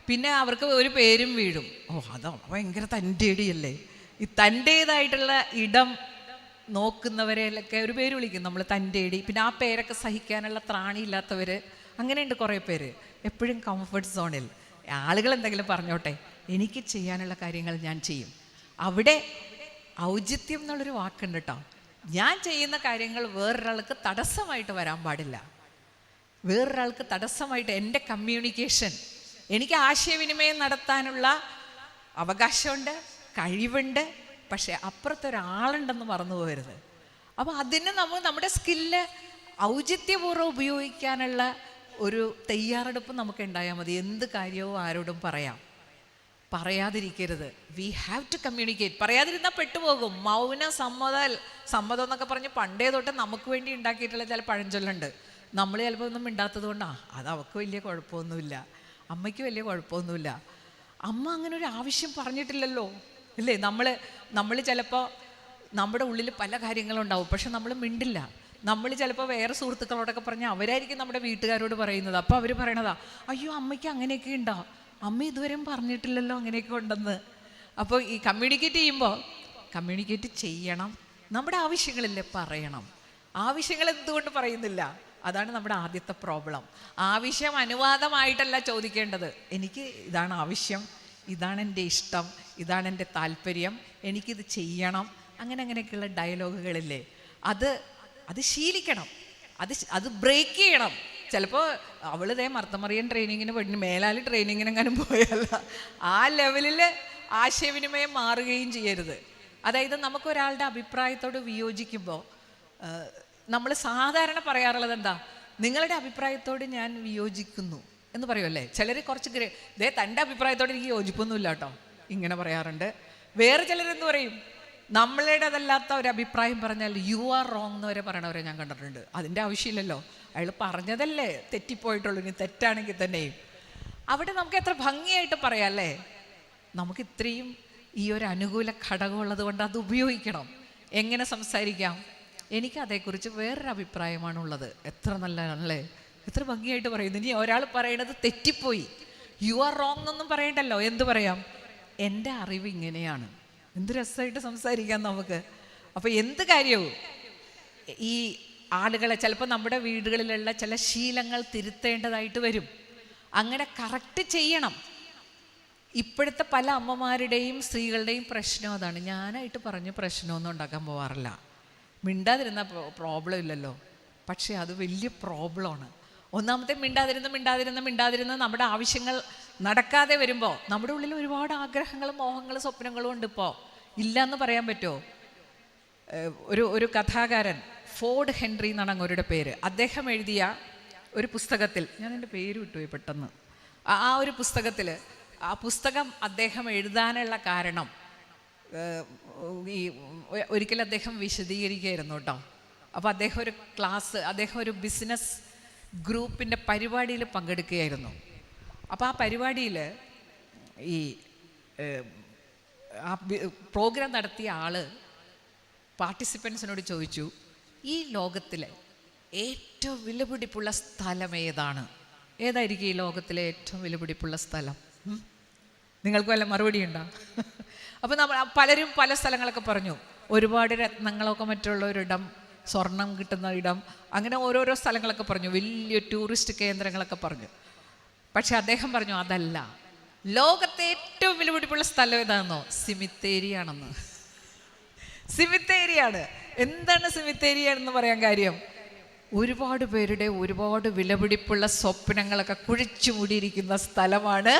പിന്നെ അവർക്ക് ഒരു പേരും വീഴും, അതോ ഭയങ്കര തൻ്റെടിയല്ലേ. ഈ തൻ്റേതായിട്ടുള്ള ഇടം നോക്കുന്നവരെയൊക്കെ ഒരു പേര് വിളിക്കും നമ്മൾ, തൻ്റെടി. പിന്നെ ആ പേരൊക്കെ സഹിക്കാനുള്ള ത്രാണിയില്ലാത്തവർ, അങ്ങനെയുണ്ട് കുറേ പേര്. എപ്പോഴും കംഫർട്ട് സോണിൽ. ആളുകൾ എന്തെങ്കിലും പറഞ്ഞോട്ടെ, എനിക്ക് ചെയ്യാനുള്ള കാര്യങ്ങൾ ഞാൻ ചെയ്യും. അവിടെ ഔചിത്യം എന്നുള്ളൊരു വാക്കുണ്ട് കേട്ടോ. ഞാൻ ചെയ്യുന്ന കാര്യങ്ങൾ വേറൊരാൾക്ക് തടസ്സമായിട്ട് വരാൻ പാടില്ല. വേറൊരാൾക്ക് തടസ്സമായിട്ട് എൻ്റെ കമ്മ്യൂണിക്കേഷൻ, എനിക്ക് ആശയവിനിമയം നടത്താനുള്ള അവകാശമുണ്ട്, കഴിവുണ്ട്. പക്ഷേ അപ്പുറത്തൊരാളുണ്ടെന്ന് മറന്നു പോകരുത്. അപ്പോൾ അതിന് നമ്മുടെ സ്കില്ല് ഔചിത്യപൂർവ്വം ഉപയോഗിക്കാനുള്ള ഒരു തയ്യാറെടുപ്പ് നമുക്ക് ഉണ്ടായാൽ മതി. എന്ത് കാര്യവും ആരോടും പറയാതിരിക്കരുത്. We have to communicate. പറയാതിരുന്നാൽ പെട്ടുപോകും. മൗന സമ്മതം എന്നൊക്കെ പറഞ്ഞ് പണ്ടേ തൊട്ട് നമുക്ക് വേണ്ടി ഉണ്ടാക്കിയിട്ടുള്ള ചില പഴഞ്ചൊല്ലുണ്ട്. നമ്മൾ ചിലപ്പോൾ ഒന്നും മിണ്ടാത്തത് കൊണ്ടാണ്. അത് അവൾക്ക് വലിയ കുഴപ്പമൊന്നുമില്ല, അമ്മയ്ക്ക് വലിയ കുഴപ്പമൊന്നുമില്ല. അമ്മ അങ്ങനെ ഒരു ആവശ്യം പറഞ്ഞിട്ടില്ലല്ലോ, അല്ലേ? നമ്മൾ ചിലപ്പോൾ നമ്മുടെ ഉള്ളിൽ പല കാര്യങ്ങളുണ്ടാവും, പക്ഷെ നമ്മൾ മിണ്ടില്ല. നമ്മൾ ചിലപ്പോൾ വേറെ സുഹൃത്തുക്കളോടൊക്കെ പറഞ്ഞാൽ അവരായിരിക്കും നമ്മുടെ വീട്ടുകാരോട് പറയുന്നത്. അപ്പോൾ അവർ പറയണതാ, അയ്യോ അമ്മയ്ക്ക് അങ്ങനെയൊക്കെ ഉണ്ടോ, അമ്മ ഇതുവരെയും പറഞ്ഞിട്ടില്ലല്ലോ അങ്ങനെയൊക്കെ ഉണ്ടെന്ന്. അപ്പോൾ ഈ കമ്മ്യൂണിക്കേറ്റ് ചെയ്യുമ്പോൾ കമ്മ്യൂണിക്കേറ്റ് ചെയ്യണം. നമ്മുടെ ആവശ്യങ്ങളില്ലേ പറയണം. ആവശ്യങ്ങൾ എന്തുകൊണ്ട് പറയുന്നില്ല? അതാണ് നമ്മുടെ ആദ്യത്തെ പ്രോബ്ലം. ആവശ്യം അനുവാദമായിട്ടല്ല ചോദിക്കേണ്ടത്. എനിക്ക് ഇതാണ് ആവശ്യം, ഇതാണ് എൻ്റെ ഇഷ്ടം, ഇതാണ് എൻ്റെ താല്പര്യം, എനിക്കിത് ചെയ്യണം. അങ്ങനെയൊക്കെയുള്ള ഡയലോഗുകളില്ലേ, അത് ശീലിക്കണം. അത് ബ്രേക്ക് ചെയ്യണം. ചിലപ്പോൾ അവളിതേ മർത്തമറിയൻ ട്രെയിനിങ്ങിന് പഠിക്കും, മേലാൽ ട്രെയിനിങ്ങിനെങ്ങാനും പോയല്ല. ആ ലെവലിൽ ആശയവിനിമയം മാറുകയും ചെയ്യരുത്. അതായത് നമുക്കൊരാളുടെ അഭിപ്രായത്തോട് വിയോജിക്കുമ്പോൾ നമ്മൾ സാധാരണ പറയാറുള്ളത് എന്താ? നിങ്ങളുടെ അഭിപ്രായത്തോട് ഞാൻ വിയോജിക്കുന്നു എന്ന് പറയുമല്ലേ. ചിലർ കുറച്ച് തൻ്റെ അഭിപ്രായത്തോട് എനിക്ക് യോജിപ്പൊന്നുമില്ല കേട്ടോ ഇങ്ങനെ പറയാറുണ്ട്. വേറെ ചിലരെന്ത് പറയും? നമ്മളുടേതല്ലാത്ത ഒരു അഭിപ്രായം പറഞ്ഞാൽ യു ആർ റോങ് എന്ന് വരെ പറയണവരെ ഞാൻ കണ്ടിട്ടുണ്ട്. അതിൻ്റെ ആവശ്യമില്ലല്ലോ, അയാൾ പറഞ്ഞതല്ലേ തെറ്റിപ്പോയിട്ടുള്ളൂ, ഇനി തെറ്റാണെങ്കിൽ തന്നെയും. അവിടെ നമുക്ക് എത്ര ഭംഗിയായിട്ട് പറയാം അല്ലേ? നമുക്ക് ഇത്രയും ഈ ഒരു അനുകൂല ഘടകമുള്ളത് കൊണ്ട് അത് ഉപയോഗിക്കണം. എങ്ങനെ സംസാരിക്കാം? എനിക്ക് അതേക്കുറിച്ച് വേറൊരു അഭിപ്രായമാണുള്ളത്. എത്ര നല്ലതാണല്ലേ, എത്ര ഭംഗിയായിട്ട് പറയുന്നു. ഇനി ഒരാൾ പറയണത് തെറ്റിപ്പോയി, യു ആർ റോങ് എന്നൊന്നും പറയണ്ടല്ലോ. എന്ത് പറയാം? എൻ്റെ അറിവ് ഇങ്ങനെയാണ്. എന്ത് രസമായിട്ട് സംസാരിക്കാം നമുക്ക്. അപ്പോൾ എന്ത് കാര്യവും ഈ ആളുകളെ ചിലപ്പോൾ നമ്മുടെ വീടുകളിലുള്ള ചില ശീലങ്ങൾ തിരുത്തേണ്ടതായിട്ട് വരും. അങ്ങനെ കറക്റ്റ് ചെയ്യണം. ഇപ്പോഴത്തെ പല അമ്മമാരുടെയും സ്ത്രീകളുടെയും പ്രശ്നം അതാണ്. ഞാനായിട്ട് പറഞ്ഞ് പ്രശ്നമൊന്നും ഉണ്ടാക്കാൻ പോകാറില്ല. മിണ്ടാതിരുന്ന പ്രോബ്ലം ഇല്ലല്ലോ, പക്ഷേ അത് വലിയ പ്രോബ്ലമാണ്. ഒന്നാമത്തെ മിണ്ടാതിരുന്ന് നമ്മുടെ ആവശ്യങ്ങൾ നടക്കാതെ വരുമ്പോൾ നമ്മുടെ ഉള്ളിൽ ഒരുപാട് ആഗ്രഹങ്ങളും മോഹങ്ങളും സ്വപ്നങ്ങളും ഉണ്ട്. ഇപ്പോൾ ഇല്ല എന്ന് പറയാൻ പറ്റുമോ? ഒരു കഥാകാരൻ ഫോർഡ് ഹെൻറി എന്നാണ് അങ്ങോരുടെ പേര്. അദ്ദേഹം എഴുതിയ ഒരു പുസ്തകത്തിൽ, ഞാൻ എൻ്റെ പേര് വിട്ടുപോയി പെട്ടെന്ന്, ആ ഒരു പുസ്തകത്തിൽ, ആ പുസ്തകം അദ്ദേഹം എഴുതാനുള്ള കാരണം ഈ ഒരിക്കലും അദ്ദേഹം വിശദീകരിക്കുകയായിരുന്നു കേട്ടോ. അപ്പോൾ അദ്ദേഹം ഒരു ബിസിനസ് ഗ്രൂപ്പിൻ്റെ പരിപാടിയിൽ പങ്കെടുക്കുകയായിരുന്നു. അപ്പോൾ ആ പരിപാടിയിൽ ഈ പ്രോഗ്രാം നടത്തിയ ആള് പാർട്ടിസിപ്പൻസിനോട് ചോദിച്ചു, ഈ ലോകത്തിലെ ഏറ്റവും വിലപിടിപ്പുള്ള സ്ഥലം ഏതാണ്? ഏതായിരിക്കും ഈ ലോകത്തിലെ ഏറ്റവും വിലപിടിപ്പുള്ള സ്ഥലം? നിങ്ങൾക്ക് വല്ല മറുപടി ഉണ്ടോ? അപ്പോൾ പലരും പല സ്ഥലങ്ങളൊക്കെ പറഞ്ഞു. ഒരുപാട് രത്നങ്ങളൊക്കെ മറ്റുള്ളൊരിടം, സ്വർണം കിട്ടുന്ന ഇടം, അങ്ങനെ ഓരോരോ സ്ഥലങ്ങളൊക്കെ പറഞ്ഞു, വലിയ ടൂറിസ്റ്റ് കേന്ദ്രങ്ങളൊക്കെ പറഞ്ഞു. പക്ഷെ അദ്ദേഹം പറഞ്ഞു, അതല്ല, ലോകത്തെ ഏറ്റവും വിലപിടിപ്പുള്ള സ്ഥലം ഏതാണെന്നോ? സിമിത്തേരിയാണെന്ന്. സിമിത്തേരിയാണ്. എന്താണ് സിമിത്തേരിയാണെന്ന് പറയാൻ കാര്യം? ഒരുപാട് പേരുടെ ഒരുപാട് വിലപിടിപ്പുള്ള സ്വപ്നങ്ങളൊക്കെ കുഴിച്ചു മൂടിയിരിക്കുന്ന സ്ഥലമാണ്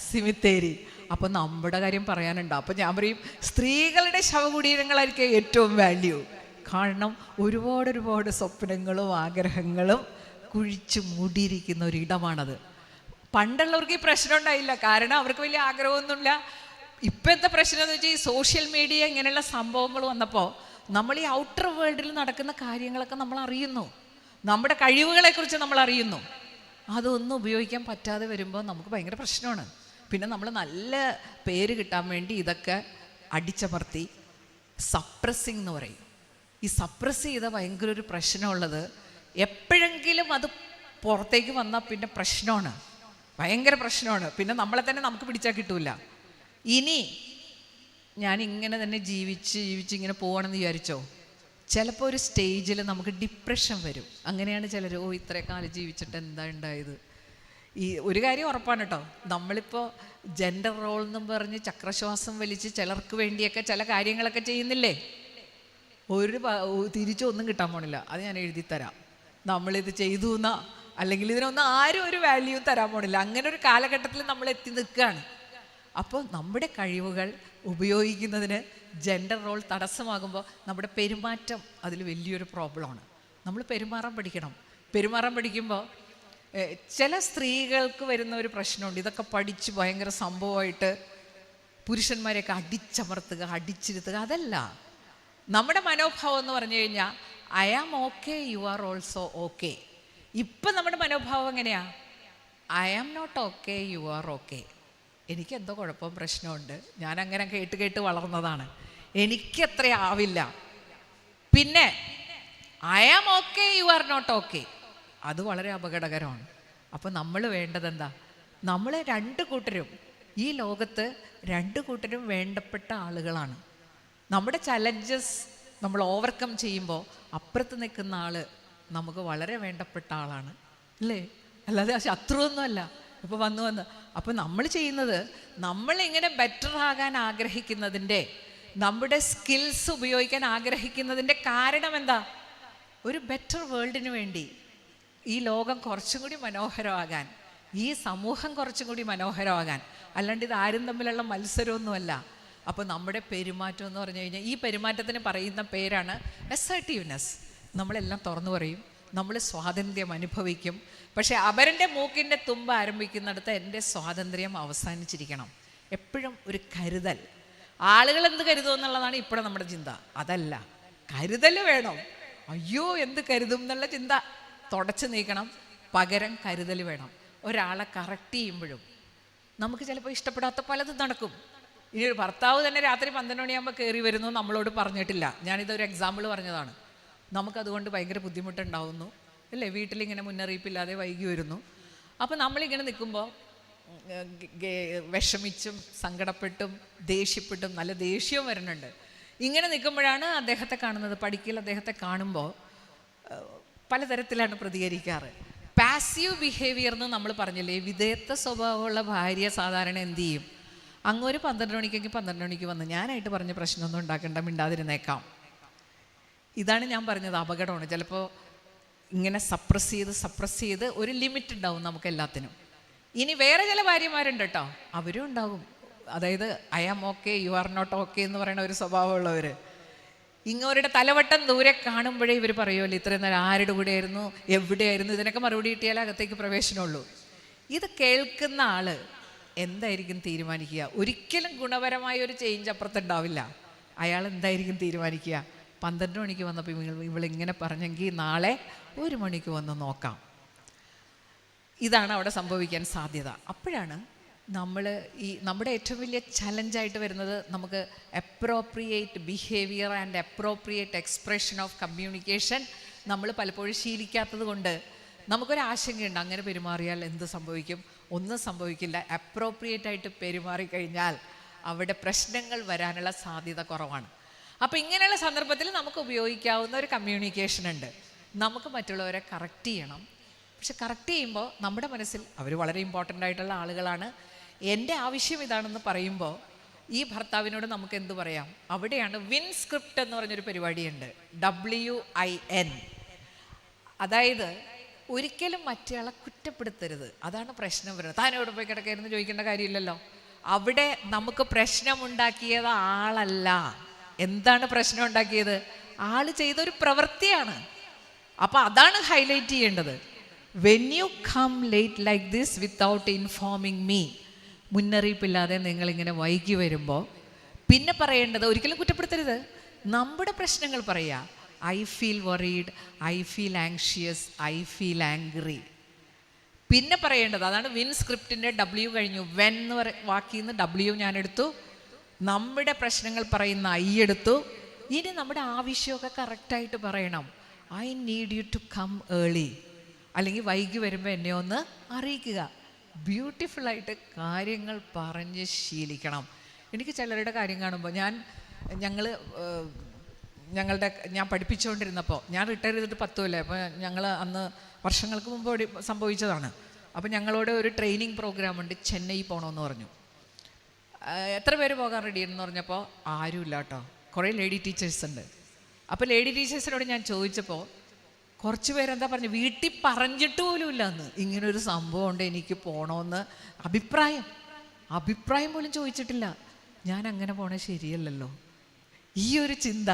സിമിത്തേരി. അപ്പോൾ നമ്മുടെ കാര്യം പറയാനുണ്ടോ? അപ്പോൾ ഞാൻ പറയും, സ്ത്രീകളുടെ ശവകുടീരങ്ങളായിരിക്കും ഏറ്റവും വാല്യൂ. കാരണം ഒരുപാട് സ്വപ്നങ്ങളും ആഗ്രഹങ്ങളും കുഴിച്ചു മൂടിയിരിക്കുന്ന ഒരിടമാണത്. പണ്ടുള്ളവർക്ക് ഈ പ്രശ്നം ഉണ്ടായില്ല, കാരണം അവർക്ക് വലിയ ആഗ്രഹമൊന്നുമില്ല. ഇപ്പോഴത്തെ പ്രശ്നം എന്ന് വെച്ചാൽ ഈ സോഷ്യൽ മീഡിയ ഇങ്ങനെയുള്ള സംഭവങ്ങൾ വന്നപ്പോൾ നമ്മൾ ഈ ഔട്ടർ വേൾഡിൽ നടക്കുന്ന കാര്യങ്ങളൊക്കെ നമ്മൾ അറിയുന്നു, നമ്മുടെ കഴിവുകളെക്കുറിച്ച് നമ്മൾ അറിയുന്നു. അതൊന്നും ഉപയോഗിക്കാൻ പറ്റാതെ വരുമ്പോൾ നമുക്ക് ഭയങ്കര പ്രശ്നമാണ്. പിന്നെ നമ്മൾ നല്ല പേര് കിട്ടാൻ വേണ്ടി ഇതൊക്കെ അടിച്ചമർത്തി സപ്രസിങ് എന്ന് പറയും. ഈ സപ്രസ് ചെയ്ത ഭയങ്കര ഒരു പ്രശ്നമുള്ളത്, എപ്പോഴെങ്കിലും അത് പുറത്തേക്ക് വന്നാൽ പിന്നെ പ്രശ്നമാണ്, ഭയങ്കര പ്രശ്നമാണ്. പിന്നെ നമ്മളെ തന്നെ നമുക്ക് പിടിച്ചാൽ കിട്ടൂല. ഇനി ഞാൻ ഇങ്ങനെ തന്നെ ജീവിച്ച് ഇങ്ങനെ പോകണമെന്ന് വിചാരിച്ചോ, ചിലപ്പോൾ ഒരു സ്റ്റേജിൽ നമുക്ക് ഡിപ്രഷൻ വരും. അങ്ങനെയാണ് ചിലർ, ഓ ഇത്രയും കാലം ജീവിച്ചിട്ട് എന്താ ഉണ്ടായത്. ഈ ഒരു കാര്യം ഉറപ്പാണ് കേട്ടോ, നമ്മളിപ്പോൾ ജെൻഡർ റോൾ എന്നും പറഞ്ഞ് ചക്രശ്വാസം വലിച്ച് ചിലർക്ക് വേണ്ടിയൊക്കെ ചില കാര്യങ്ങളൊക്കെ ചെയ്യുന്നില്ലേ, തിരിച്ചൊന്നും കിട്ടാൻ പോണില്ല. അത് ഞാൻ എഴുതി തരാം. നമ്മളിത് ചെയ്തു എന്നാ, അല്ലെങ്കിൽ ഇതിനൊന്നും ആരും ഒരു വാല്യൂ തരാൻ പോണില്ല. അങ്ങനെ ഒരു കാലഘട്ടത്തിൽ നമ്മൾ എത്തി നിൽക്കുകയാണ്. അപ്പോൾ നമ്മുടെ കഴിവുകൾ ഉപയോഗിക്കുന്നതിന് ജെൻഡർ റോൾ തടസ്സമാകുമ്പോൾ നമ്മുടെ പെരുമാറ്റം അതിൽ വലിയൊരു പ്രോബ്ലമാണ്. നമ്മൾ പെരുമാറാൻ പഠിക്കണം. പെരുമാറാൻ പഠിക്കുമ്പോൾ ചില സ്ത്രീകൾക്ക് വരുന്ന ഒരു പ്രശ്നമുണ്ട്. ഇതൊക്കെ പഠിച്ച് ഭയങ്കര സംഭവമായിട്ട് പുരുഷന്മാരെയൊക്കെ അടിച്ചമർത്തുക, അടിച്ചിരുത്തുക, അതല്ല നമ്മുടെ മനോഭാവം എന്ന് പറഞ്ഞു കഴിഞ്ഞാൽ I am okay, you are also okay. ഇപ്പം നമ്മുടെ മനോഭാവം എങ്ങനെയാ? I am not okay, you are okay. എനിക്കെന്തോ കുഴപ്പം പ്രശ്നമുണ്ട്, ഞാൻ അങ്ങനെ കേട്ട് വളർന്നതാണ്, എനിക്കത്ര ആവില്ല. പിന്നെ I am okay, you are not okay, അത് വളരെ അപകടകരമാണ്. അപ്പോൾ നമ്മൾ വേണ്ടത് എന്താ? നമ്മൾ രണ്ട് കൂട്ടരും, ഈ ലോകത്ത് രണ്ട് കൂട്ടരും വേണ്ടപ്പെട്ട ആളുകളാണ്. നമ്മുടെ ചലഞ്ചസ് നമ്മൾ ഓവർകം ചെയ്യുമ്പോൾ അപ്പുറത്ത് നിൽക്കുന്ന ആൾ നമുക്ക് വളരെ വേണ്ടപ്പെട്ട ആളാണ്, അല്ലേ? അല്ലാതെ ശത്രുവൊന്നുമല്ല. ഇപ്പോൾ വന്ന് അപ്പോൾ നമ്മൾ ചെയ്യുന്നത്, നമ്മളിങ്ങനെ ബെറ്റർ ആകാൻ ആഗ്രഹിക്കുന്നതിൻ്റെ, നമ്മുടെ സ്കിൽസ് ഉപയോഗിക്കാൻ ആഗ്രഹിക്കുന്നതിൻ്റെ കാരണം എന്താ? ഒരു ബെറ്റർ വേൾഡിന് വേണ്ടി, ഈ ലോകം കുറച്ചും കൂടി മനോഹരമാകാൻ, ഈ സമൂഹം കുറച്ചും കൂടി മനോഹരമാകാൻ. അല്ലാണ്ട് ഇത് ആരും തമ്മിലുള്ള മത്സരമൊന്നുമല്ല. അപ്പോൾ നമ്മുടെ പെരുമാറ്റം എന്ന് പറഞ്ഞു കഴിഞ്ഞാൽ, ഈ പെരുമാറ്റത്തിന് പറയുന്ന പേരാണ് അസർട്ടീവ്നെസ്. നമ്മളെല്ലാം തുറന്നു പറയും, നമ്മൾ സ്വാതന്ത്ര്യം അനുഭവിക്കും. പക്ഷേ അവരുടെ മൂക്കിൻ്റെ തുമ്പ് ആരംഭിക്കുന്നിടത്ത് എൻ്റെ സ്വാതന്ത്ര്യം അവസാനിച്ചിരിക്കണം. എപ്പോഴും ഒരു കരുതൽ. ആളുകൾ എന്ത് കരുതുമെന്നുള്ളതാണ് ഇപ്പോഴും നമ്മുടെ ചിന്ത. അതല്ല, കരുതൽ വേണം. അയ്യോ എന്ത് കരുതും എന്നുള്ള ചിന്ത തുടച്ചു നീക്കണം. പകരം കരുതൽ വേണം. ഒരാളെ കറക്റ്റ് ചെയ്യുമ്പോഴും നമുക്ക് ചിലപ്പോൾ ഇഷ്ടപ്പെടാത്ത പലതും നടക്കും. ഇനി ഒരു ഭർത്താവ് തന്നെ രാത്രി 12 മണിയാകുമ്പോൾ കയറി വരുന്നു, നമ്മളോട് പറഞ്ഞിട്ടില്ല. ഞാനിതൊരു എക്സാമ്പിൾ പറഞ്ഞതാണ്. നമുക്കതുകൊണ്ട് ഭയങ്കര ബുദ്ധിമുട്ടുണ്ടാവുന്നു, അല്ലേ? വീട്ടിലിങ്ങനെ മുന്നറിയിപ്പില്ലാതെ വൈകി വരുന്നു. അപ്പോൾ നമ്മളിങ്ങനെ നിൽക്കുമ്പോൾ വിഷമിച്ചും സങ്കടപ്പെട്ടും ദേഷ്യപ്പെട്ടും, നല്ല ദേഷ്യവും വരുന്നുണ്ട്. ഇങ്ങനെ നിൽക്കുമ്പോഴാണ് അദ്ദേഹത്തെ കാണുന്നത്. പഠിക്കൽ അദ്ദേഹത്തെ കാണുമ്പോൾ പലതരത്തിലാണ് പ്രതികരിക്കാറ്. പാസീവ് ബിഹേവിയർ എന്ന് നമ്മൾ പറഞ്ഞില്ലേ, വിധേയത്വ സ്വഭാവമുള്ള ഭാര്യ സാധാരണ എന്ത് ചെയ്യും? അങ്ങൊരു 12 മണിക്കെങ്കിൽ 12 മണിക്ക് വന്ന് ഞാനായിട്ട് പറഞ്ഞ പ്രശ്നമൊന്നും ഉണ്ടാക്കേണ്ട, മിണ്ടാതിരുന്നേക്കാം. ഇതാണ് ഞാൻ പറഞ്ഞത്, അപകടമാണ്. ചിലപ്പോൾ ഇങ്ങനെ സപ്രസ് ചെയ്ത് ഒരു ലിമിറ്റ് ഉണ്ടാവും നമുക്ക് എല്ലാത്തിനും. ഇനി വേറെ ചില ഭാര്യമാരുണ്ട് കേട്ടോ, അവരും ഉണ്ടാകും. അതായത് I am okay, you are not okay എന്ന് പറയുന്ന ഒരു സ്വഭാവമുള്ളവർ. ഇങ്ങോരുടെ തലവട്ടം ദൂരെ കാണുമ്പോഴേ ഇവർ പറയുമല്ലോ, ഇത്രയും നേരം ആരുടെ കൂടെയായിരുന്നു, എവിടെയായിരുന്നു, ഇതിനൊക്കെ മറുപടി കിട്ടിയാലേ അകത്തേക്ക് പ്രവേശനമുള്ളൂ. ഇത് കേൾക്കുന്ന ആൾ എന്തായിരിക്കും തീരുമാനിക്കുക? ഒരിക്കലും ഗുണപരമായ ഒരു ചേഞ്ച് അപ്പുറത്തുണ്ടാവില്ല. അയാൾ എന്തായിരിക്കും തീരുമാനിക്കുക? 12 മണിക്ക് വന്നപ്പോൾ ഇവളിങ്ങനെ പറഞ്ഞെങ്കിൽ നാളെ 1 മണിക്ക് വന്ന് നോക്കാം. ഇതാണ് അവിടെ സംഭവിക്കാൻ സാധ്യത. അപ്പോഴാണ് നമ്മുടെ ഏറ്റവും വലിയ ചലഞ്ചായിട്ട് വരുന്നത്, നമുക്ക് appropriate behaviour and appropriate expression of communication നമ്മൾ പലപ്പോഴും ശീലിക്കാത്തത് കൊണ്ട് നമുക്കൊരാശങ്കയുണ്ട്. അങ്ങനെ പെരുമാറിയാൽ എന്ത് സംഭവിക്കും? ഒന്നും സംഭവിക്കില്ല. അപ്രോപ്രിയേറ്റ് ആയിട്ട് പെരുമാറിക്കഴിഞ്ഞാൽ അവിടെ പ്രശ്നങ്ങൾ വരാനുള്ള സാധ്യത കുറവാണ്. അപ്പോൾ ഇങ്ങനെയുള്ള സന്ദർഭത്തിൽ നമുക്ക് ഉപയോഗിക്കാവുന്ന ഒരു കമ്മ്യൂണിക്കേഷൻ ഉണ്ട്. നമുക്ക് മറ്റുള്ളവരെ കറക്റ്റ് ചെയ്യണം. പക്ഷെ കറക്റ്റ് ചെയ്യുമ്പോൾ നമ്മുടെ മനസ്സിൽ അവർ വളരെ ഇമ്പോർട്ടൻ്റ് ആയിട്ടുള്ള ആളുകളാണ്, എൻ്റെ ആവശ്യം ഇതാണെന്ന് പറയുമ്പോൾ ഈ ഭർത്താവിനോട് നമുക്ക് എന്ത് പറയാം? അവിടെയാണ് വിൻ സ്ക്രിപ്റ്റ് എന്ന് പറഞ്ഞൊരു പരിപാടിയുണ്ട്, WIN. അതായത് ഒരിക്കലും മറ്റേയാളെ കുറ്റപ്പെടുത്തരുത്. അതാണ് പ്രശ്നം വരുന്നത്. താൻ എവിടെ പോയി കിടക്കായിരുന്നു ചോദിക്കേണ്ട കാര്യമില്ലല്ലോ. അവിടെ നമുക്ക് പ്രശ്നമുണ്ടാക്കിയത് ആളല്ല. എന്താണ് പ്രശ്നം ഉണ്ടാക്കിയത്? ആള് ചെയ്തൊരു പ്രവൃത്തിയാണ്. അപ്പം അതാണ് ഹൈലൈറ്റ് ചെയ്യേണ്ടത്. When you come late like this without informing me, മുന്നറിയിപ്പില്ലാതെ നിങ്ങളിങ്ങനെ വൈകി വരുമ്പോൾ പിന്നെ പറയേണ്ടത്, ഒരിക്കലും കുറ്റപ്പെടുത്തരുത്, നമ്മുടെ പ്രശ്നങ്ങൾ പറയുക. I feel worried, I feel anxious, I feel angry. പിന്നെ പറയേണ്ടത്, അതാണ് വിൻ സ്ക്രിപ്റ്റിൻ്റെ W കഴിഞ്ഞു. വെൻ എന്ന് വാക്കിൽ നിന്ന് W ഞാൻ എടുത്തു, നമ്മുടെ പ്രശ്നങ്ങൾ പറയുന്ന ഐ എടുത്തു. ഇനി നമ്മുടെ ആവശ്യമൊക്കെ കറക്റ്റായിട്ട് പറയണം. I need you to come early, അല്ലെങ്കിൽ വൈകി വരുമ്പോൾ എന്നെ ഒന്ന് അറിയിക്കുക. ബ്യൂട്ടിഫുള്ളായിട്ട് കാര്യങ്ങൾ പറഞ്ഞ് ശീലിക്കണം. എനിക്ക് ചിലരുടെ കാര്യം കാണുമ്പോൾ ഞാൻ പഠിപ്പിച്ചുകൊണ്ടിരുന്നപ്പോൾ, ഞാൻ റിട്ടയർ ചെയ്തിട്ട് 10 കൊല്ലം. അപ്പോൾ ഞങ്ങൾ അന്ന് വർഷങ്ങൾക്ക് മുമ്പ് സംഭവിച്ചതാണ്. അപ്പോൾ ഞങ്ങളോട് ഒരു ട്രെയിനിങ് പ്രോഗ്രാം ഉണ്ട്, ചെന്നൈ പോകണമെന്ന് പറഞ്ഞു. എത്ര പേര് പോകാൻ റെഡിയെന്ന് പറഞ്ഞപ്പോൾ ആരുമില്ല കേട്ടോ. കുറേ ലേഡി ടീച്ചേഴ്സ് ഉണ്ട്. അപ്പോൾ ലേഡി ടീച്ചേഴ്സിനോട് ഞാൻ ചോദിച്ചപ്പോൾ കുറച്ച് പേരെന്താ പറഞ്ഞു, വീട്ടിൽ പറഞ്ഞിട്ട് പോലും ഇല്ല അന്ന് ഇങ്ങനൊരു സംഭവം ഉണ്ട്, എനിക്ക് പോകണമെന്ന് അഭിപ്രായം പോലും ചോദിച്ചിട്ടില്ല. ഞാൻ അങ്ങനെ പോണേ ശരിയല്ലല്ലോ. ഈ ഒരു ചിന്ത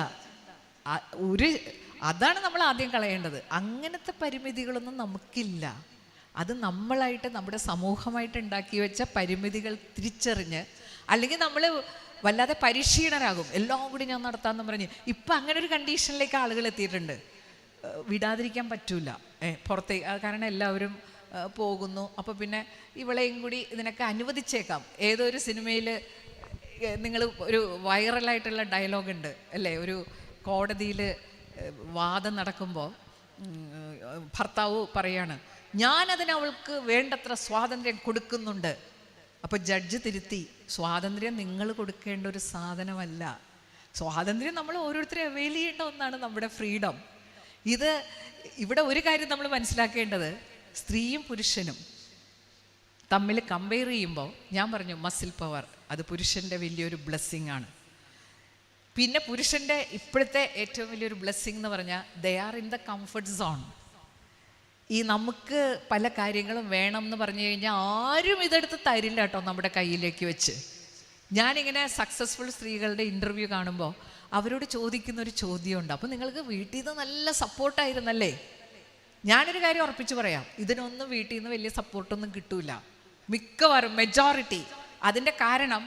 അതാണ് നമ്മൾ ആദ്യം കളയേണ്ടത്. അങ്ങനത്തെ പരിമിതികളൊന്നും നമുക്കില്ല. അത് നമ്മളായിട്ട്, നമ്മുടെ സമൂഹമായിട്ട് ഉണ്ടാക്കി വെച്ച പരിമിതികൾ തിരിച്ചറിഞ്ഞ്, അല്ലെങ്കിൽ നമ്മൾ വല്ലാതെ പരിശീലനരാകും. എല്ലാം കൂടി ഞാൻ നടത്താമെന്ന് പറഞ്ഞ് ഇപ്പം അങ്ങനെ ഒരു കണ്ടീഷനിലേക്ക് ആളുകൾ എത്തിയിട്ടുണ്ട്. വിടാതിരിക്കാൻ പറ്റൂല പുറത്തേക്ക്. കാരണം എല്ലാവരും പോകുന്നു. അപ്പോൾ പിന്നെ ഇവളെയും കൂടി ഇതിനൊക്കെ അനുവദിച്ചേക്കാം. ഏതോ ഒരു സിനിമയിൽ നിങ്ങൾ ഒരു വൈറലായിട്ടുള്ള ഡയലോഗുണ്ട് അല്ലേ, ഒരു കോടതിയിൽ വാദം നടക്കുമ്പോൾ ഭർത്താവ് പറയാണ്, ഞാനതിന് അവൾക്ക് വേണ്ടത്ര സ്വാതന്ത്ര്യം കൊടുക്കുന്നുണ്ട്. അപ്പോൾ ജഡ്ജ് തിരുത്തി, സ്വാതന്ത്ര്യം നിങ്ങൾ കൊടുക്കേണ്ട ഒരു സാധനമല്ല. സ്വാതന്ത്ര്യം നമ്മൾ ഓരോരുത്തരും അവെയിൽ ചെയ്യേണ്ട ഒന്നാണ്, നമ്മുടെ ഫ്രീഡം. ഇവിടെ ഒരു കാര്യം നമ്മൾ മനസ്സിലാക്കേണ്ടത്, സ്ത്രീയും പുരുഷനും തമ്മിൽ കമ്പയർ ചെയ്യുമ്പോൾ ഞാൻ പറഞ്ഞു മസിൽ പവർ, അത് പുരുഷൻ്റെ വലിയൊരു ബ്ലെസ്സിങ് ആണ്. പിന്നെ പുരുഷൻ്റെ ഇപ്പോഴത്തെ ഏറ്റവും വലിയൊരു ബ്ലെസ്സിങ് എന്ന് പറഞ്ഞാൽ they are in the comfort zone. ഈ നമുക്ക് പല കാര്യങ്ങളും വേണം എന്ന് പറഞ്ഞു കഴിഞ്ഞാൽ ആരും ഇതെടുത്ത് തരില്ല കേട്ടോ നമ്മുടെ കയ്യിലേക്ക് വെച്ച്. ഞാനിങ്ങനെ സക്സസ്ഫുൾ സ്ത്രീകളുടെ ഇൻ്റർവ്യൂ കാണുമ്പോൾ അവരോട് ചോദിക്കുന്ന ഒരു ചോദ്യമുണ്ട്, അപ്പോൾ നിങ്ങൾക്ക് വീട്ടിൽ നിന്ന് നല്ല സപ്പോർട്ടായിരുന്നല്ലേ? ഞാനൊരു കാര്യം ഉറപ്പിച്ച് പറയാം, ഇതിനൊന്നും വീട്ടിൽ നിന്ന് വലിയ സപ്പോർട്ടൊന്നും കിട്ടൂല. മിക്കവാറും മെജോറിറ്റി. അതിൻ്റെ കാരണം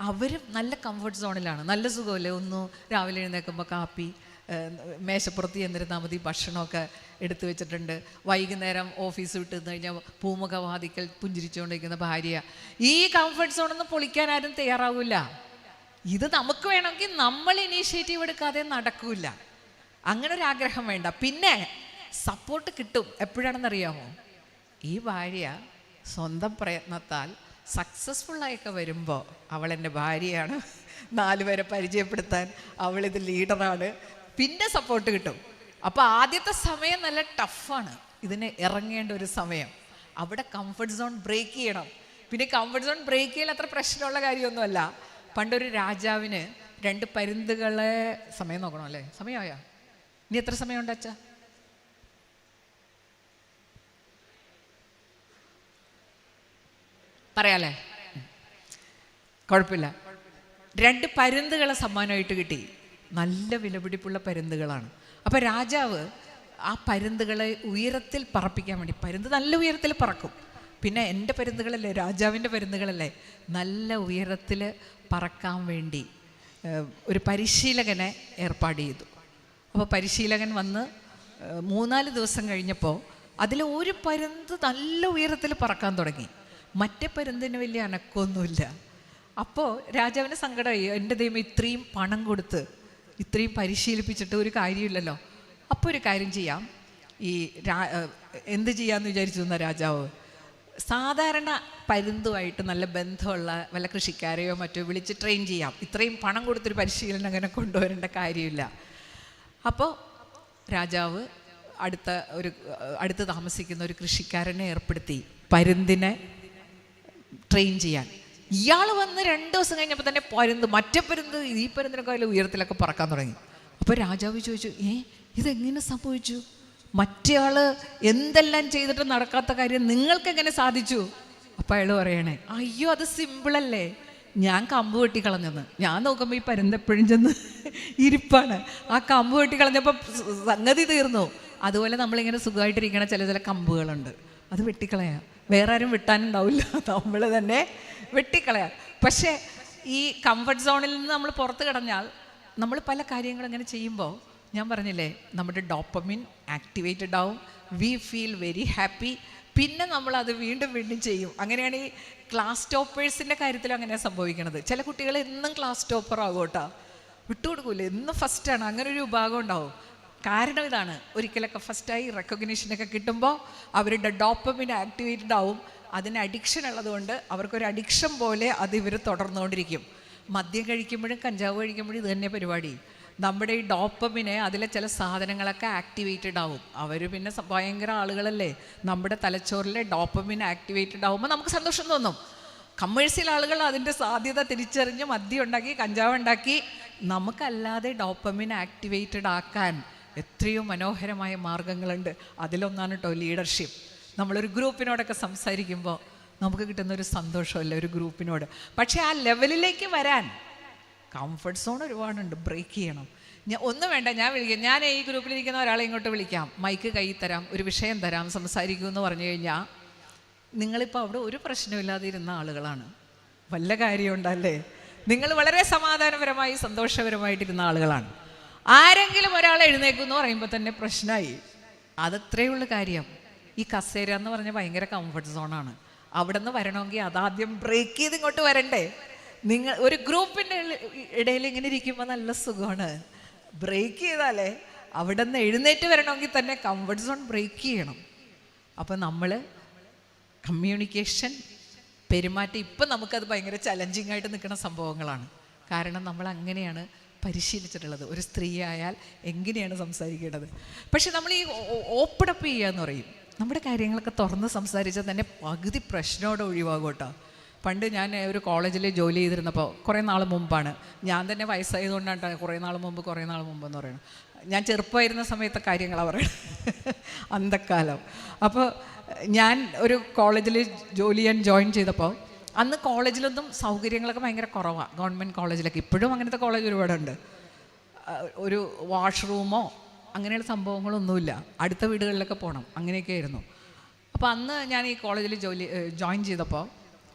അവർ നല്ല കംഫർട്ട് സോണിലാണ്. നല്ല സുഖമല്ലേ, ഒന്ന് രാവിലെ എഴുന്നേൽക്കുമ്പോൾ കാപ്പി മേശപ്പുറത്ത് ചെന്നിരുന്നാൽ മതി, ഭക്ഷണമൊക്കെ എടുത്തു വെച്ചിട്ടുണ്ട്. വൈകുന്നേരം ഓഫീസ് വിട്ട് നിന്ന് കഴിഞ്ഞാൽ പൂമുഖവാതിക്കൽ പുഞ്ചിരിച്ചുകൊണ്ടിരിക്കുന്ന ഭാര്യ. ഈ കംഫർട്ട് സോണൊന്നും പൊളിക്കാൻ ആരും തയ്യാറാവില്ല. ഇത് നമുക്ക് വേണമെങ്കിൽ നമ്മൾ ഇനീഷ്യേറ്റീവ് എടുക്കാതെ നടക്കൂല. അങ്ങനെ ഒരു ആഗ്രഹം വേണ്ട. പിന്നെ സപ്പോർട്ട് കിട്ടും എപ്പോഴാണെന്നറിയാമോ? ഈ ഭാര്യ സ്വന്തം പ്രയത്നത്താൽ സക്സസ്ഫുള്ളായൊക്കെ വരുമ്പോൾ അവളെൻ്റെ ഭാര്യയാണ്, 4 പേരെ പരിചയപ്പെടുത്താൻ അവളിത് ലീഡറാണ്, പിന്നെ സപ്പോർട്ട് കിട്ടും. അപ്പോൾ ആദ്യത്തെ സമയം നല്ല ടഫാണ്, ഇതിന് ഇറങ്ങേണ്ട ഒരു സമയം. അവിടെ കംഫർട്ട് സോൺ ബ്രേക്ക് ചെയ്യണം. പിന്നെ കംഫർട്ട് സോൺ ബ്രേക്ക് ചെയ്യൽ അത്ര പ്രശ്നമുള്ള കാര്യമൊന്നുമല്ല. പണ്ടൊരു രാജാവിന് 2 പരുന്തുകളെ, സമയം നോക്കണം അല്ലേ, സമയമായോ? ഇനി എത്ര സമയമുണ്ട് അച്ഛാ? പറയാലേ, കുഴപ്പമില്ല. 2 പരുന്തുകളെ സമ്മാനമായിട്ട് കിട്ടി. നല്ല വിലപിടിപ്പുള്ള പരുന്തുകളാണ്. അപ്പോൾ രാജാവ് ആ പരുന്തുകളെ ഉയരത്തിൽ പറപ്പിക്കാൻ വേണ്ടി, പരുന്ത് നല്ല ഉയരത്തിൽ പറക്കും. പിന്നെ എൻ്റെ പരുന്തുകളല്ലേ, രാജാവിൻ്റെ പരുന്തുകളല്ലേ, നല്ല ഉയരത്തിൽ പറക്കാൻ വേണ്ടി ഒരു പരിശീലകനെ ഏർപ്പാട് ചെയ്തു. അപ്പോൾ പരിശീലകൻ വന്ന് 3-4 ദിവസം കഴിഞ്ഞപ്പോൾ അതിൽ ഒരു പരുന്ത് നല്ല ഉയരത്തിൽ പറക്കാൻ തുടങ്ങി. മറ്റേ പരുന്തിന് വലിയ അനക്കമൊന്നുമില്ല. അപ്പോൾ രാജാവിന് സങ്കടമായി, എൻ്റെ ദൈവം ഇത്രയും പണം കൊടുത്ത് ഇത്രയും പരിശീലിപ്പിച്ചിട്ട് ഒരു കാര്യമില്ലല്ലോ. അപ്പോൾ ഒരു കാര്യം ചെയ്യാം, എന്ത് ചെയ്യാമെന്ന് വിചാരിച്ചു തന്ന രാജാവ്, സാധാരണ പരുന്തുമായിട്ട് നല്ല ബന്ധമുള്ള വല്ല കൃഷിക്കാരെയോ മറ്റോ വിളിച്ച് ട്രെയിൻ ചെയ്യാം. ഇത്രയും പണം കൊടുത്തൊരു പരിശീലനം അങ്ങനെ കൊണ്ടുവരേണ്ട കാര്യമില്ല. അപ്പോൾ രാജാവ് അടുത്ത് താമസിക്കുന്ന ഒരു കൃഷിക്കാരനെ ഏർപ്പെടുത്തി പരുന്തിനെ ട്രെയിൻ ചെയ്യാൻ. ഇയാൾ വന്ന് 2 ദിവസം കഴിഞ്ഞപ്പോൾ തന്നെ മറ്റേ പരുന്ത് ഈ പരുന്തിനൊക്കെ അതിൽ ഉയരത്തിലൊക്കെ പറക്കാൻ തുടങ്ങി. അപ്പോൾ രാജാവ് ചോദിച്ചു, ഇതെങ്ങനെ സംഭവിച്ചു? മറ്റേയാൾ എന്തെല്ലാം ചെയ്തിട്ട് നടക്കാത്ത കാര്യം നിങ്ങൾക്ക് എങ്ങനെ സാധിച്ചു? അപ്പം അയാൾ പറയണേ, അയ്യോ അത് സിമ്പിളല്ലേ, ഞാൻ കമ്പ് വെട്ടി കളഞ്ഞെന്ന്. ഞാൻ നോക്കുമ്പോൾ ഈ പരുന്തെപ്പോഴും ചെന്ന് ഇരിപ്പാണ്. ആ കമ്പ് വെട്ടി കളഞ്ഞപ്പോൾ സംഗതി തീർന്നു. അതുപോലെ നമ്മളിങ്ങനെ സുഖമായിട്ടിരിക്കണ ചില കമ്പുകളുണ്ട്, അത് വെട്ടിക്കളയാം. വേറെ ആരും വെട്ടാനുണ്ടാവില്ല, നമ്മൾ തന്നെ വെട്ടിക്കളയാം. പക്ഷേ ഈ കംഫർട്ട് സോണിൽ നിന്ന് നമ്മൾ പുറത്ത് കിടന്നാൽ നമ്മൾ പല കാര്യങ്ങളും ഇങ്ങനെ ചെയ്യുമ്പോൾ, ഞാൻ പറഞ്ഞില്ലേ, നമ്മുടെ ഡോപ്പമിൻ ആക്ടിവേറ്റഡ് ആവും, വി ഫീൽ വെരി ഹാപ്പി. പിന്നെ നമ്മളത് വീണ്ടും വീണ്ടും ചെയ്യും. അങ്ങനെയാണ് ഈ ക്ലാസ് ടോപ്പേഴ്സിൻ്റെ കാര്യത്തിലും അങ്ങനെയാണ് സംഭവിക്കുന്നത്. ചില കുട്ടികൾ എന്നും ക്ലാസ് ടോപ്പർ ആകും കേട്ടോ, വിട്ടുകൊടുക്കൂല, എന്നും ഫസ്റ്റാണ്, അങ്ങനെ ഒരു വിഭാഗം ഉണ്ടാവും. കാരണം ഇതാണ്, ഒരിക്കലൊക്കെ ഫസ്റ്റായി റെക്കഗ്നീഷനൊക്കെ കിട്ടുമ്പോൾ അവരുടെ ഡോപ്പമിൻ ആക്ടിവേറ്റഡ് ആവും. അതിന് അഡിക്ഷൻ ഉള്ളതുകൊണ്ട് അവർക്കൊരു അഡിക്ഷൻ പോലെ അത് ഇവർ തുടർന്നുകൊണ്ടിരിക്കും. മദ്യം കഴിക്കുമ്പോഴും കഞ്ചാവ് കഴിക്കുമ്പോഴും ഇത് തന്നെ പരിപാടി. നമ്മുടെ ഈ ഡോപ്പമിനെ, അതിലെ ചില സാധനങ്ങളൊക്കെ ആക്ടിവേറ്റഡ് ആവും. അവർ പിന്നെ ഭയങ്കര ആളുകളല്ലേ, നമ്മുടെ തലച്ചോറിലെ ഡോപ്പമിൻ ആക്ടിവേറ്റഡ് ആവുമ്പോൾ നമുക്ക് സന്തോഷം തോന്നും. കമേഴ്സ്യൽ ആളുകൾ അതിൻ്റെ സാധ്യത തിരിച്ചറിഞ്ഞ് മദ്യം ഉണ്ടാക്കി, കഞ്ചാവ് ഉണ്ടാക്കി. നമുക്കല്ലാതെ ഡോപ്പമിൻ ആക്ടിവേറ്റഡ് ആക്കാൻ എത്രയോ മനോഹരമായ മാർഗങ്ങളുണ്ട്. അതിലൊന്നാണ് കേട്ടോ ലീഡർഷിപ്പ്. നമ്മളൊരു ഗ്രൂപ്പിനോടൊക്കെ സംസാരിക്കുമ്പോൾ നമുക്ക് കിട്ടുന്നൊരു സന്തോഷമല്ലേ ഒരു ഗ്രൂപ്പിനോട്. പക്ഷേ ആ ലെവലിലേക്ക് വരാൻ കംഫർട്ട് സോൺ ഒരുപാടുണ്ട്, ബ്രേക്ക് ചെയ്യണം. ഒന്നും വേണ്ട, ഞാൻ വിളിക്കാം, ഞാൻ ഈ ഗ്രൂപ്പിലിരിക്കുന്ന ഒരാളെ ഇങ്ങോട്ട് വിളിക്കാം, മൈക്ക് കയ്യിൽ തരാം, ഒരു വിഷയം തരാം, സംസാരിക്കൂ എന്ന് പറഞ്ഞു കഴിഞ്ഞാൽ നിങ്ങളിപ്പോൾ അവിടെ ഒരു പ്രശ്നമില്ലാതെ ഇരുന്ന ആളുകളാണ്. വല്ല കാര്യമുണ്ടല്ലേ? നിങ്ങൾ വളരെ സമാധാനപരമായി സന്തോഷപരമായിട്ടിരുന്ന ആളുകളാണ്. ആരെങ്കിലും ഒരാൾ എഴുന്നേക്കുമെന്ന് പറയുമ്പോൾ തന്നെ പ്രശ്നമായി. അതത്രയുള്ള കാര്യം. ഈ കസേര എന്ന് പറഞ്ഞാൽ ഭയങ്കര കംഫർട്ട് സോണാണ്. അവിടെ നിന്ന് വരണമെങ്കിൽ അതാദ്യം ബ്രേക്ക് ചെയ്ത് ഇങ്ങോട്ട് വരണ്ടേ? നിങ്ങൾ ഒരു ഗ്രൂപ്പിൻ്റെ ഇടയിൽ ഇങ്ങനെ ഇരിക്കുമ്പോൾ നല്ല സുഖമാണ്. ബ്രേക്ക് ചെയ്താലേ അവിടെ നിന്ന് എഴുന്നേറ്റ് വരണമെങ്കിൽ തന്നെ കംഫർട്ട് സോൺ ബ്രേക്ക് ചെയ്യണം. അപ്പോൾ നമ്മൾ കമ്മ്യൂണിക്കേഷൻ, പെരുമാറ്റം, ഇപ്പം നമുക്കത് ഭയങ്കര ചലഞ്ചിങ് ആയിട്ട് നിൽക്കുന്ന സംഭവങ്ങളാണ്. കാരണം നമ്മൾ അങ്ങനെയാണ് പരിശീലിച്ചിട്ടുള്ളത്. ഒരു സ്ത്രീ ആയാൽ എങ്ങനെയാണ് സംസാരിക്കേണ്ടത്. പക്ഷെ നമ്മൾ ഈ ഓപ്പൺ അപ്പ് ചെയ്യുക എന്ന് പറയും, നമ്മുടെ കാര്യങ്ങളൊക്കെ തുറന്ന് സംസാരിച്ചാൽ തന്നെ പകുതി പ്രശ്നമോടെ ഒഴിവാകും കേട്ടോ. പണ്ട് ഞാൻ ഒരു കോളേജിൽ ജോലി ചെയ്തിരുന്നപ്പോൾ, കുറേ നാൾ മുമ്പാണ്, ഞാൻ തന്നെ വയസ്സായതുകൊണ്ടാണ് കുറേ നാൾ മുമ്പ് എന്ന് പറയുന്നത്. ഞാൻ ചെറുപ്പമായിരുന്ന സമയത്തെ കാര്യങ്ങളാണ് പറയുന്നത്, അന്തക്കാലം. അപ്പോൾ ഞാൻ ഒരു കോളേജിൽ ജോലി ചെയ്യാൻ ജോയിൻ ചെയ്തപ്പോൾ അന്ന് കോളേജിലൊന്നും സൗകര്യങ്ങളൊക്കെ ഭയങ്കര കുറവാണ്. ഗവൺമെൻറ് കോളേജിലൊക്കെ ഇപ്പോഴും അങ്ങനത്തെ കോളേജ് ഒരുപാടുണ്ട്. ഒരു വാഷ്റൂമോ അങ്ങനെയുള്ള സംഭവങ്ങളൊന്നുമില്ല, അടുത്ത വീടുകളിലൊക്കെ പോകണം, അങ്ങനെയൊക്കെ ആയിരുന്നു. അപ്പോൾ അന്ന് ഞാൻ ഈ കോളേജിൽ ജോയിൻ ചെയ്തപ്പോൾ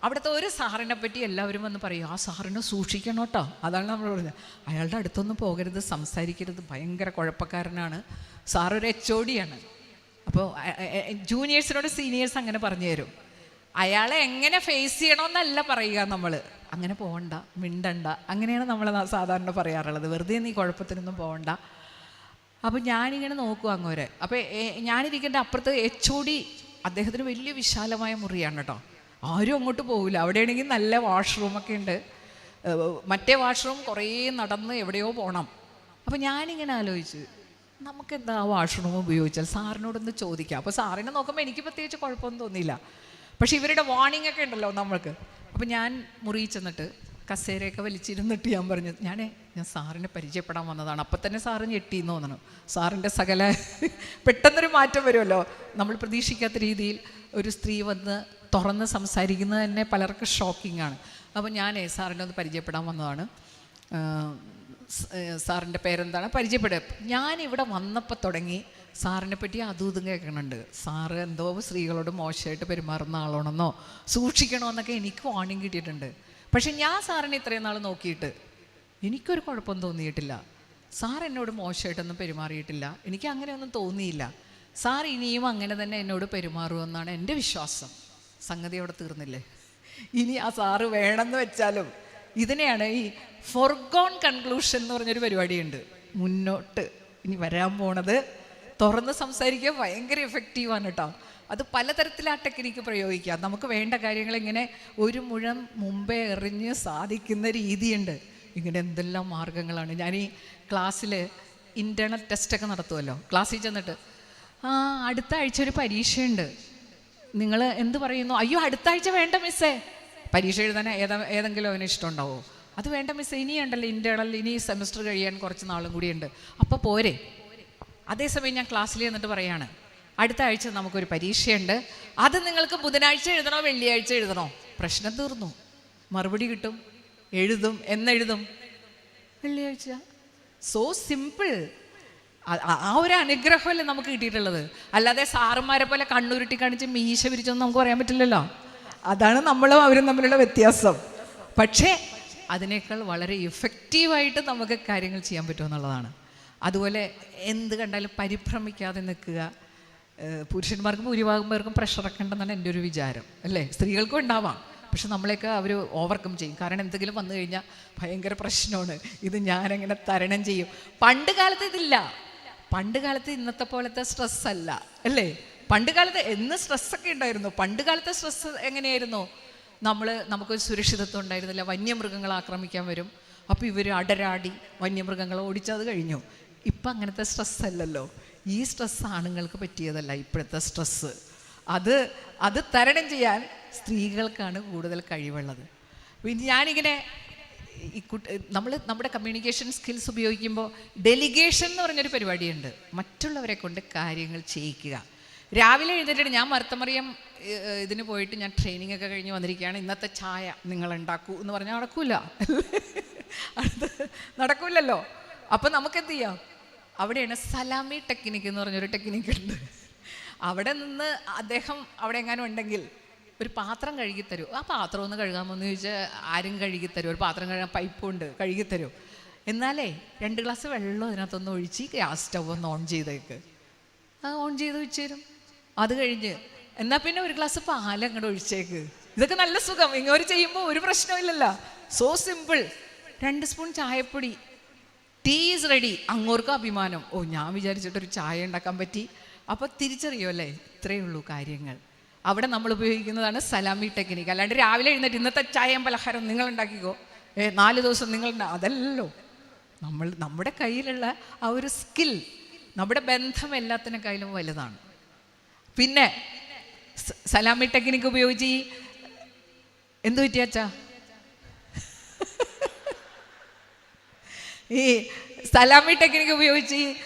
അവിടുത്തെ ഒരു സാറിനെ പറ്റി എല്ലാവരും വന്ന് പറയും, ആ സാറിനെ സൂക്ഷിക്കണം കേട്ടോ. അതാണ് നമ്മൾ പറഞ്ഞത്, അയാളുടെ അടുത്തൊന്നും പോകരുത്, സംസാരിക്കരുത്, ഭയങ്കര കുഴപ്പക്കാരനാണ്. സാറൊരു HOD ആണ്. അപ്പോൾ ജൂനിയേഴ്സിനോട് സീനിയേഴ്സ് അങ്ങനെ പറഞ്ഞു തരും. അയാളെ എങ്ങനെ ഫേസ് ചെയ്യണമെന്നല്ല പറയുക, നമ്മൾ അങ്ങനെ പോകണ്ട, മിണ്ടണ്ട, അങ്ങനെയാണ് നമ്മൾ സാധാരണ പറയാറുള്ളത്. വെറുതെ നീ കുഴപ്പത്തിനൊന്നും പോകണ്ട. അപ്പോൾ ഞാനിങ്ങനെ നോക്കും അങ്ങോരെ. അപ്പോൾ ഞാനിരിക്കേണ്ട അപ്പുറത്ത് HOD, അദ്ദേഹത്തിന് വലിയ വിശാലമായ മുറിയാണ് കേട്ടോ, ആരും അങ്ങോട്ട് പോകില്ല. അവിടെയാണെങ്കിൽ നല്ല വാഷ്റൂമൊക്കെ ഉണ്ട്. മറ്റേ വാഷ്റൂം കുറേ നടന്ന് എവിടെയോ പോകണം. അപ്പോൾ ഞാനിങ്ങനെ ആലോചിച്ച്, നമുക്കെന്താ ആ വാഷ്റൂം ഉപയോഗിച്ചാൽ സാറിനോടൊന്ന് ചോദിക്കാം. അപ്പോൾ സാറിനെ നോക്കുമ്പോൾ എനിക്ക് പ്രത്യേകിച്ച് കുഴപ്പമൊന്നും തോന്നിയില്ല. പക്ഷെ ഇവരുടെ വാർണിംഗ് ഒക്കെ ഉണ്ടല്ലോ നമ്മൾക്ക്. അപ്പോൾ ഞാൻ മുറിയിൽ ചെന്നിട്ട് കസേരയൊക്കെ വലിച്ചിരുന്നിട്ട് ഞാൻ പറഞ്ഞു, ഞാൻ സാറിനെ പരിചയപ്പെടാൻ വന്നതാണ്. അപ്പം തന്നെ സാറ് ഞെട്ടിയെന്ന് തോന്നണം. സാറിൻ്റെ സകല പെട്ടെന്നൊരു മാറ്റം വരുമല്ലോ, നമ്മൾ പ്രതീക്ഷിക്കാത്ത രീതിയിൽ ഒരു സ്ത്രീ വന്ന് തുറന്ന് സംസാരിക്കുന്നത് തന്നെ പലർക്കും ഷോക്കിംഗ് ആണ്. അപ്പോൾ ഞാൻ സാറിനെ ഒന്ന് പരിചയപ്പെടാൻ വന്നതാണ്, സാറിൻ്റെ പേരെന്താണ്, പരിചയപ്പെടുക. ഞാനിവിടെ വന്നപ്പോൾ തുടങ്ങി സാറിനെ പറ്റി അതും ഇതും കേൾക്കുന്നുണ്ട്. സാറ് എന്തോ സ്ത്രീകളോട് മോശമായിട്ട് പെരുമാറുന്ന ആളാണെന്നോ സൂക്ഷിക്കണമെന്നൊക്കെ എനിക്ക് വാർണിംഗ് കിട്ടിയിട്ടുണ്ട്. പക്ഷെ ഞാൻ സാറിനെ ഇത്രയും നാൾ നോക്കിയിട്ട് എനിക്കൊരു കുഴപ്പം തോന്നിയിട്ടില്ല. സാർ എന്നോട് മോശമായിട്ടൊന്നും പെരുമാറിയിട്ടില്ല, എനിക്ക് അങ്ങനെയൊന്നും തോന്നിയില്ല. സാർ ഇനിയും അങ്ങനെ തന്നെ എന്നോട് പെരുമാറുമെന്നാണ് എൻ്റെ വിശ്വാസം. സംഗതി അവിടെ തീർന്നില്ലേ? ഇനി ആ സാറ് വേണമെന്ന് വെച്ചാലും ഇതിനെയാണ് ഈ ഫോർഗോൺ കൺക്ലൂഷൻ എന്ന് പറഞ്ഞൊരു പരിപാടിയുണ്ട്. മുന്നോട്ട് ഇനി വരാൻ പോണത് തുറന്ന് സംസാരിക്കുക ഭയങ്കര എഫക്റ്റീവാണ് കേട്ടോ. അത് പലതരത്തിൽ ആ ടെക്നിക്ക് പ്രയോഗിക്കാം. നമുക്ക് വേണ്ട കാര്യങ്ങൾ ഇങ്ങനെ ഒരു മുഴം മുമ്പേ എറിഞ്ഞ് സാധിക്കുന്ന രീതിയുണ്ട്. ഇങ്ങനെ എന്തെല്ലാം മാർഗങ്ങളാണ്. ഞാൻ ഈ ക്ലാസ്സിൽ ഇൻറ്റേർണൽ ടെസ്റ്റൊക്കെ നടത്തുമല്ലോ, ക്ലാസ്സിൽ ചെന്നിട്ട് അടുത്ത ആഴ്ച ഒരു പരീക്ഷയുണ്ട്, നിങ്ങൾ എന്ത് പറയുന്നു? അയ്യോ അടുത്ത ആഴ്ച വേണ്ട മിസ്സേ, പരീക്ഷ എഴുതാൻ ഏതെങ്കിലും അവന് ഇഷ്ടമുണ്ടാവോ? അത് വേണ്ട മിസ്സേ, ഇനിയുണ്ടല്ലോ ഇൻറ്റേർണൽ, ഇനി സെമിസ്റ്റർ കഴിയാൻ കുറച്ച് നാളും കൂടിയുണ്ട്, അപ്പോൾ പോരെ. അതേസമയം ഞാൻ ക്ലാസ്സിൽ എന്നിട്ട് പറയാണ്, അടുത്ത ആഴ്ച നമുക്കൊരു പരീക്ഷയുണ്ട്, അത് നിങ്ങൾക്ക് ബുധനാഴ്ച എഴുതണോ വെള്ളിയാഴ്ച എഴുതണോ? പ്രശ്നം തീർന്നു, മറുപടി കിട്ടും, എഴുതും. എന്നെഴുതും? വെള്ളിയാഴ്ച. So simple. ആ ഒരു അനുഗ്രഹമല്ലേ നമുക്ക് കിട്ടിയിട്ടുള്ളത്. അല്ലാതെ സാറുമാരെ പോലെ കണ്ണുരുട്ടി കാണിച്ച് മീശ പിരിച്ചൊന്നും നമുക്ക് പറയാൻ പറ്റില്ലല്ലോ. അതാണ് നമ്മളും അവരും തമ്മിലുള്ള വ്യത്യാസം. പക്ഷേ അതിനേക്കാൾ വളരെ ഇഫക്റ്റീവായിട്ട് നമുക്ക് കാര്യങ്ങൾ ചെയ്യാൻ പറ്റുമെന്നുള്ളതാണ്. അതുപോലെ എന്ത് കണ്ടാലും പരിഭ്രമിക്കാതെ നിൽക്കുക. പുരുഷന്മാർക്കും ഭൂരിഭാഗം പേർക്കും പ്രഷറൊക്കെ ഉണ്ടെന്നാണ് എൻ്റെ ഒരു വിചാരം, അല്ലേ? സ്ത്രീകൾക്കും ഉണ്ടാവാം, പക്ഷെ നമ്മളെയൊക്കെ അവർ ഓവർകം ചെയ്യും. കാരണം എന്തെങ്കിലും വന്നു കഴിഞ്ഞാൽ ഭയങ്കര പ്രശ്നമാണ്, ഇത് ഞാനെങ്ങനെ തരണം ചെയ്യും. പണ്ട് കാലത്ത് ഇതില്ല. പണ്ട് കാലത്ത് ഇന്നത്തെ പോലത്തെ സ്ട്രെസ് അല്ല, അല്ലേ? പണ്ട് കാലത്ത് എന്ന് സ്ട്രെസ്സൊക്കെ ഉണ്ടായിരുന്നു. പണ്ട് കാലത്തെ സ്ട്രെസ് എങ്ങനെയായിരുന്നു? നമുക്കൊരു സുരക്ഷിതത്വം ഉണ്ടായിരുന്നില്ല. വന്യമൃഗങ്ങൾ ആക്രമിക്കാൻ വരും, അപ്പോൾ ഇവർ അടരാടി വന്യമൃഗങ്ങളെ ഓടിച്ചത് കഴിഞ്ഞു. ഇപ്പം അങ്ങനത്തെ സ്ട്രെസ് അല്ലല്ലോ. ഈ സ്ട്രെസ് ആണുങ്ങൾക്ക് പറ്റിയതല്ല ഇപ്പോഴത്തെ സ്ട്രെസ്സ്. അത് തരണം ചെയ്യാൻ സ്ത്രീകൾക്കാണ് കൂടുതൽ കഴിവുള്ളത്. പിന്നെ ഞാനിങ്ങനെ നമ്മുടെ കമ്മ്യൂണിക്കേഷൻ സ്കിൽസ് ഉപയോഗിക്കുമ്പോൾ ഡെലിഗേഷൻ എന്ന് പറഞ്ഞൊരു പരിപാടിയുണ്ട്. മറ്റുള്ളവരെ കൊണ്ട് കാര്യങ്ങൾ ചെയ്യിക്കുക. രാവിലെ എഴുന്നേറ്റിട്ട് ഞാൻ മർത്തമറിയം ഇതിന് പോയിട്ട് ഞാൻ ട്രെയിനിങ് ഒക്കെ കഴിഞ്ഞ് വന്നിരിക്കുകയാണ്, ഇന്നത്തെ ചായ നിങ്ങൾ ഉണ്ടാക്കൂ എന്ന് പറഞ്ഞാൽ നടക്കൂല, നടക്കൂലല്ലോ. അപ്പം നമുക്കെന്ത് ചെയ്യാം? അവിടെയാണ് സലാമി ടെക്നിക്ക് എന്ന് പറഞ്ഞൊരു ടെക്നിക്കുണ്ട്. അവിടെ നിന്ന് അദ്ദേഹം അവിടെ എങ്ങാനും ഉണ്ടെങ്കിൽ ഒരു പാത്രം കഴുകിത്തരൂ. ആ പാത്രം ഒന്ന് കഴുകാമെന്ന് ചോദിച്ചാൽ ആരും കഴുകിത്തരും. ഒരു പാത്രം കഴുകാൻ പൈപ്പുണ്ട്, കഴുകിത്തരും. എന്നാലേ 2 ഗ്ലാസ് വെള്ളം അതിനകത്തൊന്ന് ഒഴിച്ച് ഗ്യാസ് സ്റ്റവ് ഒന്ന് ഓൺ ചെയ്തേക്ക്. ഓൺ ചെയ്ത് വെച്ച് തരും. അത് കഴിഞ്ഞ് എന്നാൽ പിന്നെ 1 ഗ്ലാസ് പാൽ അങ്ങോട്ട് ഒഴിച്ചേക്ക്. ഇതൊക്കെ നല്ല സുഖം. ഇങ്ങോട്ട് ചെയ്യുമ്പോൾ ഒരു പ്രശ്നമില്ലല്ലോ. So simple. 2 സ്പൂൺ ചായപ്പൊടി, ടീ ഈസ് റെഡി. അങ്ങോർക്കും അഭിമാനം, ഓ ഞാൻ വിചാരിച്ചിട്ടൊരു ചായ ഉണ്ടാക്കാൻ പറ്റി. അപ്പോൾ തിരിച്ചറിയുമല്ലേ, ഇത്രയേ ഉള്ളൂ കാര്യങ്ങൾ. അവിടെ നമ്മൾ ഉപയോഗിക്കുന്നതാണ് സലാമി ടെക്നിക്ക്. അല്ലാണ്ട് രാവിലെ എഴുന്നേറ്റ് ഇന്നത്തെ ചായയും പലഹാരം നിങ്ങൾ ഉണ്ടാക്കിക്കോ, 4 ദിവസം നിങ്ങൾ അതല്ലല്ലോ. നമ്മുടെ കയ്യിലുള്ള ആ ഒരു സ്കിൽ, നമ്മുടെ ബന്ധം എല്ലാത്തിനേക്കാളും വലുതാണ്. പിന്നെ സലാമി ടെക്നിക്ക് ഉപയോഗിച്ച് എന്ത് പറ്റിയാച്ചാ, ഈ സലാമി ടെക്നിക്ക് ഉപയോഗിച്ച്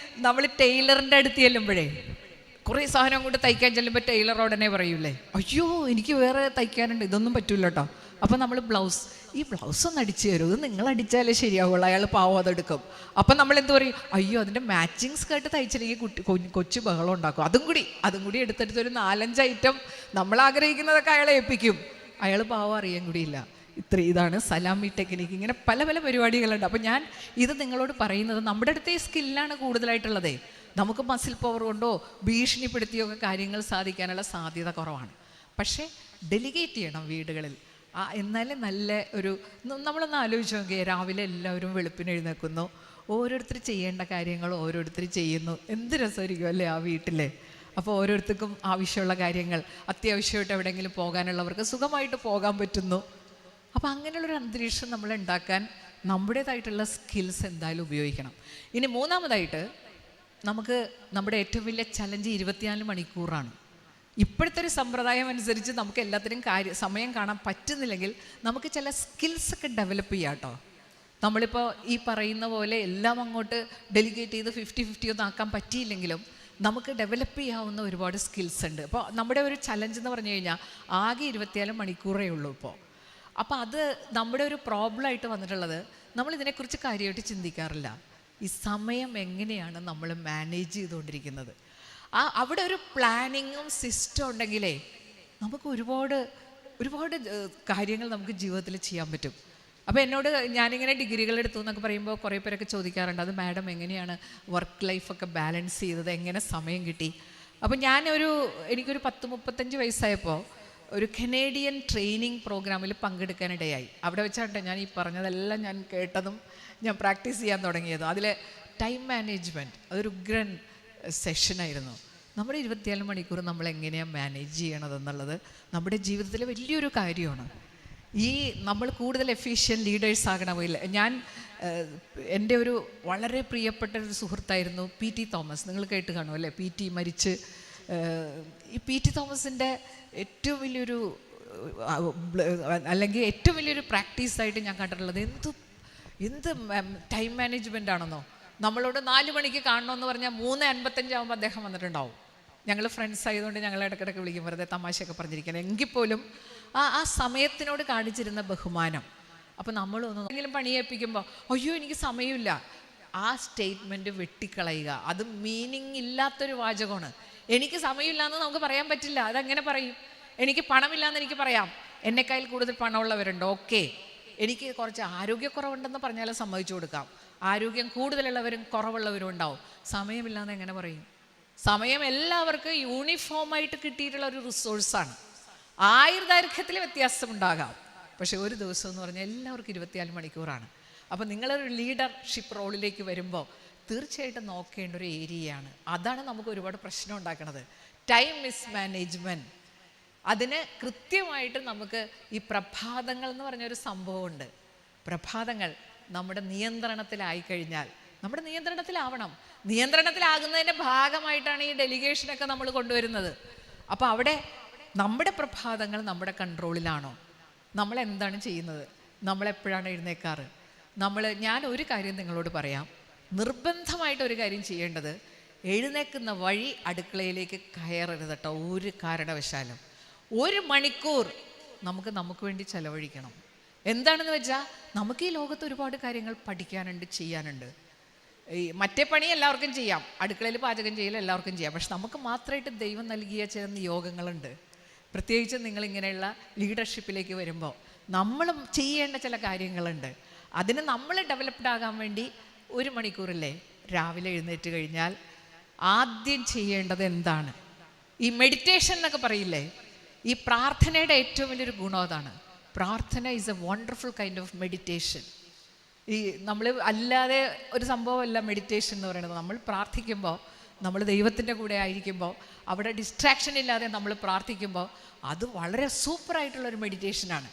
നമ്മൾ ടൈലറിൻ്റെ അടുത്ത് ചെല്ലുമ്പോഴേ കുറേ സാധനം കൊണ്ട് തയ്ക്കാൻ ചെല്ലുമ്പോൾ ടൈലർ ഉടനെ പറയൂലേ, അയ്യോ എനിക്ക് വേറെ തയ്ക്കാനുണ്ട്, ഇതൊന്നും പറ്റൂല കേട്ടോ. അപ്പം നമ്മൾ ഈ ബ്ലൗസ് ഒന്ന് അടിച്ചു തരും, ഇത് നിങ്ങൾ അടിച്ചാലേ ശരിയാവുള്ളൂ. അയാൾ പാവം അതെടുക്കും. അപ്പം നമ്മൾ എന്ത് പറയും, അയ്യോ അതിൻ്റെ മാച്ചിങ് സ്കേർട്ട് തയ്ച്ചില്ലെങ്കിൽ കൊച്ചു ബഹളം ഉണ്ടാക്കും. അതും കൂടി എടുത്തെടുത്തൊരു 4-5 ഐറ്റം നമ്മൾ ആഗ്രഹിക്കുന്നതൊക്കെ അയാളെ ഏൽപ്പിക്കും. അയാൾ പാവം അറിയാൻ കൂടിയില്ല. ഇതാണ് സലാമി ടെക്നിക്ക്. ഇങ്ങനെ പല പല പരിപാടികളുണ്ട്. അപ്പം ഞാൻ ഇത് നിങ്ങളോട് പറയുന്നത്, നമ്മുടെ അടുത്ത് ഈ സ്കില്ലാണ് കൂടുതലായിട്ടുള്ളതേ. നമുക്ക് മസിൽ പവർ കൊണ്ടോ ഭീഷണിപ്പെടുത്തിയോ ഒക്കെ കാര്യങ്ങൾ സാധിക്കാനുള്ള സാധ്യത കുറവാണ്. പക്ഷേ ഡെലിഗേറ്റ് ചെയ്യണം വീടുകളിൽ. എന്നാലേ നല്ല ഒരു, നമ്മളൊന്ന് ആലോചിച്ച് നോക്കിയേ, രാവിലെ എല്ലാവരും വെളുപ്പിന് എഴുന്നേൽക്കുന്നു, ഓരോരുത്തർ ചെയ്യേണ്ട കാര്യങ്ങൾ ഓരോരുത്തർ ചെയ്യുന്നു. എന്ത് രസമായിരിക്കും അല്ലേ ആ വീട്ടിലെ. അപ്പോൾ ഓരോരുത്തർക്കും ആവശ്യമുള്ള കാര്യങ്ങൾ, അത്യാവശ്യമായിട്ട് എവിടെയെങ്കിലും പോകാനുള്ളവർക്ക് സുഖമായിട്ട് പോകാൻ പറ്റുന്നു. അപ്പോൾ അങ്ങനെയുള്ളൊരു അന്തരീക്ഷം നമ്മൾ ഉണ്ടാക്കാൻ നമ്മുടേതായിട്ടുള്ള സ്കിൽസ് എന്തായാലും ഉപയോഗിക്കണം. ഇനി മൂന്നാമതായിട്ട് നമുക്ക് നമ്മുടെ ഏറ്റവും വലിയ ചലഞ്ച് 24 മണിക്കൂറാണ്. ഇപ്പോഴത്തെ ഒരു സമ്പ്രദായം അനുസരിച്ച് നമുക്ക് എല്ലാത്തിനും സമയം കാണാൻ പറ്റുന്നില്ലെങ്കിൽ നമുക്ക് ചില സ്കിൽസൊക്കെ ഡെവലപ്പ് ചെയ്യാം കേട്ടോ. നമ്മളിപ്പോൾ ഈ പറയുന്ന പോലെ എല്ലാം അങ്ങോട്ട് ഡെലിഗേറ്റ് ചെയ്ത് 50-50 ഒന്നും ആക്കാൻ പറ്റിയില്ലെങ്കിലും നമുക്ക് ഡെവലപ്പ് ചെയ്യാവുന്ന ഒരുപാട് സ്കിൽസ് ഉണ്ട്. അപ്പോൾ നമ്മുടെ ഒരു ചലഞ്ച് എന്ന് പറഞ്ഞു കഴിഞ്ഞാൽ ആകെ 24 മണിക്കൂറേ ഉള്ളൂ ഇപ്പോൾ. അപ്പോൾ അത് നമ്മുടെ ഒരു പ്രോബ്ലമായിട്ട് വന്നിട്ടുള്ളത്, നമ്മളിതിനെക്കുറിച്ച് കാര്യമായിട്ട് ചിന്തിക്കാറില്ല. ഈ സമയം എങ്ങനെയാണ് നമ്മൾ മാനേജ് ചെയ്തുകൊണ്ടിരിക്കുന്നത്. അവിടെ ഒരു പ്ലാനിങ്ങും സിസ്റ്റം ഉണ്ടെങ്കിലേ നമുക്ക് ഒരുപാട് കാര്യങ്ങൾ നമുക്ക് ജീവിതത്തിൽ ചെയ്യാൻ പറ്റും. അപ്പോൾ എന്നോട് ഞാനിങ്ങനെ ഡിഗ്രികൾ എടുത്തു എന്നൊക്കെ പറയുമ്പോൾ കുറേ പേരൊക്കെ ചോദിക്കാറുണ്ട്, അത് മാഡം എങ്ങനെയാണ് വർക്ക് ലൈഫൊക്കെ ബാലൻസ് ചെയ്തത്, എങ്ങനെ സമയം കിട്ടി? അപ്പോൾ എനിക്കൊരു 10-35 വയസ്സായപ്പോൾ ഒരു കനേഡിയൻ ട്രെയിനിങ് പ്രോഗ്രാമിൽ പങ്കെടുക്കാനിടയായി. അവിടെ വെച്ചാണ് ഞാൻ ഈ പറഞ്ഞതെല്ലാം ഞാൻ കേട്ടതും ഞാൻ പ്രാക്ടീസ് ചെയ്യാൻ തുടങ്ങിയതും. അതിൽ ടൈം മാനേജ്മെൻറ്റ് അതൊരു ഉഗ്രൻ സെഷനായിരുന്നു. നമ്മുടെ 24 മണിക്കൂർ നമ്മൾ എങ്ങനെയാണ് മാനേജ് ചെയ്യണതെന്നുള്ളത് നമ്മുടെ ജീവിതത്തിലെ വലിയൊരു കാര്യമാണ്. നമ്മൾ കൂടുതൽ എഫിഷ്യൻറ്റ് ലീഡേഴ്സ് ആകണമില്ല. എൻ്റെ ഒരു വളരെ പ്രിയപ്പെട്ട ഒരു സുഹൃത്തായിരുന്നു PT തോമസ്. നിങ്ങൾ കേട്ട് കാണും അല്ലേ, PT മരിച്ച്. ഈ PT തോമസിൻ്റെ ഏറ്റവും വലിയൊരു അല്ലെങ്കിൽ ഏറ്റവും വലിയൊരു പ്രാക്ടീസായിട്ട് ഞാൻ കണ്ടിട്ടുള്ളത് എന്ത് ടൈം മാനേജ്മെൻ്റ് ആണെന്നോ. നമ്മളോട് 4 മണിക്ക് കാണണമെന്ന് പറഞ്ഞാൽ 3:55 ആകുമ്പോൾ അദ്ദേഹം വന്നിട്ടുണ്ടാവും. ഞങ്ങൾ ഫ്രണ്ട്സ് ആയതുകൊണ്ട് ഞങ്ങൾ ഇടയ്ക്കിടയ്ക്ക് വിളിക്കും, വെറുതെ തമാശയൊക്കെ പറഞ്ഞിരിക്കണം. എങ്കിൽ പോലും ആ സമയത്തിനോട് കാണിച്ചിരുന്ന ബഹുമാനം. അപ്പോൾ നമ്മളൊന്നെങ്കിലും പണിയേൽപ്പിക്കുമ്പോൾ അയ്യോ എനിക്ക് സമയമില്ല, ആ സ്റ്റേറ്റ്മെൻറ്റ് വെട്ടിക്കളയുക. അത് മീനിങ് ഇല്ലാത്തൊരു വാചകമാണ്. എനിക്ക് സമയമില്ല എന്ന് നമുക്ക് പറയാൻ പറ്റില്ല. അതെങ്ങനെ പറയും? എനിക്ക് പണമില്ലാന്ന് എനിക്ക് പറയാം. എന്നെക്കാൾ കൂടുതൽ പണമുള്ളവരുണ്ട്, ഓക്കെ. എനിക്ക് കുറച്ച് ആരോഗ്യക്കുറവുണ്ടെന്ന് പറഞ്ഞാലും സമ്മതിച്ചു കൊടുക്കാം. ആരോഗ്യം കൂടുതലുള്ളവരും കുറവുള്ളവരും ഉണ്ടാവും. സമയമില്ലാന്ന് എങ്ങനെ പറയും? സമയം എല്ലാവർക്കും യൂണിഫോമായിട്ട് കിട്ടിയിട്ടുള്ള ഒരു റിസോഴ്സാണ്. ആയുർദൈർഘ്യത്തിൽ വ്യത്യാസമുണ്ടാകാം, പക്ഷെ ഒരു ദിവസം എന്ന് പറഞ്ഞാൽ എല്ലാവർക്കും 24 മണിക്കൂറാണ്. അപ്പോൾ നിങ്ങളൊരു ലീഡർഷിപ്പ് റോളിലേക്ക് വരുമ്പോൾ തീർച്ചയായിട്ടും നോക്കേണ്ട ഒരു ഏരിയയാണ്. അതാണ് നമുക്ക് ഒരുപാട് പ്രശ്നം ഉണ്ടാക്കുന്നത്, ടൈം മിസ് മാനേജ്മെൻറ്റ്. അതിന് കൃത്യമായിട്ട് നമുക്ക് ഈ പ്രഭാതങ്ങൾ എന്ന് പറഞ്ഞൊരു സംഭവമുണ്ട്. പ്രഭാതങ്ങൾ നമ്മുടെ നിയന്ത്രണത്തിലായിക്കഴിഞ്ഞാൽ, നമ്മുടെ നിയന്ത്രണത്തിലാവണം. നിയന്ത്രണത്തിലാകുന്നതിൻ്റെ ഭാഗമായിട്ടാണ് ഈ ഡെലിഗേഷനൊക്കെ നമ്മൾ കൊണ്ടുവരുന്നത്. അപ്പോൾ അവിടെ നമ്മുടെ പ്രഭാതങ്ങൾ നമ്മുടെ കൺട്രോളിലാണോ? നമ്മളെന്താണ് ചെയ്യുന്നത്? നമ്മളെപ്പോഴാണ് എഴുന്നേക്കാറ്? ഞാൻ ഒരു കാര്യം നിങ്ങളോട് പറയാം, നിർബന്ധമായിട്ടൊരു കാര്യം ചെയ്യേണ്ടത്, എഴുന്നേക്കുന്ന വഴി അടുക്കളയിലേക്ക് കയറരുത് കേട്ടോ, ഒരു കാരണവശാലും. 1 മണിക്കൂർ നമുക്ക് വേണ്ടി ചെലവഴിക്കണം. എന്താണെന്ന് വെച്ചാൽ നമുക്ക് ഈ ലോകത്ത് ഒരുപാട് കാര്യങ്ങൾ പഠിക്കാനുണ്ട്, ചെയ്യാനുണ്ട്. ഈ മറ്റേ പണി എല്ലാവർക്കും ചെയ്യാം, അടുക്കളയിൽ പാചകം ചെയ്യൽ എല്ലാവർക്കും ചെയ്യാം. പക്ഷെ നമുക്ക് മാത്രമായിട്ട് ദൈവം നൽകിയ ചില നിയോഗങ്ങളുണ്ട്. പ്രത്യേകിച്ച് നിങ്ങളിങ്ങനെയുള്ള ലീഡർഷിപ്പിലേക്ക് വരുമ്പോൾ നമ്മൾ ചെയ്യേണ്ട ചില കാര്യങ്ങളുണ്ട്. അതിന് നമ്മൾ ഡെവലപ്ഡ് ആകാൻ വേണ്ടി 1 മണിക്കൂറല്ലേ രാവിലെ എഴുന്നേറ്റ് കഴിഞ്ഞാൽ ആദ്യം ചെയ്യേണ്ടത് എന്താണ്? ഈ മെഡിറ്റേഷൻ എന്നൊക്കെ പറയില്ലേ, ഈ പ്രാർത്ഥനയുടെ ഏറ്റവും വലിയൊരു ഗുണം അതാണ്. പ്രാർത്ഥന is A wonderful kind of meditation. ഈ നമ്മൾ അല്ലാതെ ഒരു സംഭവമല്ല മെഡിറ്റേഷൻ എന്ന് പറയുന്നത്. നമ്മൾ പ്രാർത്ഥിക്കുമ്പോൾ, നമ്മൾ ദൈവത്തിൻ്റെ കൂടെ ആയിരിക്കുമ്പോൾ, അവിടെ ഡിസ്ട്രാക്ഷൻ ഇല്ലാതെ നമ്മൾ പ്രാർത്ഥിക്കുമ്പോൾ അത് വളരെ സൂപ്പറായിട്ടുള്ളൊരു മെഡിറ്റേഷനാണ്.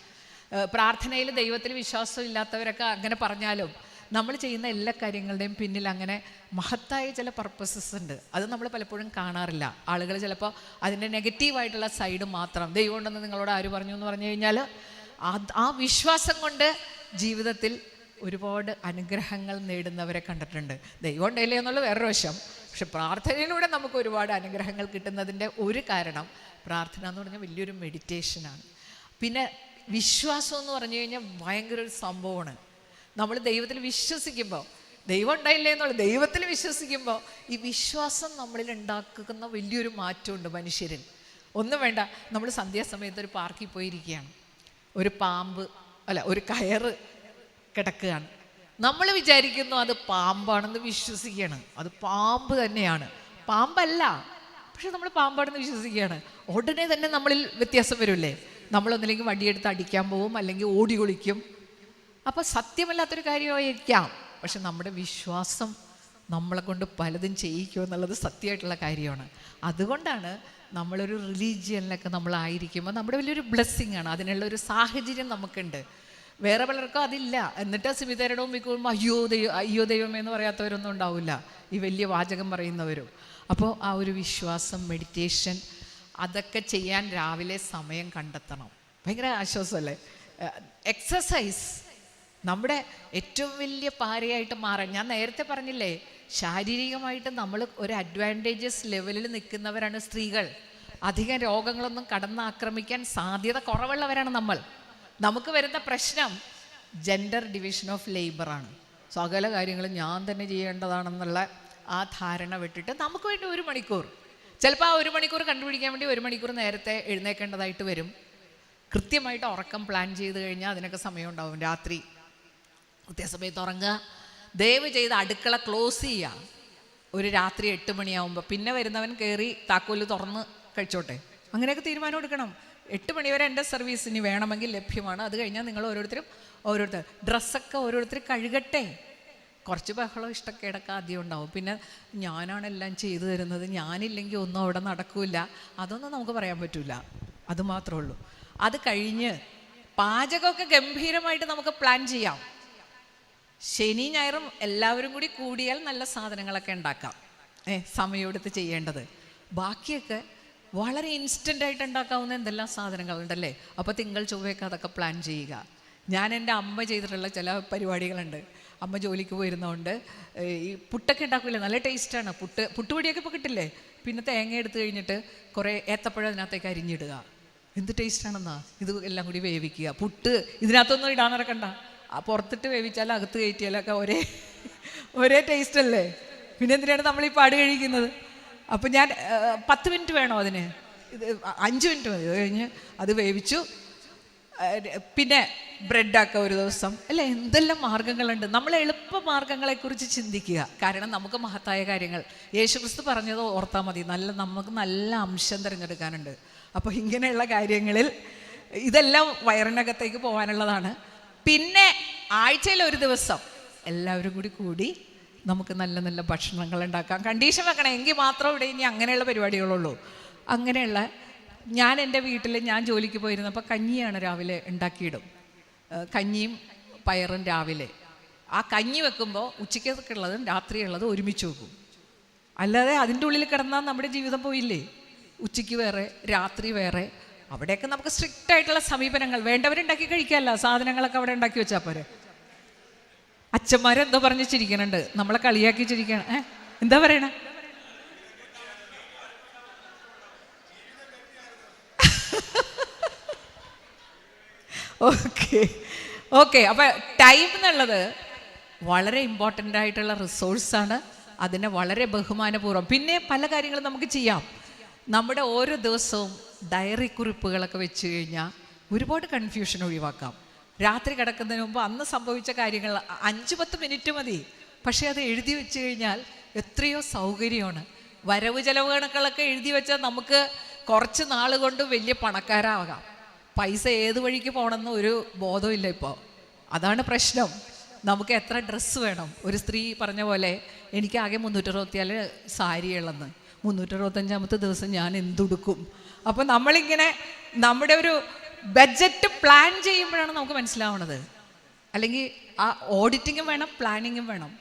പ്രാർത്ഥനയിൽ ദൈവത്തിൽ വിശ്വാസം ഇല്ലാത്തവരൊക്കെ അങ്ങനെ പറഞ്ഞാലും നമ്മൾ ചെയ്യുന്ന എല്ലാ കാര്യങ്ങളുടെയും പിന്നിൽ അങ്ങനെ മഹത്തായ ചില പർപ്പസസ് ഉണ്ട്. അത് നമ്മൾ പലപ്പോഴും കാണാറില്ല. ആളുകൾ ചിലപ്പോൾ അതിൻ്റെ നെഗറ്റീവായിട്ടുള്ള സൈഡ് മാത്രം, ദൈവം ഉണ്ടെന്ന് നിങ്ങളോട് ആര് പറഞ്ഞു എന്ന് പറഞ്ഞു കഴിഞ്ഞാൽ ആ വിശ്വാസം കൊണ്ട് ജീവിതത്തിൽ ഒരുപാട് അനുഗ്രഹങ്ങൾ നേടുന്നവരെ കണ്ടിട്ടുണ്ട്. ദൈവം ഉണ്ടല്ലേ എന്നുള്ള വേറൊരു വശം. പക്ഷെ പ്രാർത്ഥനയിലൂടെ നമുക്ക് ഒരുപാട് അനുഗ്രഹങ്ങൾ കിട്ടുന്നതിൻ്റെ ഒരു കാരണം പ്രാർത്ഥന എന്ന് പറഞ്ഞാൽ വലിയൊരു മെഡിറ്റേഷനാണ്. പിന്നെ വിശ്വാസം എന്ന് പറഞ്ഞു കഴിഞ്ഞാൽ ഭയങ്കര ഒരു സംഭവമാണ്. നമ്മൾ ദൈവത്തിൽ വിശ്വസിക്കുമ്പോൾ, ദൈവം ഉണ്ടായില്ലേ എന്നുള്ള ദൈവത്തിൽ വിശ്വസിക്കുമ്പോൾ ഈ വിശ്വാസം നമ്മളിൽ ഉണ്ടാക്കുന്ന വലിയൊരു മാറ്റമുണ്ട് മനുഷ്യരിൽ. ഒന്നും വേണ്ട, നമ്മൾ സന്ധ്യാസമയത്ത് ഒരു പാർക്കിൽ പോയിരിക്കുകയാണ്, ഒരു പാമ്പ് ഒരു കയറ് കിടക്കുകയാണ്. നമ്മൾ വിചാരിക്കുന്നു അത് പാമ്പാണെന്ന് വിശ്വസിക്കുകയാണ്. അത് പാമ്പ് തന്നെയാണ്, പാമ്പല്ല, പക്ഷെ നമ്മൾ പാമ്പാണെന്ന് വിശ്വസിക്കുകയാണ്. ഉടനെ തന്നെ നമ്മളിൽ വ്യത്യാസം വരുമല്ലേ? നമ്മളൊന്നില്ലെങ്കിൽ വടിയെടുത്ത് അടിക്കാൻ പോവും, അല്ലെങ്കിൽ ഓടി ഒളിക്കും. അപ്പോൾ സത്യമല്ലാത്തൊരു കാര്യമായിരിക്കാം, പക്ഷെ നമ്മുടെ വിശ്വാസം നമ്മളെ കൊണ്ട് പലതും ചെയ്യിക്കും എന്നുള്ളത് സത്യമായിട്ടുള്ള കാര്യമാണ്. അതുകൊണ്ടാണ് നമ്മളൊരു റിലീജിയനിലൊക്കെ നമ്മളായിരിക്കുമ്പോൾ നമ്മുടെ വലിയൊരു ബ്ലെസ്സിങ് ആണ്. അതിനുള്ളൊരു സാഹചര്യം നമുക്കുണ്ട്. വേറെ പലർക്കും അതില്ല. എന്നിട്ട് സ്മിതരുടെ മുമ്പിൽ പോകുമ്പോൾ അയ്യോ ദൈവമേ എന്ന് പറയാത്തവരൊന്നും ഉണ്ടാവില്ല, ഈ വലിയ വാചകം പറയുന്നവരും. അപ്പോൾ ആ ഒരു വിശ്വാസം, മെഡിറ്റേഷൻ, അതൊക്കെ ചെയ്യാൻ രാവിലെ സമയം കണ്ടെത്തണം. ഭയങ്കര ആശ്വാസമല്ലേ? എക്സസൈസ് നമ്മുടെ ഏറ്റവും വലിയ പാരയായിട്ട് മാറാൻ, ഞാൻ നേരത്തെ പറഞ്ഞില്ലേ, ശാരീരികമായിട്ട് നമ്മൾ ഒരു അഡ്വാൻറ്റേജസ് ലെവലിൽ നിൽക്കുന്നവരാണ് സ്ത്രീകൾ. അധികം രോഗങ്ങളൊന്നും കടന്നാക്രമിക്കാൻ സാധ്യത കുറവുള്ളവരാണ് നമ്മൾ. നമുക്ക് വരുന്ന പ്രശ്നം ജെൻഡർ ഡിവിഷൻ ഓഫ് ലേബറാണ്. സകല കാര്യങ്ങളും ഞാൻ തന്നെ ചെയ്യേണ്ടതാണെന്നുള്ള ആ ധാരണ വിട്ടിട്ട് നമുക്ക് വേണ്ടി 1 മണിക്കൂർ, ചിലപ്പോൾ ആ 1 മണിക്കൂർ കണ്ടുപിടിക്കാൻ വേണ്ടി 1 മണിക്കൂർ നേരത്തെ എഴുന്നേക്കേണ്ടതായിട്ട് വരും. കൃത്യമായിട്ട് ഉറക്കം പ്ലാൻ ചെയ്ത് കഴിഞ്ഞാൽ അതിനൊക്കെ സമയം ഉണ്ടാവും. രാത്രി കൃത്യസമയത്ത് ഉറങ്ങുക. ദയവ് ചെയ്ത് അടുക്കള ക്ലോസ് ചെയ്യുക ഒരു രാത്രി 8 മണിയാവുമ്പോൾ. പിന്നെ വരുന്നവൻ കയറി താക്കോല് തുറന്ന് കഴിച്ചോട്ടെ, അങ്ങനെയൊക്കെ തീരുമാനം എടുക്കണം. 8 മണി വരെ എൻ്റെ സർവീസ് ഇനി വേണമെങ്കിൽ ലഭ്യമാണ്. അത് കഴിഞ്ഞാൽ നിങ്ങൾ ഓരോരുത്തർ ഡ്രസ്സൊക്കെ ഓരോരുത്തർ കഴുകട്ടെ. കുറച്ച് ബഹളം ഇഷ്ടക്കേടൊക്കെ ആദ്യം ഉണ്ടാവും. പിന്നെ ഞാനാണെല്ലാം ചെയ്തു തരുന്നത്, ഞാനില്ലെങ്കിൽ ഒന്നും അവിടെ നടക്കില്ല, അതൊന്നും നമുക്ക് പറയാൻ പറ്റില്ല. അതുമാത്രമേ ഉള്ളൂ. അത് കഴിഞ്ഞ് പാചകമൊക്കെ ഗംഭീരമായിട്ട് നമുക്ക് പ്ലാൻ ചെയ്യാം. ശനി ഞായറും എല്ലാവരും കൂടി കൂടിയാൽ നല്ല സാധനങ്ങളൊക്കെ ഉണ്ടാക്കാം, സമയമെടുത്ത് ചെയ്യേണ്ടത്. ബാക്കിയൊക്കെ വളരെ ഇൻസ്റ്റൻ്റായിട്ട് ഉണ്ടാക്കാവുന്ന എന്തെല്ലാം സാധനങ്ങളുണ്ടല്ലേ. അപ്പോൾ തിങ്കൾ ചൊവ്വയൊക്കെ അതൊക്കെ പ്ലാൻ ചെയ്യുക. ഞാൻ എൻ്റെ അമ്മ ചെയ്തിട്ടുള്ള ചില പരിപാടികളുണ്ട്, അമ്മ ജോലിക്ക് പോയിരുന്നതുകൊണ്ട് ഈ പുട്ടൊക്കെ ഉണ്ടാക്കില്ലേ, നല്ല ടേസ്റ്റാണ്. പുട്ടുപൊടിയൊക്കെ ഇപ്പോൾ കിട്ടില്ലേ. പിന്നെ തേങ്ങ എടുത്തു കഴിഞ്ഞിട്ട് കുറേ ഏത്തപ്പഴം അതിനകത്തേക്ക് അരിഞ്ഞിടുക. എന്ത് ടേസ്റ്റാണെന്നാ. ഇത് എല്ലാം കൂടി വേവിക്കുക. പുട്ട് ഇതിനകത്തൊന്നും ഇടാൻ നടക്കണ്ട, പുറത്തിട്ട് വേവിച്ചാലും അകത്ത് കയറ്റിയാലൊക്കെ ഒരേ ടേസ്റ്റ് അല്ലേ. പിന്നെ എന്തിനാണ് നമ്മൾ ഈ പാട് കഴിക്കുന്നത്? അപ്പം ഞാൻ 10 മിനിറ്റ് വേണോ അതിന്? ഇത് 5 മിനിറ്റ് മതി. അത് കഴിഞ്ഞ് അത് വേവിച്ചു. പിന്നെ ബ്രെഡാക്കുക ഒരു ദിവസം അല്ലേ. എന്തെല്ലാം മാർഗ്ഗങ്ങളുണ്ട്. നമ്മൾ എളുപ്പ മാർഗ്ഗങ്ങളെക്കുറിച്ച് ചിന്തിക്കുക. കാരണം നമുക്ക് മഹത്തായ കാര്യങ്ങൾ യേശുക്രിസ്തു പറഞ്ഞത് ഓർത്താൽ മതി. നമുക്ക് നല്ല അംശം തിരഞ്ഞെടുക്കാനുണ്ട്. അപ്പോൾ ഇങ്ങനെയുള്ള കാര്യങ്ങളിൽ ഇതെല്ലാം വയറിനകത്തേക്ക് പോകാനുള്ളതാണ്. പിന്നെ ആഴ്ചയിൽ ഒരു ദിവസം എല്ലാവരും കൂടി നമുക്ക് നല്ല നല്ല ഭക്ഷണങ്ങൾ ഉണ്ടാക്കാം. കണ്ടീഷൻ വെക്കണം, എങ്കിൽ മാത്രം ഇവിടെ ഇനി അങ്ങനെയുള്ള പരിപാടികളുള്ളൂ. അങ്ങനെയുള്ള ഞാൻ എൻ്റെ വീട്ടിൽ ഞാൻ ജോലിക്ക് പോയിരുന്നപ്പോൾ കഞ്ഞിയാണ് രാവിലെ ഉണ്ടാക്കിയിടും. കഞ്ഞിയും പയറും രാവിലെ. ആ കഞ്ഞി വെക്കുമ്പോൾ ഉച്ചയ്ക്കൊക്കെ ഉള്ളതും രാത്രിയുള്ളതും ഒരുമിച്ച് വെക്കും. അല്ലാതെ അതിൻ്റെ ഉള്ളിൽ കിടന്നാൽ നമ്മുടെ ജീവിതം പോയില്ലേ. ഉച്ചയ്ക്ക് വേറെ രാത്രി വേറെ. അവിടെയൊക്കെ നമുക്ക് സ്ട്രിക്റ്റ് ആയിട്ടുള്ള സമീപനങ്ങൾ. വേണ്ടവരുണ്ടാക്കി കഴിക്കാമല്ല, സാധനങ്ങളൊക്കെ അവിടെ ഉണ്ടാക്കി വെച്ചാൽ പോരെ. അച്ഛന്മാരെന്തോ പറഞ്ഞ് ചിരിക്കണുണ്ട്, നമ്മളെ കളിയാക്കി ചിരിക്കണം. എന്താ പറയണേ? ഓക്കെ. അപ്പം ടൈം എന്നുള്ളത് വളരെ ഇമ്പോർട്ടൻ്റ് ആയിട്ടുള്ള റിസോഴ്സാണ്. അതിനെ വളരെ ബഹുമാനപൂർവ്വം പിന്നെ പല കാര്യങ്ങളും നമുക്ക് ചെയ്യാം. നമ്മുടെ ഓരോ ദിവസവും ഡയറി കുറിപ്പുകളൊക്കെ വെച്ച് കഴിഞ്ഞാൽ ഒരുപാട് കൺഫ്യൂഷൻ ഒഴിവാക്കാം. രാത്രി കിടക്കുന്നതിന് മുമ്പ് അന്ന് സംഭവിച്ച കാര്യങ്ങൾ 5-10 മിനിറ്റ് മതി. പക്ഷേ അത് എഴുതി വെച്ച് കഴിഞ്ഞാൽ എത്രയോ സൗകര്യമാണ്. വരവ് ചെലവ് കണക്കുകളൊക്കെ എഴുതി വെച്ചാൽ നമുക്ക് കുറച്ച് നാൾ കൊണ്ട് വലിയ പണക്കാരാകാം. പൈസ ഏത് വഴിക്ക് പോകണമെന്ന് ഒരു ബോധമില്ല ഇപ്പോൾ. അതാണ് പ്രശ്നം. നമുക്ക് എത്ര ഡ്രസ്സ് വേണം? ഒരു സ്ത്രീ പറഞ്ഞ പോലെ എനിക്ക് ആകെ 364 സാരിയുള്ളെന്ന്. 365-ാമത്തെ ദിവസം ഞാൻ എന്തുടുക്കും? അപ്പോൾ നമ്മളിങ്ങനെ നമ്മുടെ ഒരു ബഡ്ജറ്റ് പ്ലാൻ ചെയ്യുമ്പോഴാണ് നമുക്ക് മനസ്സിലാവണത്. അല്ലെങ്കിൽ ആ ഓഡിറ്റിങ്ങും വേണം, പ്ലാനിങ്ങും വേണം.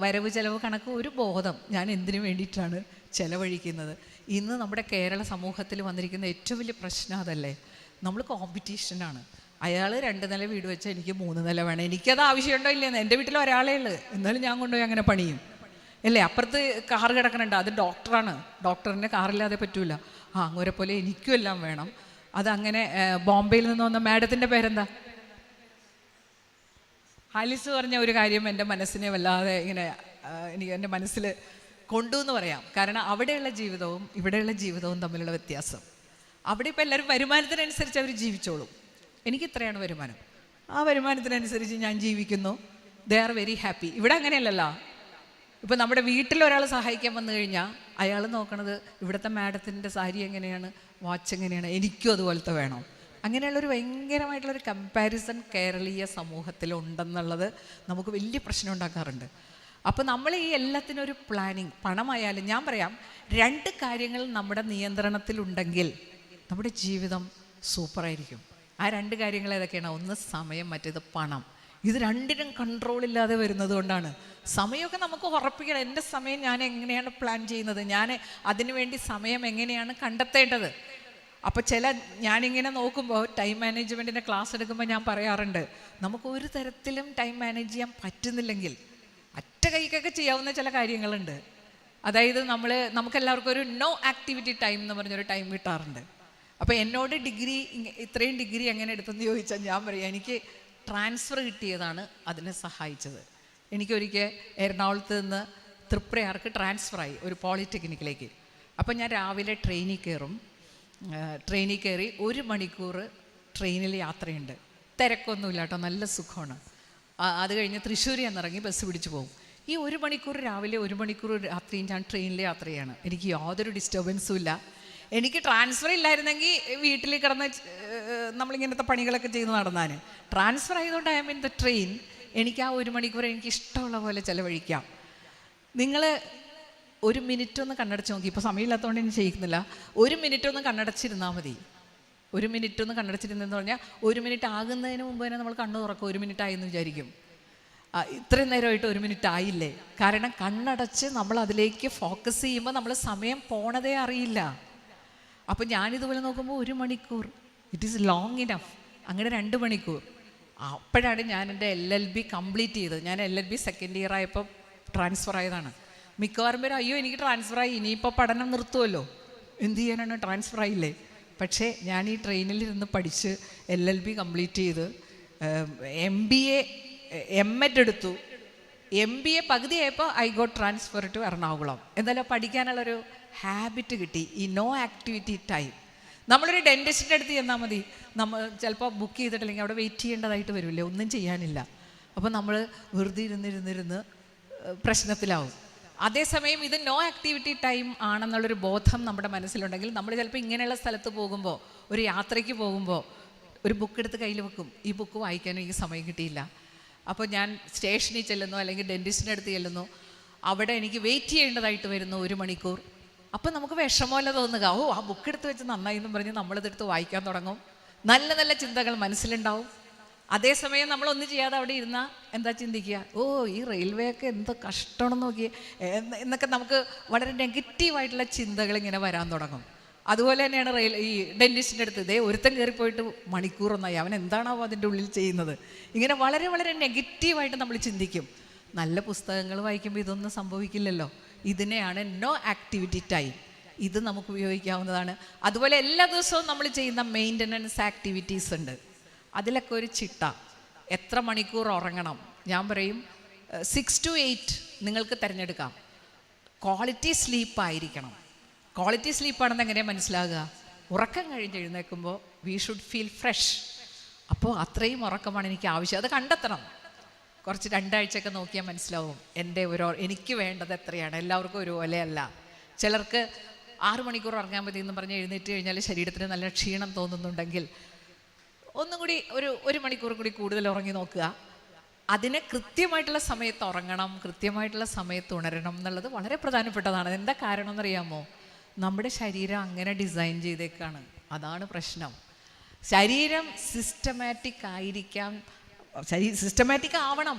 വരവ് ചെലവ് കണക്ക് ഒരു ബോധം, ഞാൻ എന്തിനു വേണ്ടിയിട്ടാണ് ചെലവഴിക്കുന്നത്. ഇന്ന് നമ്മുടെ കേരള സമൂഹത്തിൽ വന്നിരിക്കുന്ന ഏറ്റവും വലിയ പ്രശ്നം അതല്ലേ. നമ്മൾ കോമ്പറ്റീഷനാണ്. അയാൾ 2 നില വീട് വെച്ചാൽ എനിക്ക് 3 നില വേണം. എനിക്കത് ആവശ്യമുണ്ടോ ഇല്ലെന്ന്. എൻ്റെ വീട്ടിൽ ഒരാളേ ഉള്ളൂ, എന്നാലും ഞാൻ കൊണ്ടുപോയി അങ്ങനെ പണിയും അല്ലേ. അപ്പുറത്ത് കാർ കിടക്കണുണ്ട്, അത് ഡോക്ടറാണ്, ഡോക്ടറിന് കാറില്ലാതെ പറ്റൂല. അങ്ങനെ പോലെ എനിക്കും എല്ലാം വേണം. അതങ്ങനെ ബോംബെയിൽ നിന്ന് വന്ന മാഡത്തിൻ്റെ പേരെന്താ? ഹാലിസ് പറഞ്ഞ ഒരു കാര്യം എൻ്റെ മനസ്സിനെ വല്ലാതെ ഇങ്ങനെ എനിക്ക് എൻ്റെ മനസ്സിൽ കൊണ്ടുവന്ന് പറയാം. കാരണം അവിടെയുള്ള ജീവിതവും ഇവിടെയുള്ള ജീവിതവും തമ്മിലുള്ള വ്യത്യാസം. അവിടെ ഇപ്പോൾ എല്ലാവരും വരുമാനത്തിനനുസരിച്ച് അവർ ജീവിച്ചോളും. എനിക്കിത്രയാണ് വരുമാനം, ആ വരുമാനത്തിനനുസരിച്ച് ഞാൻ ജീവിക്കുന്നു. They are very happy. ഇവിടെ അങ്ങനെയല്ലല്ലോ. ഇപ്പം നമ്മുടെ വീട്ടിൽ ഒരാൾ സഹായിക്കാൻ വന്നു കഴിഞ്ഞാൽ അയാൾ നോക്കണത് ഇവിടുത്തെ മാഡത്തിൻ്റെ സാരി എങ്ങനെയാണ്, വാച്ച് എങ്ങനെയാണ്, എനിക്കും അതുപോലത്തെ വേണം. അങ്ങനെയുള്ളൊരു ഭയങ്കരമായിട്ടുള്ളൊരു കമ്പാരിസൺ കേരളീയ സമൂഹത്തിലുണ്ടെന്നുള്ളത് നമുക്ക് വലിയ പ്രശ്നം ഉണ്ടാക്കാറുണ്ട്. അപ്പോൾ നമ്മൾ ഈ എല്ലാത്തിനും ഒരു പ്ലാനിങ്, പണമായാലും ഞാൻ പറയാം, 2 കാര്യങ്ങൾ നമ്മുടെ നിയന്ത്രണത്തിലുണ്ടെങ്കിൽ നമ്മുടെ ജീവിതം സൂപ്പറായിരിക്കും. ആ 2 കാര്യങ്ങൾ ഏതൊക്കെയാണ്? ഒന്ന് സമയം, മറ്റേത് പണം. ഇത് രണ്ടിനും കൺട്രോളില്ലാതെ വരുന്നത് കൊണ്ടാണ്. സമയമൊക്കെ നമുക്ക് ഉറപ്പിക്കണം. എൻ്റെ സമയം ഞാൻ എങ്ങനെയാണ് പ്ലാൻ ചെയ്യുന്നത്, ഞാൻ അതിനുവേണ്ടി സമയം എങ്ങനെയാണ് കണ്ടെത്തേണ്ടത്. അപ്പോൾ ഞാനിങ്ങനെ നോക്കുമ്പോൾ ടൈം മാനേജ്മെൻറ്റിൻ്റെ ക്ലാസ് എടുക്കുമ്പോൾ ഞാൻ പറയാറുണ്ട്, നമുക്ക് ഒരു തരത്തിലും ടൈം മാനേജ് ചെയ്യാൻ പറ്റുന്നില്ലെങ്കിൽ ഒറ്റ കൈക്കൊക്കെ ചെയ്യാവുന്ന ചില കാര്യങ്ങളുണ്ട്. അതായത് നമുക്കെല്ലാവർക്കും ഒരു നോ ആക്ടിവിറ്റി ടൈം എന്ന് പറഞ്ഞൊരു ടൈം കിട്ടാറുണ്ട്. അപ്പോൾ എന്നോട് ഇത്രയും ഡിഗ്രി എങ്ങനെ എടുത്തെന്ന് ചോദിച്ചാൽ ഞാൻ പറയാം, എനിക്ക് ട്രാൻസ്ഫർ കിട്ടിയതാണ് അതിനെ സഹായിച്ചത്. എനിക്കൊരിക്കൽ എറണാകുളത്ത് നിന്ന് തൃപ്രയാർക്ക് ട്രാൻസ്ഫറായി ഒരു പോളിടെക്നിക്കിലേക്ക്. അപ്പോൾ ഞാൻ രാവിലെ ട്രെയിനിൽ കയറി 1 മണിക്കൂർ ട്രെയിനിൽ യാത്രയുണ്ട്. തിരക്കൊന്നുമില്ല കേട്ടോ, നല്ല സുഖമാണ്. അത് കഴിഞ്ഞ് തൃശ്ശൂരിൽ നിന്നിറങ്ങി ബസ് പിടിച്ച് പോകും. ഈ 1 മണിക്കൂർ രാവിലെ 1 മണിക്കൂർ രാത്രിയും ഞാൻ ട്രെയിനിൽ യാത്രയാണ്. എനിക്ക് യാതൊരു ഡിസ്റ്റർബൻസും ഇല്ല. എനിക്ക് ട്രാൻസ്ഫർ ഇല്ലായിരുന്നെങ്കിൽ വീട്ടിൽ കിടന്ന് നമ്മളിങ്ങനത്തെ പണികളൊക്കെ ചെയ്ത് നടന്നാൽ. ട്രാൻസ്ഫർ ആയതുകൊണ്ട് I M in the train. എനിക്ക് ആ 1 മണിക്കൂർ എനിക്ക് ഇഷ്ടമുള്ള പോലെ ചിലവഴിക്കാം. നിങ്ങൾ 1 മിനിറ്റ് ഒന്ന് കണ്ണടച്ച് നോക്കി. ഇപ്പോൾ സമയമില്ലാത്തതുകൊണ്ട് ഞാൻ ചെയ്യുന്നില്ല. 1 മിനിറ്റ് ഒന്ന് കണ്ണടച്ചിരുന്നാൽ മതി. 1 മിനിറ്റ് ഒന്ന് കണ്ണടച്ചിരുന്നെന്ന് പറഞ്ഞാൽ 1 മിനിറ്റ് ആകുന്നതിന് മുമ്പ് തന്നെ നമ്മൾ കണ്ണ് തുറക്കും. 1 മിനിറ്റ് ആയെന്ന് വിചാരിക്കും. ഇത്രയും നേരമായിട്ട് 1 മിനിറ്റ് ആയില്ലേ? കാരണം കണ്ണടച്ച് നമ്മൾ അതിലേക്ക് ഫോക്കസ് ചെയ്യുമ്പോൾ നമ്മൾ സമയം പോണതേ അറിയില്ല. അപ്പോൾ ഞാനിതുപോലെ നോക്കുമ്പോൾ 1 മണിക്കൂർ ഇറ്റ് ഈസ് ലോങ് ഇനഫ്. അങ്ങനെ 2 മണിക്കൂർ അപ്പോഴാണ് ഞാൻ എൻ്റെ LLB കംപ്ലീറ്റ് ചെയ്തത്. ഞാൻ LLB സെക്കൻഡ് ഇയർ ആയപ്പോൾ ട്രാൻസ്ഫർ ആയതാണ്. മിക്കവാറും പേര് അയ്യോ എനിക്ക് ട്രാൻസ്ഫറായി ഇനിയിപ്പോൾ പഠനം നിർത്തുമല്ലോ, എന്ത് ചെയ്യാനാണ്, ട്രാൻസ്ഫർ ആയില്ലേ. പക്ഷേ ഞാൻ ഈ ട്രെയിനിലിരുന്ന് പഠിച്ച് LLB കംപ്ലീറ്റ് ചെയ്ത് MBA M.Ed എടുത്തു. MBA പകുതിയായപ്പോൾ I got transfer to Ernakulam. എന്തായാലും പഠിക്കാനുള്ളൊരു ഹാബിറ്റ് കിട്ടി. ഈ നോ ആക്ടിവിറ്റി ടൈം. നമ്മളൊരു ഡെൻറ്റിസ്റ്റിൻ്റെ അടുത്ത് ചെന്നാൽ മതി, നമ്മൾ ചിലപ്പോൾ ബുക്ക് ചെയ്തിട്ടില്ലെങ്കിൽ അവിടെ വെയിറ്റ് ചെയ്യേണ്ടതായിട്ട് വരില്ലേ, ഒന്നും ചെയ്യാനില്ല. അപ്പോൾ നമ്മൾ വെറുതെ ഇരുന്നിരുന്നിരുന്ന് പ്രശ്നത്തിലാവും. അതേസമയം ഇത് നോ ആക്ടിവിറ്റി ടൈം ആണെന്നുള്ളൊരു ബോധം നമ്മുടെ മനസ്സിലുണ്ടെങ്കിൽ നമ്മൾ ചിലപ്പോൾ ഇങ്ങനെയുള്ള സ്ഥലത്ത് പോകുമ്പോൾ, ഒരു യാത്രയ്ക്ക് പോകുമ്പോൾ ഒരു ബുക്ക് എടുത്ത് കയ്യിൽ വെക്കും, ഈ ബുക്ക് വായിക്കാനും എനിക്ക് സമയം കിട്ടിയില്ല. അപ്പോൾ ഞാൻ സ്റ്റേഷനിൽ ചെല്ലുന്നു അല്ലെങ്കിൽ ഡെൻറ്റിസ്റ്റിൻ്റെ അടുത്ത് ചെല്ലുന്നു, അവിടെ എനിക്ക് വെയിറ്റ് ചെയ്യേണ്ടതായിട്ട് വരുന്നു 1 മണിക്കൂർ. അപ്പം നമുക്ക് വിഷമമല്ല തോന്നുക, ഓ ആ ബുക്ക് എടുത്ത് വെച്ച് നന്നായി എന്നും പറഞ്ഞ് നമ്മളിതെടുത്ത് വായിക്കാൻ തുടങ്ങും. നല്ല നല്ല ചിന്തകൾ മനസ്സിലുണ്ടാവും. അതേസമയം നമ്മളൊന്നും ചെയ്യാതെ അവിടെ ഇരുന്നാൽ എന്താ ചിന്തിക്കുക, ഓ ഈ റെയിൽവേ ഒക്കെ എന്തോ കഷ്ടമാണെന്ന് നോക്കി എന്നൊക്കെ നമുക്ക് വളരെ നെഗറ്റീവായിട്ടുള്ള ചിന്തകൾ ഇങ്ങനെ വരാൻ തുടങ്ങും. അതുപോലെ തന്നെയാണ് ഈ ഡെൻറ്റിസ്റ്റിൻ്റെ അടുത്ത് ഇതേ ഒരുത്തൻ കയറിപ്പോയിട്ട് മണിക്കൂറൊന്നായി, അവൻ എന്താണാവോ അതിൻ്റെ ഉള്ളിൽ ചെയ്യുന്നത്, ഇങ്ങനെ വളരെ വളരെ നെഗറ്റീവായിട്ട് നമ്മൾ ചിന്തിക്കും. നല്ല പുസ്തകങ്ങൾ വായിക്കുമ്പോൾ ഇതൊന്നും സംഭവിക്കില്ലല്ലോ. ഇതിനെയാണ് നോ ആക്ടിവിറ്റി ടൈം. ഇത് നമുക്ക് ഉപയോഗിക്കാവുന്നതാണ്. അതുപോലെ എല്ലാ ദിവസവും നമ്മൾ ചെയ്യുന്ന മെയിൻ്റനൻസ് ആക്ടിവിറ്റീസ് ഉണ്ട്, അതിലൊക്കെ ഒരു ചിട്ട. എത്ര മണിക്കൂർ ഉറങ്ങണം, ഞാൻ പറയും 6 to 8 നിങ്ങൾക്ക് തിരഞ്ഞെടുക്കാം. ക്വാളിറ്റി സ്ലീപ്പായിരിക്കണം. ക്വാളിറ്റി സ്ലീപ്പാണെന്ന് എങ്ങനെയാണ് മനസ്സിലാകുക, ഉറക്കം കഴിഞ്ഞ് എഴുന്നേൽക്കുമ്പോൾ വി ഷുഡ് ഫീൽ ഫ്രഷ്. അപ്പോൾ അത്രയും ഉറക്കമാണ് എനിക്ക് ആവശ്യം, അത് കണ്ടെത്തണം. കുറച്ച് 2 ആഴ്ചയൊക്കെ നോക്കിയാൽ മനസ്സിലാവും എൻ്റെ എനിക്ക് വേണ്ടത് എത്രയാണ്. എല്ലാവർക്കും ഒരുപോലെയല്ല. ചിലർക്ക് 6 മണിക്കൂർ ഉറങ്ങാൻ മതി എന്ന് പറഞ്ഞ് എഴുന്നേറ്റ് കഴിഞ്ഞാൽ ശരീരത്തിന് നല്ല ക്ഷീണം തോന്നുന്നുണ്ടെങ്കിൽ ഒന്നും കൂടി ഒരു മണിക്കൂർ കൂടി കൂടുതൽ ഉറങ്ങി നോക്കുക. അതിന് കൃത്യമായിട്ടുള്ള സമയത്ത് ഉറങ്ങണം, കൃത്യമായിട്ടുള്ള സമയത്ത് ഉണരണം എന്നുള്ളത് വളരെ പ്രധാനപ്പെട്ടതാണ്. എന്താ കാരണം എന്നറിയാമോ, നമ്മുടെ ശരീരം അങ്ങനെ ഡിസൈൻ ചെയ്തേക്കാണ്. അതാണ് പ്രശ്നം. ശരീരം സിസ്റ്റമാറ്റിക് ആയിരിക്കാം, സിസ്റ്റമാറ്റിക് ആവണം,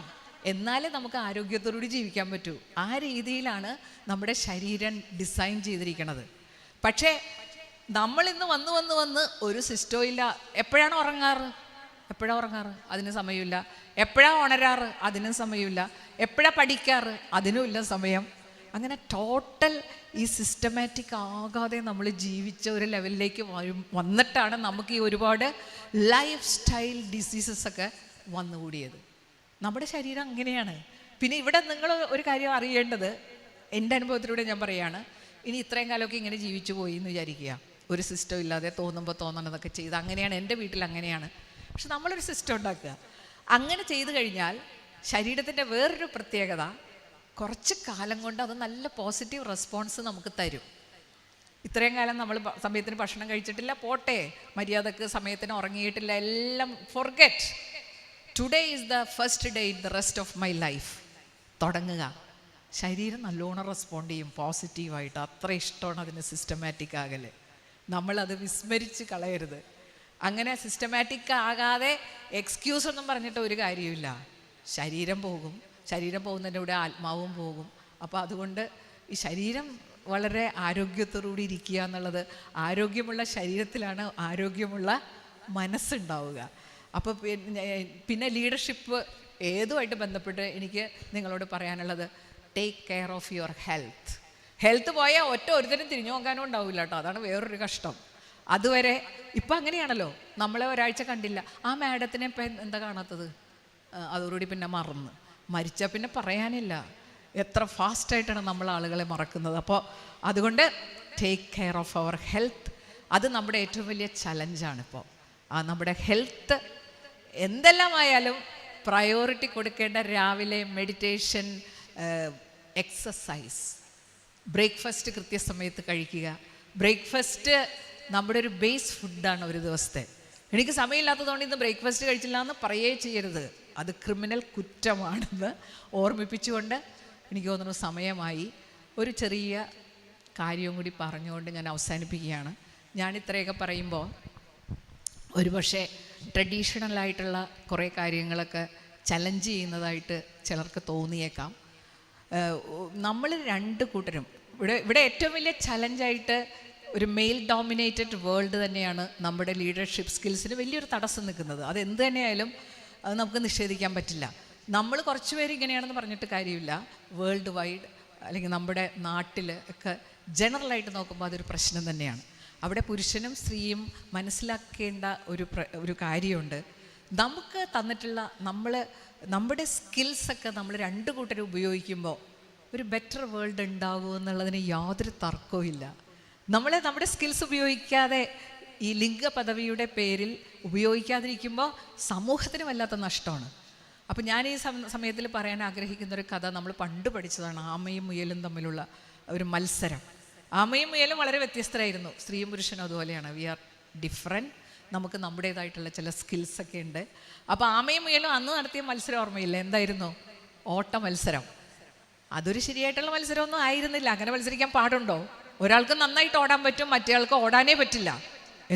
എന്നാലേ നമുക്ക് ആരോഗ്യത്തോടുകൂടി ജീവിക്കാൻ പറ്റൂ. ആ രീതിയിലാണ് നമ്മുടെ ശരീരം ഡിസൈൻ ചെയ്തിരിക്കുന്നത്. പക്ഷേ നമ്മളിന്ന് വന്ന് ഒരു സിസ്റ്റവും ഇല്ല. എപ്പോഴാണ് ഉറങ്ങാറ്, അതിന് സമയമില്ല. എപ്പോഴാണ് ഉണരാറ്, അതിനും സമയമില്ല. എപ്പോഴാണ് പഠിക്കാറ്, അതിനും ഇല്ല സമയം. അങ്ങനെ ടോട്ടൽ ഈ സിസ്റ്റമാറ്റിക് ആകാതെ നമ്മൾ ജീവിച്ച ഒരു ലെവലിലേക്ക് വന്നിട്ടാണ് നമുക്ക് ഈ ഒരുപാട് ലൈഫ് സ്റ്റൈൽ ഡിസീസസ് ഒക്കെ വന്നുകൂടിയത്. നമ്മുടെ ശരീരം അങ്ങനെയാണ്. പിന്നെ ഇവിടെ നിങ്ങൾ ഒരു കാര്യം അറിയേണ്ടത്, എൻ്റെ അനുഭവത്തിലൂടെ ഞാൻ പറയുകയാണ്, ഇനി ഇത്രയും കാലമൊക്കെ ഇങ്ങനെ ജീവിച്ചു പോയി എന്ന് വിചാരിക്കുക, ഒരു സിസ്റ്റം ഇല്ലാതെ തോന്നുമ്പോൾ തോന്നണതൊക്കെ ചെയ്ത്. അങ്ങനെയാണ് എൻ്റെ വീട്ടിൽ, അങ്ങനെയാണ്. പക്ഷെ നമ്മളൊരു സിസ്റ്റം ഉണ്ടാക്കുക. അങ്ങനെ ചെയ്തു കഴിഞ്ഞാൽ ശരീരത്തിൻ്റെ വേറൊരു പ്രത്യേകത, കുറച്ച് കാലം കൊണ്ട് അത് നല്ല പോസിറ്റീവ് റെസ്പോൺസ് നമുക്ക് തരും. ഇത്രയും കാലം നമ്മൾ സമയത്തിന് ഭക്ഷണം കഴിച്ചിട്ടില്ല, പോട്ടെ, മര്യാദക്ക് സമയത്തിന് ഉറങ്ങിയിട്ടില്ല, എല്ലാം forget. Today is the first day in the rest of my life. തുടങ്ങുക. ശരീരം നല്ലോണം റെസ്പോണ്ട് ചെയ്യും പോസിറ്റീവായിട്ട്. അത്ര ഇഷ്ടമാണ് അതിന് സിസ്റ്റമാറ്റിക് ആകല്. നമ്മളത് വിസ്മരിച്ച് കളയരുത്. അങ്ങനെ സിസ്റ്റമാറ്റിക് ആകാതെ എക്സ്ക്യൂസ് ഒന്നും പറഞ്ഞിട്ട് ഒരു കാര്യമില്ല. ശരീരം പോകും, ശരീരം പോകുന്നതിൻ്റെ കൂടെ ആത്മാവും പോകും. അപ്പോൾ അതുകൊണ്ട് ഈ ശരീരം വളരെ ആരോഗ്യത്തോടുകൂടി ഇരിക്കുക എന്നുള്ളത്, ആരോഗ്യമുള്ള ശരീരത്തിലാണ് ആരോഗ്യമുള്ള മനസ്സുണ്ടാവുക. അപ്പോൾ പിന്നെ ലീഡർഷിപ്പ് ഏതുമായിട്ട് ബന്ധപ്പെട്ട് എനിക്ക് നിങ്ങളോട് പറയാനുള്ളത്, take care of your health. Health പോയാൽ ഒരുത്തരും തിരിഞ്ഞു നോക്കാനും ഉണ്ടാവില്ല കേട്ടോ. അതാണ് വേറൊരു കഷ്ടം. അതുവരെ ഇപ്പം അങ്ങനെയാണല്ലോ, നമ്മളെ ഒരാഴ്ച കണ്ടില്ല, ആ മാഡത്തിനെ ഇപ്പം എന്താ കാണാത്തത്, അതോടുകൂടി പിന്നെ മരിച്ചാൽ പിന്നെ പറയാനില്ല. എത്ര ഫാസ്റ്റായിട്ടാണ് നമ്മൾ ആളുകളെ മറക്കുന്നത്. അപ്പോൾ അതുകൊണ്ട് take care of our health. അത് നമ്മുടെ ഏറ്റവും വലിയ ചലഞ്ചാണിപ്പോൾ. നമ്മുടെ ഹെൽത്ത് എന്തെല്ലാമായാലും പ്രയോറിറ്റി കൊടുക്കേണ്ട രാവിലെ മെഡിറ്റേഷൻ, എക്സസൈസ്, ബ്രേക്ക്ഫാസ്റ്റ് കൃത്യസമയത്ത് കഴിക്കുക. ബ്രേക്ക്ഫാസ്റ്റ് നമ്മുടെ ഒരു ബേസ് ഫുഡാണ് ഒരു ദിവസത്തെ. എനിക്ക് സമയമില്ലാത്തതുകൊണ്ട് ഇന്ന് ബ്രേക്ക്ഫാസ്റ്റ് കഴിച്ചില്ല എന്ന് പറയുകയേ ചെയ്യരുത്. അത് ക്രിമിനൽ കുറ്റമാണെന്ന് ഓർമ്മിപ്പിച്ചുകൊണ്ട് എനിക്ക് തോന്നുന്നു സമയമായി. ഒരു ചെറിയ കാര്യവും കൂടി പറഞ്ഞുകൊണ്ട് ഞാൻ അവസാനിപ്പിക്കുകയാണ്. ഞാൻ ഇത്രയൊക്കെ പറയുമ്പോൾ ഒരുപക്ഷെ ട്രഡീഷണലായിട്ടുള്ള കുറേ കാര്യങ്ങളൊക്കെ ചലഞ്ച് ചെയ്യുന്നതായിട്ട് ചിലർക്ക് തോന്നിയേക്കാം. നമ്മൾ 2 കൂട്ടരും ഇവിടെ ഏറ്റവും വലിയ ചലഞ്ചായിട്ട് ഒരു മെയിൽ ഡോമിനേറ്റഡ് വേൾഡ് തന്നെയാണ് നമ്മുടെ ലീഡർഷിപ്പ് സ്കിൽസിന് വലിയൊരു തടസ്സം നിൽക്കുന്നത്. അതെന്ത് തന്നെയായാലും അത് നമുക്ക് നിഷേധിക്കാൻ പറ്റില്ല. നമ്മൾ കുറച്ച് പേര് ഇങ്ങനെയാണെന്ന് പറഞ്ഞിട്ട് കാര്യമില്ല. വേൾഡ് വൈഡ് അല്ലെങ്കിൽ നമ്മുടെ നാട്ടിൽ ഒക്കെ ജനറലായിട്ട് നോക്കുമ്പോൾ അതൊരു പ്രശ്നം തന്നെയാണ്. അവിടെ പുരുഷനും സ്ത്രീയും മനസ്സിലാക്കേണ്ട ഒരു കാര്യമുണ്ട്. നമുക്ക് തന്നിട്ടുള്ള നമ്മുടെ സ്കിൽസൊക്കെ നമ്മൾ രണ്ട് കൂട്ടരും ഉപയോഗിക്കുമ്പോൾ ഒരു ബെറ്റർ വേൾഡ് ഉണ്ടാകുമോ എന്നുള്ളതിന് യാതൊരു തർക്കവും ഇല്ല. നമ്മുടെ സ്കിൽസ് ഉപയോഗിക്കാതെ ഈ ലിംഗ പദവിയുടെ പേരിൽ ഉപയോഗിക്കാതിരിക്കുമ്പോൾ സമൂഹത്തിന് വല്ലാത്ത നഷ്ടമാണ്. അപ്പോൾ ഞാൻ ഈ സമയത്തിൽ പറയാൻ ആഗ്രഹിക്കുന്ന ഒരു കഥ നമ്മൾ പണ്ട് പഠിച്ചതാണ്. ആമയും മുയലും തമ്മിലുള്ള ഒരു മത്സരം. ആമയും മുയലും വളരെ വ്യത്യസ്തരായിരുന്നു. സ്ത്രീയും പുരുഷനും അതുപോലെയാണ്. We are different. നമുക്ക് നമ്മുടേതായിട്ടുള്ള ചില സ്കിൽസൊക്കെ ഉണ്ട്. അപ്പോൾ ആമയും മുയലും അന്ന് നടത്തിയ മത്സരം ഓർമ്മയില്ല? എന്തായിരുന്നു? ഓട്ട മത്സരം. അതൊരു ശരിയായിട്ടുള്ള മത്സരമൊന്നും ആയിരുന്നില്ല. അങ്ങനെ മത്സരിക്കാൻ പാടുണ്ടോ? ഒരാൾക്ക് നന്നായിട്ട് ഓടാൻ പറ്റും, മറ്റേ ആൾക്ക് ഓടാനേ പറ്റില്ല.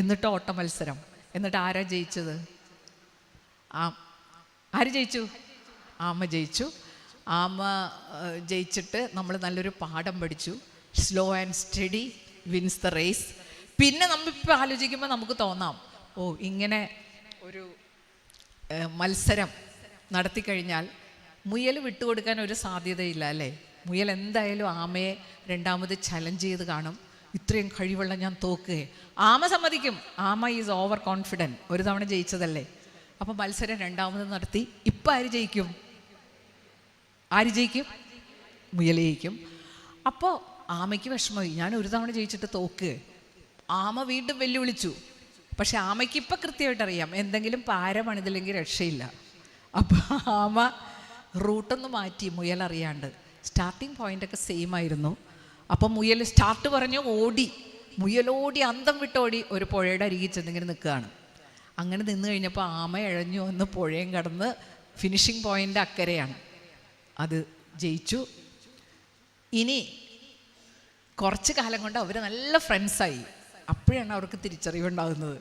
എന്നിട്ട് ഓട്ട മത്സരം. എന്നിട്ട് ആരാ ജയിച്ചത്? ആര് ജയിച്ചു? ആമ ജയിച്ചു. ആമ ജയിച്ചിട്ട് നമ്മൾ നല്ലൊരു പാഠം പഠിച്ചു. Slow and steady wins the race. പിന്നെ നമ്മളിപ്പോൾ ആലോചിക്കുമ്പോൾ നമുക്ക് തോന്നാം, ഓ ഇങ്ങനെ ഒരു മത്സരം നടത്തിക്കഴിഞ്ഞാൽ മുയൽ വിട്ടുകൊടുക്കാൻ ഒരു സാധ്യതയില്ല അല്ലേ? മുയൽ എന്തായാലും ആമയെ രണ്ടാമത് ചലഞ്ച് ചെയ്ത് കാണും. ഇത്രയും കഴിവുള്ള ഞാൻ തോക്കുകയെ. ആമ സമ്മതിക്കും. ആമ ഈസ് ഓവർ കോൺഫിഡൻറ്റ്. ഒരു തവണ ജയിച്ചതല്ലേ. അപ്പം മത്സരം രണ്ടാമത് നടത്തി. ഇപ്പം ആര് ജയിക്കും? മുയൽ ജയിക്കും. അപ്പോൾ ആമയ്ക്ക് വിഷമമായി, ഞാൻ ഒരു തവണ ജയിച്ചിട്ട് തോക്കുക. ആമ വീണ്ടും വെല്ലുവിളിച്ചു. പക്ഷെ ആമയ്ക്ക് ഇപ്പം കൃത്യമായിട്ട് അറിയാം, എന്തെങ്കിലും പാര പണിതില്ലെങ്കിൽ രക്ഷയില്ല. അപ്പോൾ ആമ റൂട്ടൊന്ന് മാറ്റി, മുയൽ അറിയാണ്ട്. സ്റ്റാർട്ടിങ് പോയിൻ്റൊക്കെ സെയിം ആയിരുന്നു. അപ്പം മുയൽ സ്റ്റാർട്ട് പറഞ്ഞു, ഓടി. മുയലോടി അന്തം വിട്ടോടി ഒരു പുഴയുടെ അരികിൽ ചെന്നിങ്ങനെ നിൽക്കുകയാണ്. അങ്ങനെ നിന്ന് കഴിഞ്ഞപ്പോൾ ആമ ഇഴഞ്ഞു വന്ന് പുഴയും കടന്ന് ഫിനിഷിംഗ് പോയിൻ്റ് അക്കരെയാണ്. അത് ജയിച്ചു. ഇനി കുറച്ച് കാലം കൊണ്ട് അവർ നല്ല ഫ്രണ്ട്സായി. അപ്പോഴാണ് അവർക്ക് തിരിച്ചറിവുണ്ടാകുന്നത്,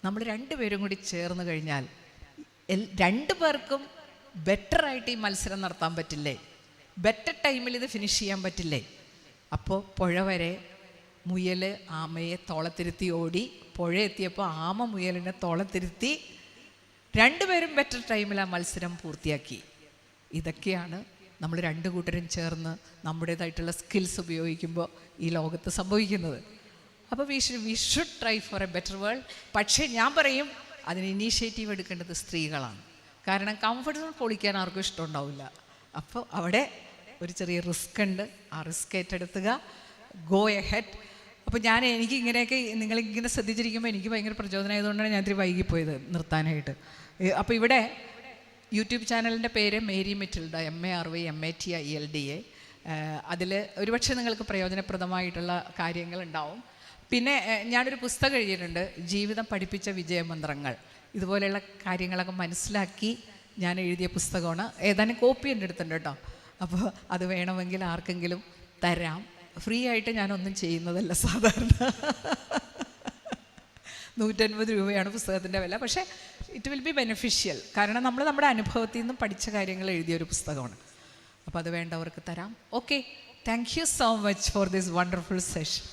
നമ്മൾ രണ്ടുപേരും കൂടി ചേർന്ന് കഴിഞ്ഞാൽ രണ്ടു പേർക്കും ബെറ്ററായിട്ട് ഈ മത്സരം നടത്താൻ പറ്റില്ലേ? ബെറ്റർ ടൈമിൽ ഇത് ഫിനിഷ് ചെയ്യാൻ പറ്റില്ലേ? അപ്പോൾ പുഴ വരെ മുയൽ ആമയെ തോളത്തിരുത്തി ഓടി. പുഴ എത്തിയപ്പോൾ ആമ മുയലിനെ തോളത്തിരുത്തി. രണ്ടുപേരും ബെറ്റർ ടൈമിൽ ആ മത്സരം പൂർത്തിയാക്കി. ഇതൊക്കെയാണ് നമ്മൾ രണ്ടു കൂട്ടരും ചേർന്ന് നമ്മുടേതായിട്ടുള്ള സ്കിൽസ് ഉപയോഗിക്കുമ്പോൾ ഈ ലോകത്ത് സംഭവിക്കുന്നത്. അപ്പോൾ we should try four A better world. പക്ഷേ ഞാൻ പറയും, അതിന് ഇനീഷ്യേറ്റീവ് എടുക്കേണ്ടത് സ്ത്രീകളാണ്. കാരണം കംഫർട്ട് സോൺ പൊളിക്കാൻ ആർക്കും ഇഷ്ടമുണ്ടാവില്ല. അപ്പോൾ അവിടെ ഒരു ചെറിയ റിസ്ക് ഉണ്ട്. ആ റിസ്ക് ഏറ്റെടുത്തുക, ഗോ എഹെഡ്. അപ്പോൾ എനിക്ക് ഇങ്ങനെയൊക്കെ നിങ്ങളിങ്ങനെ ശ്രദ്ധിച്ചിരിക്കുമ്പോൾ എനിക്ക് ഭയങ്കര പ്രചോദനമായതുകൊണ്ടാണ് ഞാൻ ഇത്തിരി വൈകിപ്പോയത് നിർത്താനായിട്ട്. അപ്പോൾ ഇവിടെ യൂട്യൂബ് ചാനലിൻ്റെ പേര് മേരി മെറ്റിൽഡ, MARYMATILDA. അതിൽ ഒരുപക്ഷെ നിങ്ങൾക്ക് പ്രയോജനപ്രദമായിട്ടുള്ള കാര്യങ്ങളുണ്ടാവും. പിന്നെ ഞാനൊരു പുസ്തകം എഴുതിയിട്ടുണ്ട്, ജീവിതം പഠിപ്പിച്ച വിജയമന്ത്രങ്ങൾ. ഇതുപോലെയുള്ള കാര്യങ്ങളൊക്കെ മനസ്സിലാക്കി ഞാൻ എഴുതിയ പുസ്തകമാണ്. ഏതാനും കോപ്പി എൻ്റെ അടുത്തുണ്ട് കേട്ടോ. അപ്പോൾ അത് വേണമെങ്കിൽ ആർക്കെങ്കിലും തരാം. ഫ്രീ ആയിട്ട് ഞാനൊന്നും ചെയ്യുന്നതല്ല സാധാരണ. 150 രൂപയാണ് പുസ്തകത്തിൻ്റെ വില. പക്ഷേ ഇറ്റ് വിൽ ബി ബെനിഫിഷ്യൽ. കാരണം നമ്മൾ നമ്മുടെ അനുഭവത്തിൽ നിന്നും പഠിച്ച കാര്യങ്ങൾ എഴുതിയൊരു പുസ്തകമാണ്. അപ്പോൾ അത് വേണ്ടവർക്ക് തരാം. Okay, thank you so much for this wonderful session.